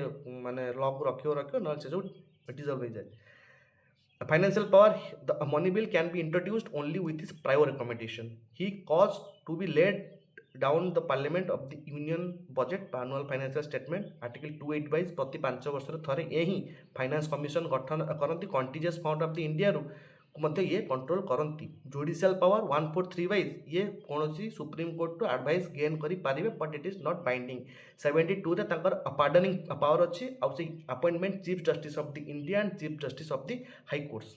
माने लॉ को रखियो ना से सब डिजर्व हो जाए financial power the money bill can be introduced only with his prior recommendation he cause to be laid down the parliament of the union budget annual financial statement article 28 wise प्रति 5 वर्ष थे यही finance commission गठन करती contingency fund of the India मध्य ये control करती judicial power 143 wise ये कौन supreme court to advice gain करें but it is not binding 72 रे पार्डनिंग पावर अच्छी आउ से appointment chief justice of the India and chief justice of the high courts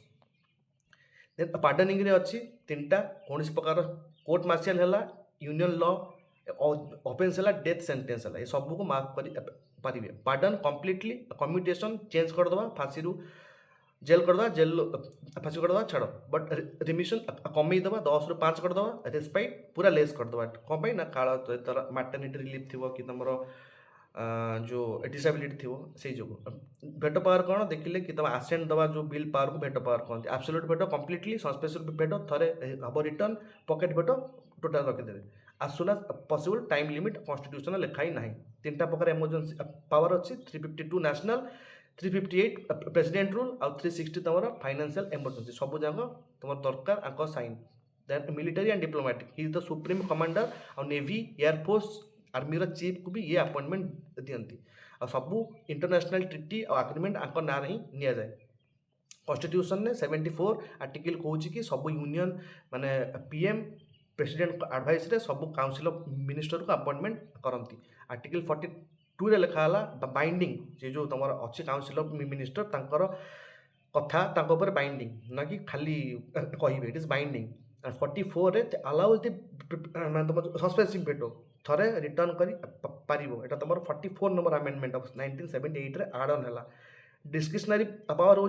then pardoning रे अच्छी 3टा कौन प्रकार कोर्ट मार्शियल है यूनियन लॉ ऑफेंस है डेथ सेंटेंस है ये सबको माफ करेंगे पार्डन कम्प्लीटली कम्यूटेशन चेंज करदे फांसी जेल करदे जेल फांसी करदे छाड़ बट रिमिशन कमेदे 10 ରୁ 5 करदे रेस्पाइट पूरा लेस करदे कौन ना काल तर मैटर्निटी रिलीफ थी कि तुम जो डिसेबिलिटी थी से जो भेटो पावर कौन देखिले कि तुम आसेंट दवा जो बिल पावर को भेटो पावर कहते एब्सोल्यूट भेटो कम्प्लीटली सस्पेंशन भेटो थे हम रिटर्न पॉकेट भेटो टोटाल रखिदेवे as soon as possible time limit constitution लिखाई ना 3टा प्रकार इमरजेंसी पावर अच्छी 352 नेशनल 358 प्रेसिडेंट रूल आउ 360 तुम फाइनेंशियल इमरजेंसी सब जाक तुम दरकार आंक sign then military and diplomatic he is the supreme commander और नेवी एयरफोर्स आर्मी चीफ को भी ये अपॉइंटमेंट दियंती आ सबू इंटरनेशनल ट्रिटी और एग्रीमेंट आंक ना ही नि जाए कॉन्स्टिट्यूशन ने 74 आर्टिकल कहूँ कि सब यूनियन माने पीएम प्रेसिडेंट एडवाइस रे सब काउंसिल ऑफ मिनिस्टर को अपॉइंटमेंट करती आर्टिकल 42 रे लिखाला बाइंडिंग जे जो तुम अच्छे काउंसिल ऑफ मिनिस्टर तांकर कथा पर बाइंडिंग ना कि खाली कहे इट इज बाइंडिंग 44 रे अलाउज द तुम सस्पेंसिंग भेटो थे रिटर्न कर पारिबो एटा तुम 44 नंबर अमेंडमेंट ऑफ 1978 रे एड ऑन है डिस्क्रिशनरी पावर हो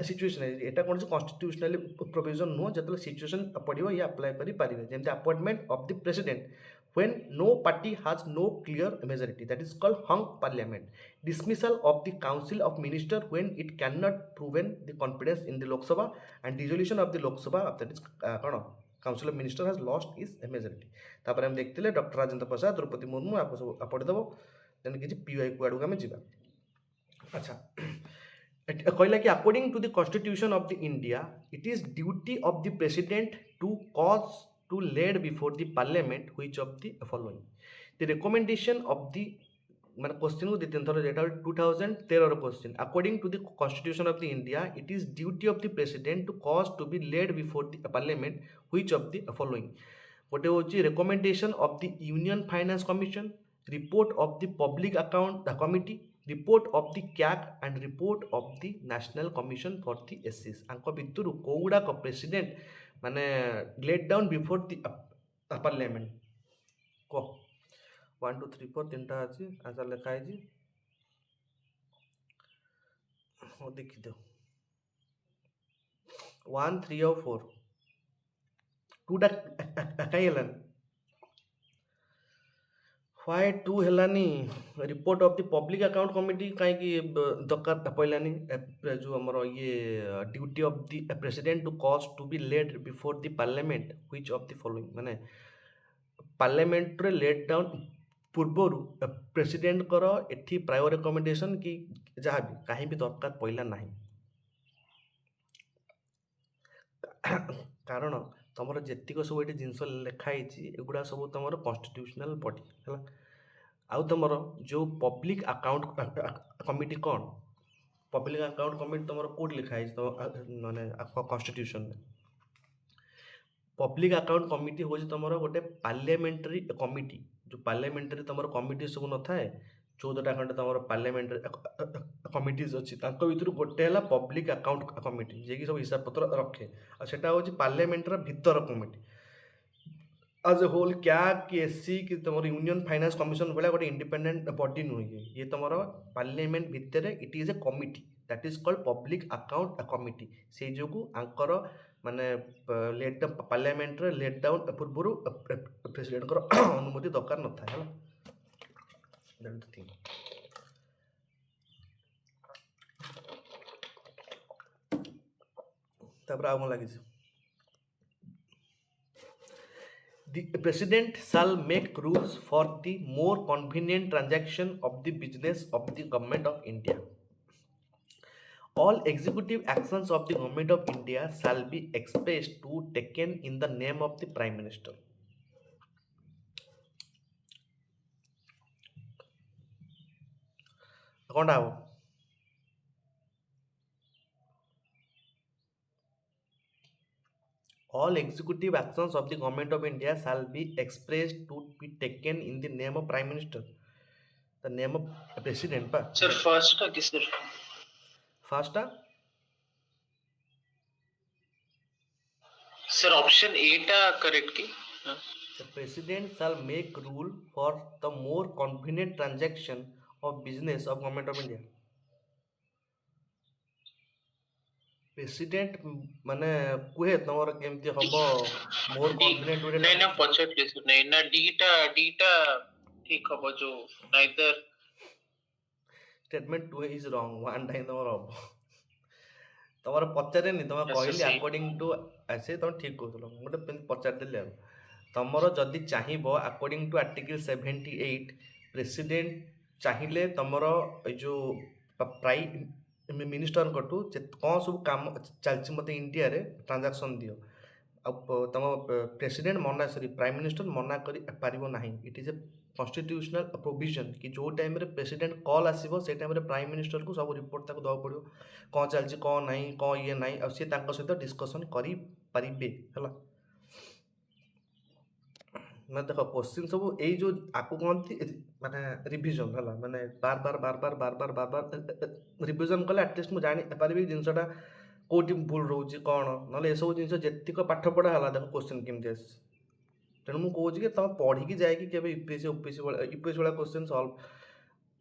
सिचुएशन यहाँ कौन कन्स्टिट्यूशनली प्रोविजन नुह जो सिचुएशन पड़ो ये अप्लाई करेंगे जमी appointment of the president when no party has no clear majority that is called hung parliament dismissal of the council of minister when it cannot proven the confidence in the lok sabha and dissolution of the lok sabha that is council of minister has lost its majority तापर हम देखते doctor Rajendra प्रसाद द्रौपदी मुर्मू आपको सब पढ़ीदेव then किसी PY को आड़क आम जा अच्छा कहला कि according to the constitution of the India it is duty of the president to cause to laid before the parliament which of the following the recommendation of the मान क्वेश्चन को देते थोड़ा जेटा 2013 question according to the constitution of the India it is duty of the president to cause to be laid before the parliament which of the following गोटे होची recommendation of the union finance commission report of the public account committee report of the CAG and report of the national commission for the एससीज आंक भितर कौगुड़ाक president ମାନେ laid down before the parliament କହ 1 2 3 4 ତିନିଟା ଅଛି ଆନ୍ସର ଲେଖା ହେଇଛି ହଉ ଦେଖିଦିଅ 1 3 ଆଉ 4 2ଟା କାହିଁ ହେଲାନି why 2 ହେଲାନି report of the public account committee କାହିଁକି ଦରକାର ପଡ଼ିଲାନି ଯେଉଁ ଆମର ଇଏ duty of the president to cause to be laid before the parliament which of the following ମାନେ ପାର୍ଲାମେଣ୍ଟରେ ଲେଟ୍ ଡାଉନ୍ ପୂର୍ବରୁ ପ୍ରେସିଡେଣ୍ଟଙ୍କର ଏଠି ପ୍ରାୟ ରେକମେଣ୍ଡେସନ୍ କି ଯାହା ବି କାହିଁ ବି ଦରକାର ପଡ଼ିଲା ନାହିଁ କାରଣ ତମର ଯେତିକ ସବୁ ଏଠି ଜିନିଷ ଲେଖା ହେଇଛି ଏଗୁଡ଼ା ସବୁ ତମର କନଷ୍ଟିଟ୍ୟୁସନାଲ ବଡି ହେଲା ଆଉ ତମର ଯେଉଁ ପବ୍ଲିକ୍ ଆକାଉଣ୍ଟ କମିଟି କ'ଣ ପବ୍ଲିକ୍ ଆକାଉଣ୍ଟ କମିଟି ତମର କେଉଁଠି ଲେଖା ହେଇଛି ତମ ମାନେ କନଷ୍ଟିଟ୍ୟୁସନରେ ପବ୍ଲିକ୍ ଆକାଉଣ୍ଟ କମିଟି ହେଉଛି ତମର ଗୋଟେ ପାର୍ଲିଆମେଣ୍ଟାରୀ କମିଟି ଯେଉଁ ପାର୍ଲିଆମେଣ୍ଟାରୀ ତମର କମିଟି ସବୁ ନଥାଏ 14ଟା ଖଣ୍ଡେ ତମର ପାର୍ଲିଆମେଣ୍ଟାରୀ କମିଟିଜ୍ ଅଛି ତାଙ୍କ ଭିତରୁ ଗୋଟେ ହେଲା ପବ୍ଲିକ୍ ଆକାଉଣ୍ଟ କମିଟି ଯିଏକି ସବୁ ହିସାବପତ୍ର ରଖେ ଆଉ ସେଟା ହେଉଛି ପାର୍ଲିଆମେଣ୍ଟର ଭିତର କମିଟି ଆଜ୍ ଏ ହୋଲ୍ କ୍ୟାଗ୍ କି ଏସ୍ସି କି ତମର ୟୁନିୟନ୍ ଫାଇନାନ୍ସ କମିଶନ ଭଳିଆ ଗୋଟେ ଇଣ୍ଡିପେଣ୍ଡେଣ୍ଟ ବଡି ନୁହେଁ ଇଏ ତମର ପାର୍ଲିଆମେଣ୍ଟ ଭିତରେ it is a committee that is called public account committee ସେଇ ଯୋଗୁଁ ଆଙ୍କର ମାନେ ଲେଟ୍ ପାର୍ଲିଆମେଣ୍ଟରେ ଲେଟ୍ ଡାଉନ୍ ପୂର୍ବରୁ ପ୍ରେସିଡେଣ୍ଟଙ୍କର ଅନୁମତି ଦରକାର ନଥାଏ ହେଲା ଦ୍ୟାଟ୍ ଦ ଥିଙ୍ଗ ତାପରେ ଆଉ କ'ଣ ଲାଗିଛି The president shall make rules for the more convenient transaction of the business of the government of India. All executive actions of the government of India shall be expressed to taken in the name of the Prime Minister. କ'ଣ ହବ all executive actions of the government of India shall be expressed to be taken in the name of Prime Minister. The name of President pa. Sir, first ki sir? First Sir, option A ta correct ki? The President shall make rule for the more convenient transaction of business of government of India. President ମାନେ କୁହେ ତମର କେମିତି ହବ ମୋର confident ୱେରେ ନାଇଁ ନା ପଚାରିଲି sir ନାଇଁ ନା D ଟା ଠିକ ହବ ଯୋ ନାଇଦର ଷ୍ଟେଟମେଣ୍ଟ 2 ଇଜ ରଙ୍ଗ 1ଟା ହିଁ ତମର ହବ ତମର ପଚାରେନି ତମେ କହିଲି ଆକର୍ଡିଂ ଟୁ ଆସେ ତମେ ଠିକ କହୁଥିଲ ମୁଁ ଗୋଟେ ପଚାରିଦେଲି ଆଉ ତମର ଯଦି ଚାହିଁବ ଆକର୍ଡିଂ ଟୁ ଆର୍ଟିକଲ 78 ପ୍ରେସିଡେଣ୍ଟ ଚାହିଁଲେ ତମର ଏଇ ଯେଉଁ ପ୍ରାଇମ୍ ମିନିଷ୍ଟରଙ୍କଠୁ କ'ଣ ସବୁ କାମ ଚାଲିଛି ମୋତେ ଇଣ୍ଡିଆରେ ଟ୍ରାଞ୍ଜାକ୍ସନ୍ ଦିଅ ଆଉ ତମ ପ୍ରେସିଡେଣ୍ଟ ମନା ସରି ପ୍ରାଇମ୍ ମିନିଷ୍ଟର ମନା କରିପାରିବ ନାହିଁ it is a constitutional provision କି ଯେଉଁ ଟାଇମ୍ରେ ପ୍ରେସିଡେଣ୍ଟ କଲ୍ ଆସିବ ସେଇ ଟାଇମ୍ରେ ପ୍ରାଇମ୍ ମିନିଷ୍ଟରକୁ ସବୁ ରିପୋର୍ଟ ତାକୁ ଦେବାକୁ ପଡ଼ିବ କ'ଣ ଚାଲିଛି କ'ଣ ନାହିଁ କ'ଣ ଇଏ ନାହିଁ ଆଉ ସିଏ ତାଙ୍କ ସହିତ ଡିସ୍କସନ୍ କରିପାରିବେ ହେଲା ମାନେ ଦେଖ କୋଶ୍ଚିନ୍ ସବୁ ଏଇ ଯେଉଁ ଆକୁ କହନ୍ତି ମାନେ ରିଭିଜନ୍ ହେଲା ମାନେ ବାର ବାର ରିଭିଜନ୍ କଲେ ଆଟଲିଷ୍ଟ ମୁଁ ଜାଣିପାରିବି ଜିନିଷଟା କେଉଁଠି ଭୁଲ ରହୁଛି କ'ଣ ନହେଲେ ଏସବୁ ଜିନିଷ ଯେତିକ ପାଠ ପଢ଼ା ହେଲା ଦେଖ କୋଶ୍ଚିନ୍ କେମିତି ଆସିଛି ତେଣୁ ମୁଁ କହୁଛି କି ତୁମେ ପଢ଼ିକି ଯାଇକି କେବେ ୟୁପିଏସ୍ସି ଭଳିଆ କୋଶ୍ଚିନ୍ ସଲ୍ଭ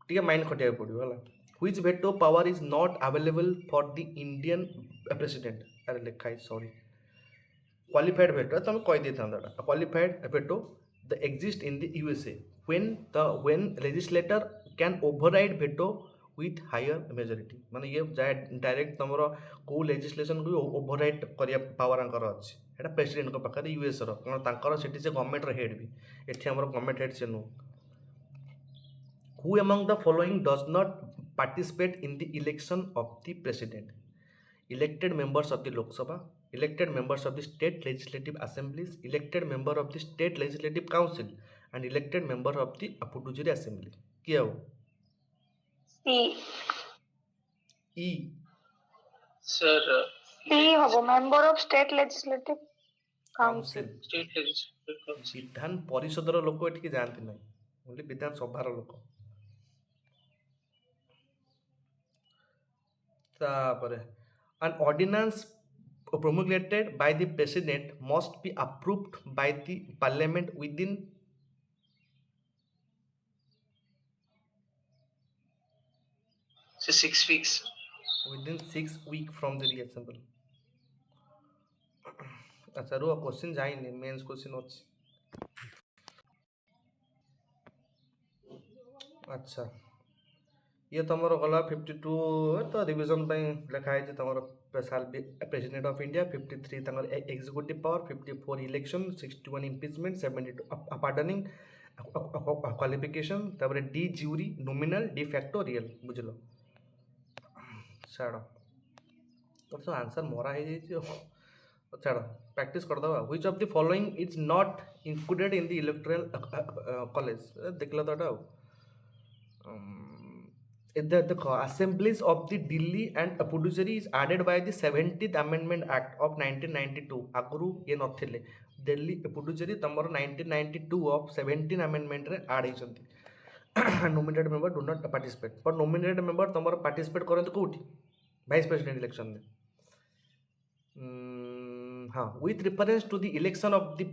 ଟିକେ ମାଇଣ୍ଡ ଖଟିବାକୁ ପଡ଼ିବ ହେଲା which veto power is not available for the Indian president ଆରେ ଲେଖା ହେଇଛି ସରି qualified veto ତମେ କହିଦେଇଥାନ୍ତ ଏଟା qualified veto the exist in the USA when legislator can override veto with higher majority ମାନେ ଇଏ ଡାଇରେକ୍ଟ ତମର କେଉଁ ଲେଜିସ୍ଲେସନକୁ ବି ଓଭରରାଇଟ୍ କରିବା ପାୱାର ଆଙ୍କର ଅଛି ଏଇଟା ପ୍ରେସିଡେଣ୍ଟଙ୍କ ପାଖରେ ୟୁଏସ୍ର କାରଣ ତାଙ୍କର ସେଠି ସେ ଗଭର୍ଣ୍ଣମେଣ୍ଟର ହେଡ୍ ବି ଏଠି ଆମର ଗଭର୍ଣ୍ଣମେଣ୍ଟ ହେଡ୍ ସେ ନୁହଁ who among the following does not participate in the election of the president elected members of the Lok Sabha elected members of the state legislative assemblies elected member of the state legislative council and elected member of the Puducherry assembly kiya ho C E sir C hobo member of state legislative council state legislative council ବିଧାନ ପରିଷଦର ଲୋକ ଏଠିକି ଯାଆନ୍ତି ନାହିଁ only ବିଧାନ ସଭାର ଲୋକ ତାପରେ an ordinance promulgated by the president must be approved by the parliament within So 6 weeks. 6 weeks from the reassemble. अच्छा रुह question जाइए मेंस क्वेश्चन अच्छी अच्छा ये तुम गला 52 तो रिविजन लिखाई तुम president of India 53 executive power 54 election 61 impeachment 72 pardoning qualification तापर de jure nominal de facto real बुझल छाड़ तो आंसर मरा हो छाड़ प्रैक्टिस करदे which of the following is not included in the electoral college देखल तो एटा the assemblies of the Delhi and Puducherry is added by the 70th Amendment Act of 1992 आगुरु ये नथिले दिल्ली पुडुचेरी तमर 1992 of 17 amendment रे add होइछंती nominated member do not participate but nominated member तमर participate करंत कोठी vice president election में हाँ with reference to the election of the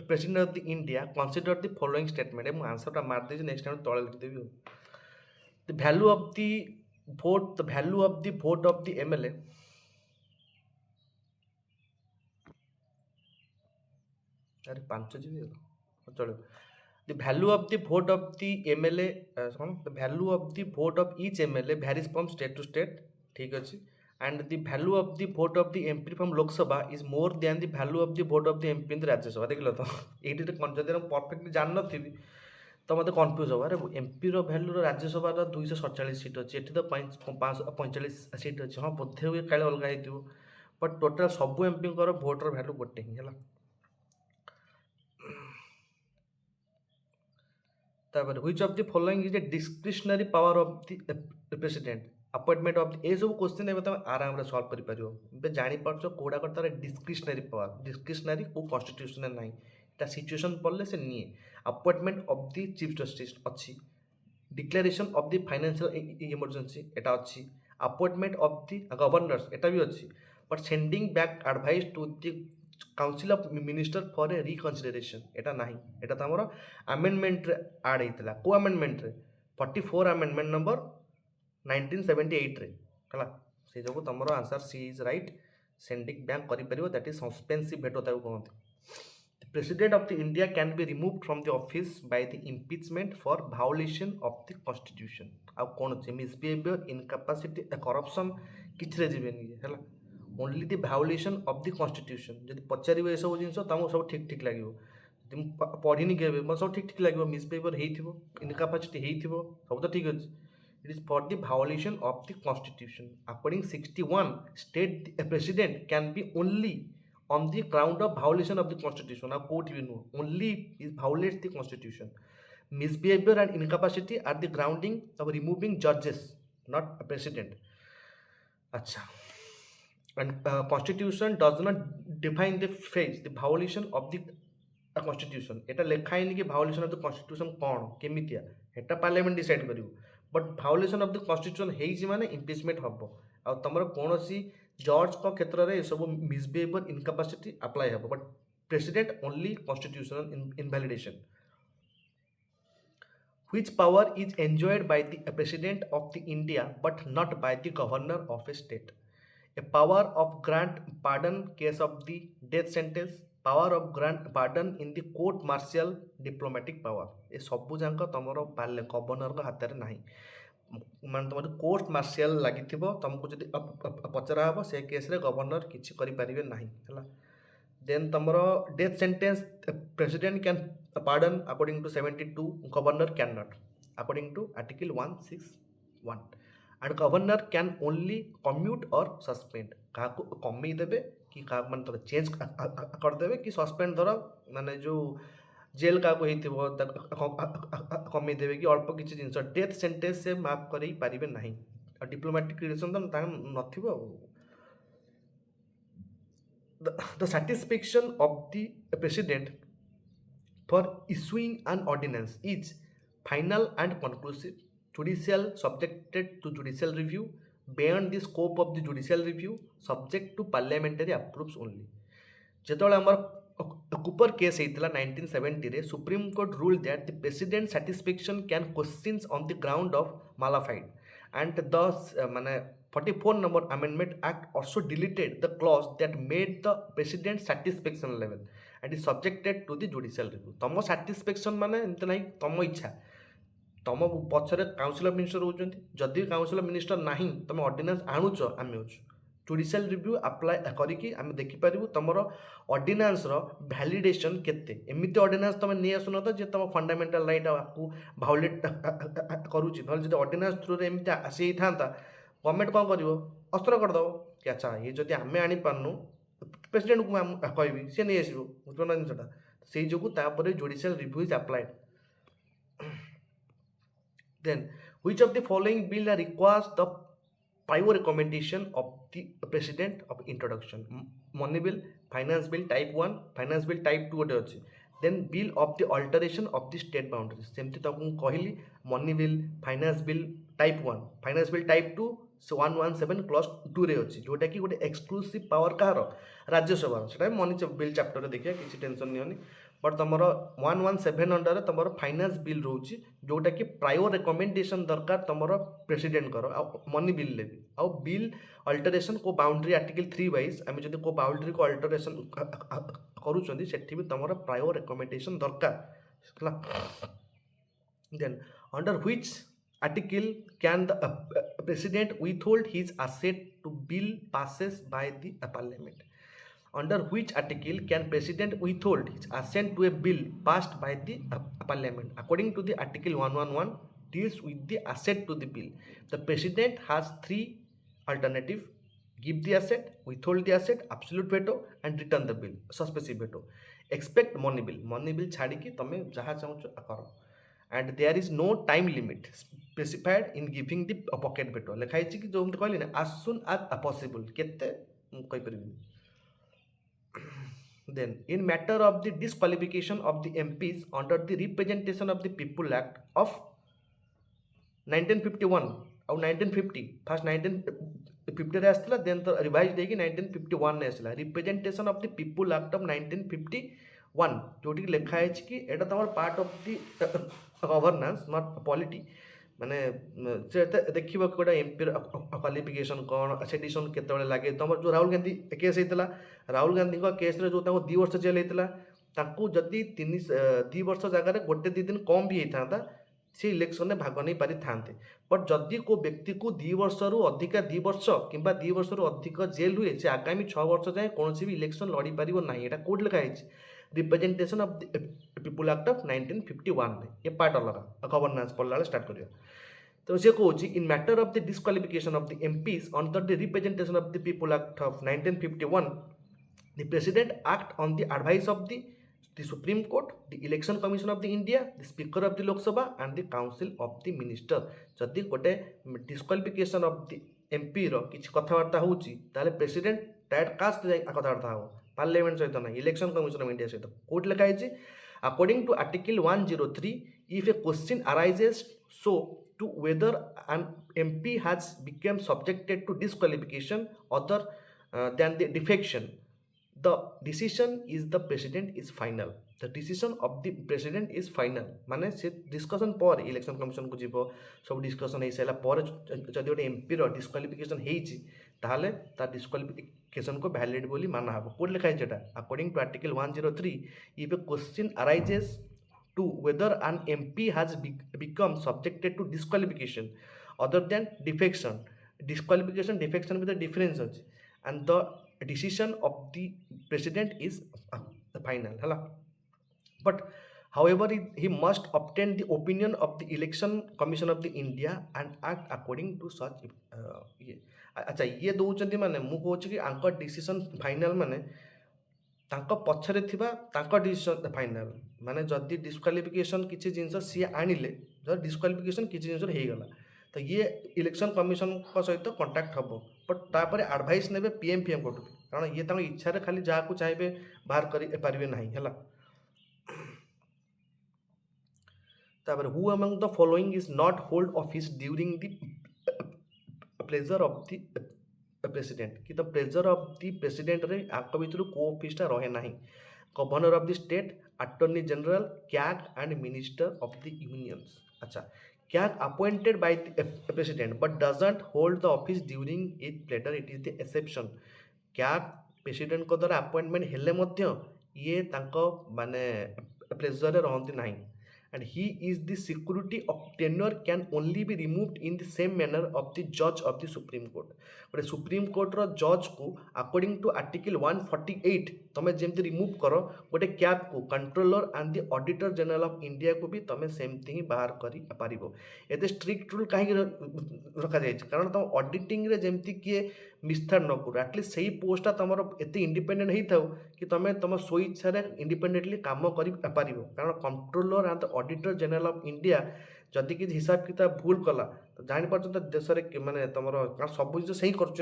president of the India consider the following statement मैं answer टा मार देछि next time तळे लिख देबी the value of the vote of the MLA अरे 5 जीबी चलो the value of the vote of the MLA the value of the vote of each MLA varies from state to state ठीक अछि and the value of the vote of the MP from Lok Sabha is more than the value of the vote of the MP in the Rajya Sabha देखलो तो एठी जदि हम perfectly जान नथिबी तो मत कन्फ्यूज हो अरे एमपी भैल्यू राज्यसभा 247 सीट अच्छी एटी तो 545 सीट अच्छी हाँ बोधे हुए काले अलग हो बट टोटाल सब एमपी भोटर भैल्यू गोटे ही है तापर which of the following is a discretionary power of the president appointment of ये सब क्वेश्चन एवं तुम आराम से सॉल्व कर जापार कौड़ा तार डिस्क्रिशनरी पावर डिस्क्रिशनरी को कन्स्टिट्यूशन ना এটা সিচুয়েশন পড়লে সে নিয়ে appointment of the chief justice अच्छी declaration of the financial emergency एटा अच्छी अपॉइंटमेंट ऑफ द गवर्नर्स एटा भी अच्छी but sending back advice to the council of minister for a reconsideration एटा नहीं एटा तो हमर अमेंडमेंट रे ऐड हेतला को अमेंडमेंट रे 44 अमेंडमेंट नंबर 1978 रे हला से जो तुमरो answer C is right sending back करि परिबो दैट इज सस्पेंसिव भेटो ताको कहते President of the India can be removed from the office by the impeachment for violation of the constitution आउ कौन अच्छे misbehavior incapacity corruption किछ रे जीवेनी हैला only the violation of the constitution जदि पचारिबो ए सब जिंस तमो सब ठीक ठीक लागिवो तुम पढिनी केबे म सब ठीक ठीक लागिवो misbehavior हेइथिबो incapacity हेइथिबो सब तो ठीक अछि it is for the violation of the constitution according 61 state the president can be only on the ground of violation of the constitution now quote you know only it violates the constitution misbehavior and incapacity are the grounding of removing judges not a president acha and constitution does not define the phrase the violation of the constitution eta lekha hini ki violation of the constitution kon kemitia eta parliament decide karibo but violation of the constitution heiji mane impeachment habo आ तुम कौन जज को क्षेत्र में सब misbehaviour incapacity apply हे but president only constitutional invalidation which power is enjoyed by the president of the India but not by the governor of a state a power of grant pardon case of the death sentence power of grant pardon in the court martial diplomatic power ए सबू जाक तुम governor हाथ में ना मान तुम court martial लगी तुमको जब पचरा हम से केस रे गवर्नर किसी करें ना है देन तुम death sentence president can pardon according to 72 governor can not according to article 161 and governor can only commute और सस्पेंड क्या कमे देवे कि मान धर चेंज करदे कि सस्पेंड धर माने जो जेल क्या कमे देवे कि अल्प किसी जिन डेथ सेंटेंस से माफ कर पारे ना डिप्लोमेटिक रिलेशन तो नथिबो the satisfaction of the president for issuing an ordinance is final and conclusive judicial subjected to judicial review beyond the scope of the judicial review subject to parliamentary approves only. ଯେତେବେଳେ ଆମର Cooper case ହେଇଥିଲା 1970ରେ supreme court rule that the president satisfaction can questions on the ground of mala fide and the ମାନେ 44 number amendment act also deleted the clause that made the president satisfaction level and is subjected to the judicial review. ତମ satisfaction ମାନେ ଏମିତି ନାହିଁ ତମ ଇଚ୍ଛା, ତମ ପଛରେ councillor minister ରହୁଛନ୍ତି, ଯଦି କାଉନସିଲର ମିନିଷ୍ଟର ନାହିଁ ତମେ ଅର୍ଡ଼ିନାନ୍ସ ଆଣୁଛ ଆମେ ଅଛୁ, ଜୁଡ଼ିସିଆଲ ରିଭ୍ୟୁ ଆପ୍ଲାଏ କରିକି ଆମେ ଦେଖିପାରିବୁ ତମର ଅର୍ଡ଼ିନାନ୍ସର ଭ୍ୟାଲିଡେସନ୍ କେତେ। ଏମିତି ଅର୍ଡ଼ିନାନ୍ସ ତମେ ନେଇ ଆସୁନ ତ ଯେ ତମ ଫଣ୍ଡାମେଣ୍ଟାଲ ରାଇଟ୍ ଆକୁ ଭାଉଲେଟ୍ କରୁଛି, ନହେଲେ ଯଦି ଅର୍ଡ଼ିନାନ୍ସ ଥ୍ରୁରେ ଏମିତି ଆସିଥାନ୍ତା ଗଭର୍ଣ୍ଣମେଣ୍ଟ କ'ଣ କରିବ, ଅସ୍ତ୍ର କରିଦେବ କି ଆଚ୍ଛା ଇଏ ଯଦି ଆମେ ଆଣିପାରୁନୁ ପ୍ରେସିଡେଣ୍ଟକୁ କହିବି ସେ ନେଇ ଆସିବ, ବୁଝିବ ନା ଜିନିଷଟା। ସେଇ ଯୋଗୁଁ ତାପରେ judicial review is applied. Then, which of the following bill requires the prior recommendation of the president of introduction? Money bill, finance bill type 1, finance bill type 2 ଗୋଟେ ଅଛି। Then bill of the alteration of the state boundaries, ସେମିତି ତ ମୁଁ କହିଲି money bill, finance bill type 1, finance bill type 2 117 clause 2 ରେ ଅଛି, ଯେଉଁଟାକି ଗୋଟେ ଏକ୍ସକ୍ଲୁସିଭ୍ ପାୱାର କାହାର, ରାଜ୍ୟସଭାର। ସେଟା ମନି ବିଲ୍ ଚାପ୍ଟରରେ ଦେଖିବା, କିଛି ଟେନସନ୍ ନିଅନି। ବଟ୍ ତୁମର 117 ଅଣ୍ଡରରେ ତୁମର ଫାଇନାନ୍ସ ବିଲ୍ ରହୁଛି, ଯେଉଁଟାକି ପ୍ରାୟୋର ରେକମେଣ୍ଡେସନ୍ ଦରକାର ତୁମର ପ୍ରେସିଡେଣ୍ଟଙ୍କର, ଆଉ ମନି ବିଲ୍ରେ ବି। ଆଉ ବିଲ୍ ଅଲ୍ଟରେସନ୍ କେଉଁ ବାଉଣ୍ଡରୀ ଆର୍ଟିକଲ୍ 3 ୱାଇଜ୍ ଆମେ ଯଦି କେଉଁ ବାଉଣ୍ଡରୀକୁ ଅଲ୍ଟରେସନ୍ କରୁଛନ୍ତି ସେଠି ବି ତୁମର ପ୍ରାୟୋର ରେକମେଣ୍ଡେସନ୍ ଦରକାର ହେଲା। Then under which article can the president withhold his assent to bill passes by the parliament? Under which article can president withhold his assent to a bill passed by the parliament? According to the article 111 deals with the assent to the bill. The president has three alternatives: give the assent, withhold the assent, absolute veto, and return the bill, suspensive veto. Expect money bill छाड़ी की तमें जहाँ चाहो करो। And there is no time limit specified in giving the pocket veto. लिखा है कि जो हम कहली ना as soon as possible केते कोई परिबनी। Then in matter of the disqualification of the MPs under the Representation of the People Act of 1951 और 1950, फर्स्ट 1950 रे आसला, देन तो रिवाइज देकी 1951 ने आसला। Representation of the people act of 1951 जोटी लिखा है कि एटा तमर part of the governance not polity, माने देखिबा कोडा एमपी क्वालिफिकेशन कोन, सेडिशन केतबेले लागे। तमर जो राहुल गांधी केस हेतला, राहुल गांधी को केस रे जो ताको 2 वर्ष जेल हेतला, ताको जदी 2 वर्ष जगह गोटे 2 दिन कम भी होता से इलेक्शन में भाग नहीं पारि थांते। बट जदि को व्यक्ति को 2 वर्ष रु अधिक 2 वर्ष किंबा 2 वर्ष रु अधिक जेल हुए से आगामी 6 वर्ष जाए कौन भी इलेक्शन लड़ी पारिबो नाही। एटा कोड लिखा है representation of the people act of 1951 रे, ये पार्ट अलग गवर्नेंस पढ़ला स्टार्ट करियो। तो से कहूँ इन matter of the disqualification of the MPs under the representation of the people act of 1951 the president act on the advice of the Supreme Court, the Election Commission of the India, the Speaker of the Lok Sabha and the Council of the Minister. जदि गोटे disqualification of the MP रो किछि कथबार्ता होउची ताले president direct cast जाय कथबार्ता हो, parliament सहित ना, election commission of India सहित। कोड लिखा है according to article 103 if a question arises so to whether an MP has become subjected to disqualification other than the defection, the decision is the president is final. The decision of the president is final माने से discussion पर election commission को जीवो, सब discussion हो सारा पर जदि गोटे एमपी रो डिस्क्वालिफिकेशन हेछि ताले ता डिस्क्वालिफिकेशन को वैलिड बोली माना हबो। कोड लिखा है जेटा according to article 103 if a question arises to whether an MP has become subjected to disqualification other than defection, disqualification defection with a difference ଅଛି, and the decision of the president is final hela। But however he must obtain the opinion of the election commission of the India and act according to such ये अच्छा ये दौरान माने मु कहूँ कि आंक डिसीजन फाइनाल माने तांको पछरे थिबा तांको डिसीजन फाइनाल माने जदि डिस्क्वालिफिकेशन किछि जिंस सी आनिले जदि डिस्क्वालिफिकेशन किछि जिंस हे गला तो ये इलेक्शन कमिशन को सहित कांटेक्ट हबो, बट तापर एडवाइस नेबे पीएम को, कारण ये तांको इच्छा रे खाली जा को चाहेबे बाहर करि पारिबे नाही हला। तापर who among the following is not hold office during the pleasure of the president कि the pleasure of the president रे आक भितर को ऑफिसटा रहे नाही governor of the state attorney general CAG and minister of the unions अच्छा CAG appointed by the president but doesn't hold the office during it pleasure it is the exception CAG president को द्वारा appointment हेले मध्य ये तांको माने pleasure रे रहंती नाही and he is the security of tenure can only be removed in the same manner of the judge of the supreme court गोटे supreme court रो जज को अकॉर्डिंग टू आर्टिकल 148 तमे जेमती रिमूव करो गोटे कैप को controller and the auditor general of India को भी तमे सेमती ही बाहर करि पारिबो एते स्ट्रिक्ट रूल काहे रखा जाय कारण तुम ऑडिटिंग रे जेमती किए मिस्टर न करू एटलिस्ट सही पोस्टा तुम एते इंडिपेंडेंट होई थाउ कि तुम तुम स्व इच्छा रे इंडिपेंडेंटली काम करि पारिबो कारण controller and the auditor general of India जदि कि हिसाब किताब भूल कला तो जापर तो देश में मानने तुम कारण सब जिन से कर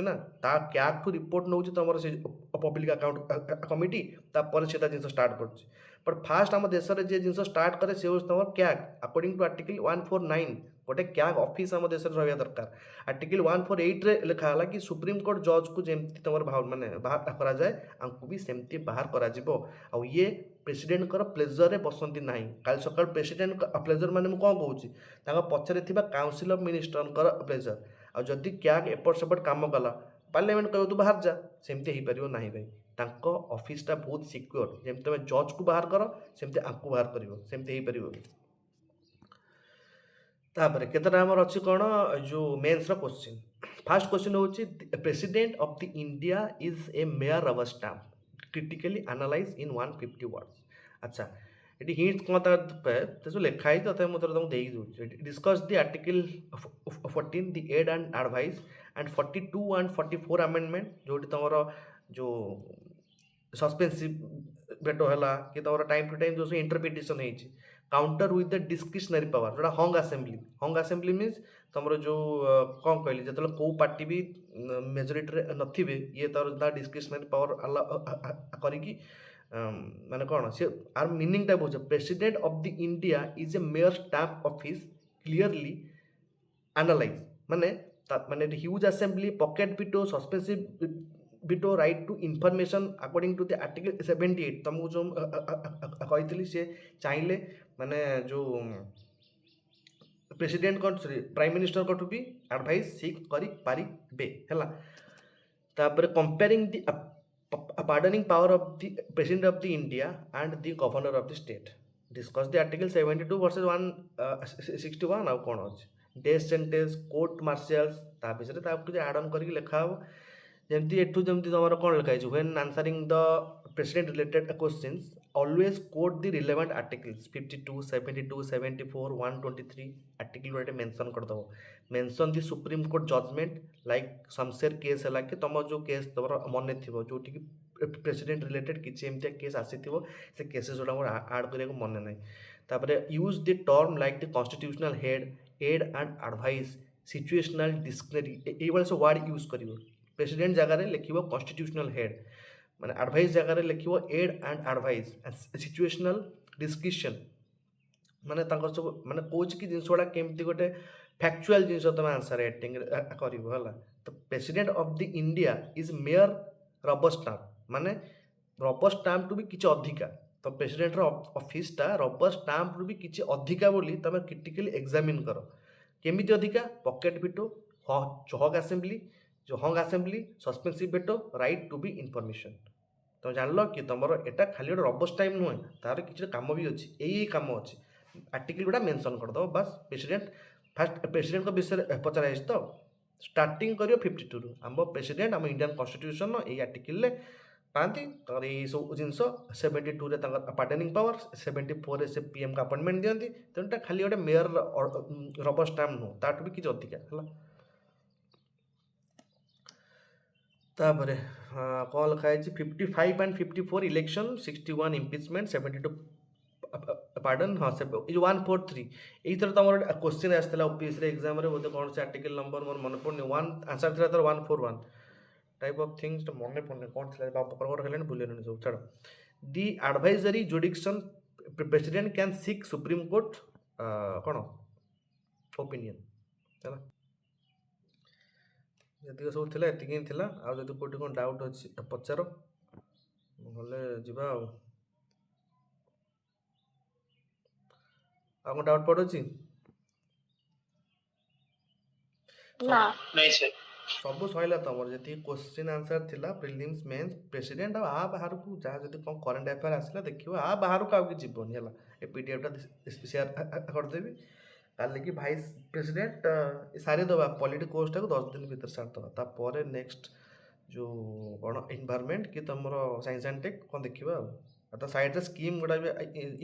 क्या रिपोर्ट नौ तुम से पब्लिक अकाउंट कमिटी तापर से जिन स्टार्ट कर बट फास्ट आम देश में जिन स्टार्ट करे से तुम कैग अकॉर्डिंग टू आर्टिकल 149 गोटे कैग ऑफिस आम देश रहा दरकार आर्टिकल 148 रे लिखा कि सुप्रीम कोर्ट जज को जमी तुम मानने बाहर कराए आमको भी सेमती बाहर कर ये प्रेसिडेंट कर प्लेजर रे बसंती ना काल सकाल प्रेसिडेंट प्लेजर माने मु कौन कहूँ पचरे काउंसिल ऑफ मिनिस्टर प्लेजर आदि कैग एपट सेपट काम कला पार्लियामेंट कह तू बाहर जा सेमती हो पार ना भाई तांको ऑफिसटा बहुत सिक्योर जमी तुम जज को बाहर कर सेमती आंकु बाहर कर सेमती हो पार तापर केतटा आमर अच्छी कौन जो मेन्स क्वेश्चन फास्ट क्वेश्चन हूँ president of the India is a mayor rubber stamp critically analyse in 150 words अच्छा ये हिंट कौन तो लिखाई तो मुझे तुमको दे दूँ discuss the article 14 the aid and advice and 42 and 44 amendment जो तुम जो सस्पेंसिव भेटो है कि तुम टाइम टू टाइम जो इंटरप्रिटेशन है counter with the discretionary power जोटा हंग असेंबली मीन्स तुम जो कौन कहली जो कौ पार्टी भी मेजोरिटी नथिबे ये तार डिस्क्रिशनरी पावर करी माने कौन सी आर मीनिंगटा बुझ president of the India is a mere stamp office clearly analyse माने माने ह्यूज assembly pocket veto suspensive veto right to information according to the article 78 तुमको जो कही सी चाहिए माने जो प्रेसिडेंट प्राइम मिनिस्टर को भी एडवाइस सीख करि पारिबे हैला तापर comparing the pardoning power of the president of the India and the governor of the state discuss the article 72 versus 161 आउ कौन अच्छे डेथ सेंटेंस कोर्ट मार्शल्स ता विषय एड ऑन करके लिखा हो जमती एठू जमती तुम कौन लिखाई when answering the president related questions always quote the relevant articles 52 72 74 123 article गोटे मेंशन करदो mention the supreme court judgement like Shamsher case है कि तुम जो केस तुम मन थी जो प्रेसिडेंट रिलेटेड किसी एमती केस आसी से केसेस जोड़ा आड करने मन ना तापर use the term like the constitutional head aid and advice situational discretionary ये सब वर्ड यूज कर प्रेसिडेंट जगह लिखो कॉन्स्टिट्यूशनल हेड माने एडवाइस जगह लिखो aid and advice situational discretion माने सब माने कौच कि जिनस गुड़ा केमती गोटे फैक्चुअल जिनस तुम आंसर एटिंग कर तो president of the India is mayor rubber stamp माने रबर स्टाम्प टू भी किसी अधिका तो प्रेसिडेंट ऑफिसटा रबर स्टाम्प टू भी किसी अधिका बोली तुम क्रिटिकली एग्जामिन कर केमिति अधिका पॉकेट पिटो हग असेंबली जो हंग असेंबली सस्पेंसिव भेटो राइट टू बी इनफॉरमेशन तुम जान लो कि तुम एटा खाली गोटे रबर्स टाइम नुहे तार किसी कम भी अच्छी यही कम अच्छी आर्टिकल गुड़ा मेंशन करदो बस प्रेसिडेंट फास्ट प्रेसिडेंट को विषय पचर तो स्टार्टिंग करियो 52 रु आम प्रेसिडेंट आम इंडियन कॉन्स्टिट्यूशन ये आर्टिकल पाती तर ये सब जिन 72 रे पार्डनिंग पावर 74 रे से पीएम का अपॉइंटमेंट दिखती तेणुटा खाली गोटे मेयर रबर स्टाम्प नुह ताठू भी किसी अधिका है तापर कौन लिखाई 55 एंड 54 इलेक्शन 61 इम्पिचमेंट 72 पार्डन हाँ से जो 143 यही थर तुम क्वेश्चन आसाला ओपीएस एग्जाम बोलते कौन से आर्टिकल नंबर मोर मन पड़े वन आंसर थी तर 141 टाइप ऑफ थिंग्स मन पड़े कौन थी बापर खेल भूल सब छाड़ the advisory jurisdiction president can seek supreme court कौन ओपिनियन है ଯେତିକି ସବୁ ଥିଲା ଏତିକି ହିଁ ଥିଲା। ଆଉ ଯଦି କେଉଁଠି କ'ଣ ଡାଉଟ୍ ଅଛି ପଚାର, ନହେଲେ ଯିବା ଆଉ। ଆଉ କ'ଣ ଡାଉଟ୍ ପଡ଼ୁଛି? ନା ନାଇଁ ସାର୍। ସବୁ ସଇଲା ତମର ଯେତିକି କୋଶ୍ଚିନ୍ ଆନ୍ସର୍ ଥିଲା ପ୍ରିଲିମ୍ସ ମେନ୍ସ ପ୍ରେସିଡେଣ୍ଟ, ଆଉ ବାହାରକୁ ଯାହା ଯଦି କ'ଣ କରେଣ୍ଟ ଆଫେୟାର ଆସିଲା ଦେଖିବ, ବାହାରକୁ ଆଉ କିଛି ଯିବନି ହେଲା। ଏ ପିଡିଏଫ୍ଟା ସେୟାର କରିଦେବି। କାଲିକି ଭାଇସ୍ ପ୍ରେସିଡେଣ୍ଟ ସାରିଦେବା ପଲିଟି କୋର୍ସଟାକୁ 10 ଦିନ ଭିତରେ ସାରିଦେବା। ତାପରେ ନେକ୍ସଟ ଯେଉଁ କ'ଣ ଏନଭାରମେଣ୍ଟ କି ତୁମର ସାଇନ୍ସ ଆଣ୍ଡ ଟେକ୍ କ'ଣ ଦେଖିବା ଆଉ। ଆଉ ତା ସାଇଡ଼୍ରେ ସ୍କିମ୍ ଗୁଡ଼ା ବି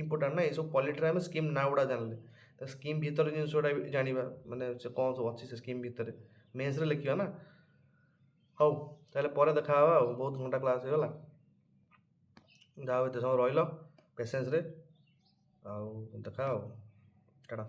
ଇମ୍ପୋର୍ଟାଣ୍ଟ ନା। ଏସବୁ ପଲିଟିରେ ଆମେ ସ୍କିମ୍ ନାଁ ଗୁଡ଼ା ଜାଣିଲେ, ତ ସ୍କିମ୍ ଭିତରେ ଜିନିଷ ଗୁଡ଼ା ବି ଜାଣିବା, ମାନେ ସେ କ'ଣ ସବୁ ଅଛି ସେ ସ୍କିମ୍ ଭିତରେ ମେନ୍ସରେ ଲେଖିବା ନା। ହଉ ତାହେଲେ ପରେ ଦେଖା ହେବା ଆଉ। ବହୁତ ଘଣ୍ଟା କ୍ଲାସ୍ ହେଇଗଲା। ଯାହା ହଉ ଏତେ ସମୟ ରହିଲ ପେସେନ୍ସରେ। ଆଉ ଦେଖା ଆଉ ଟାଟା।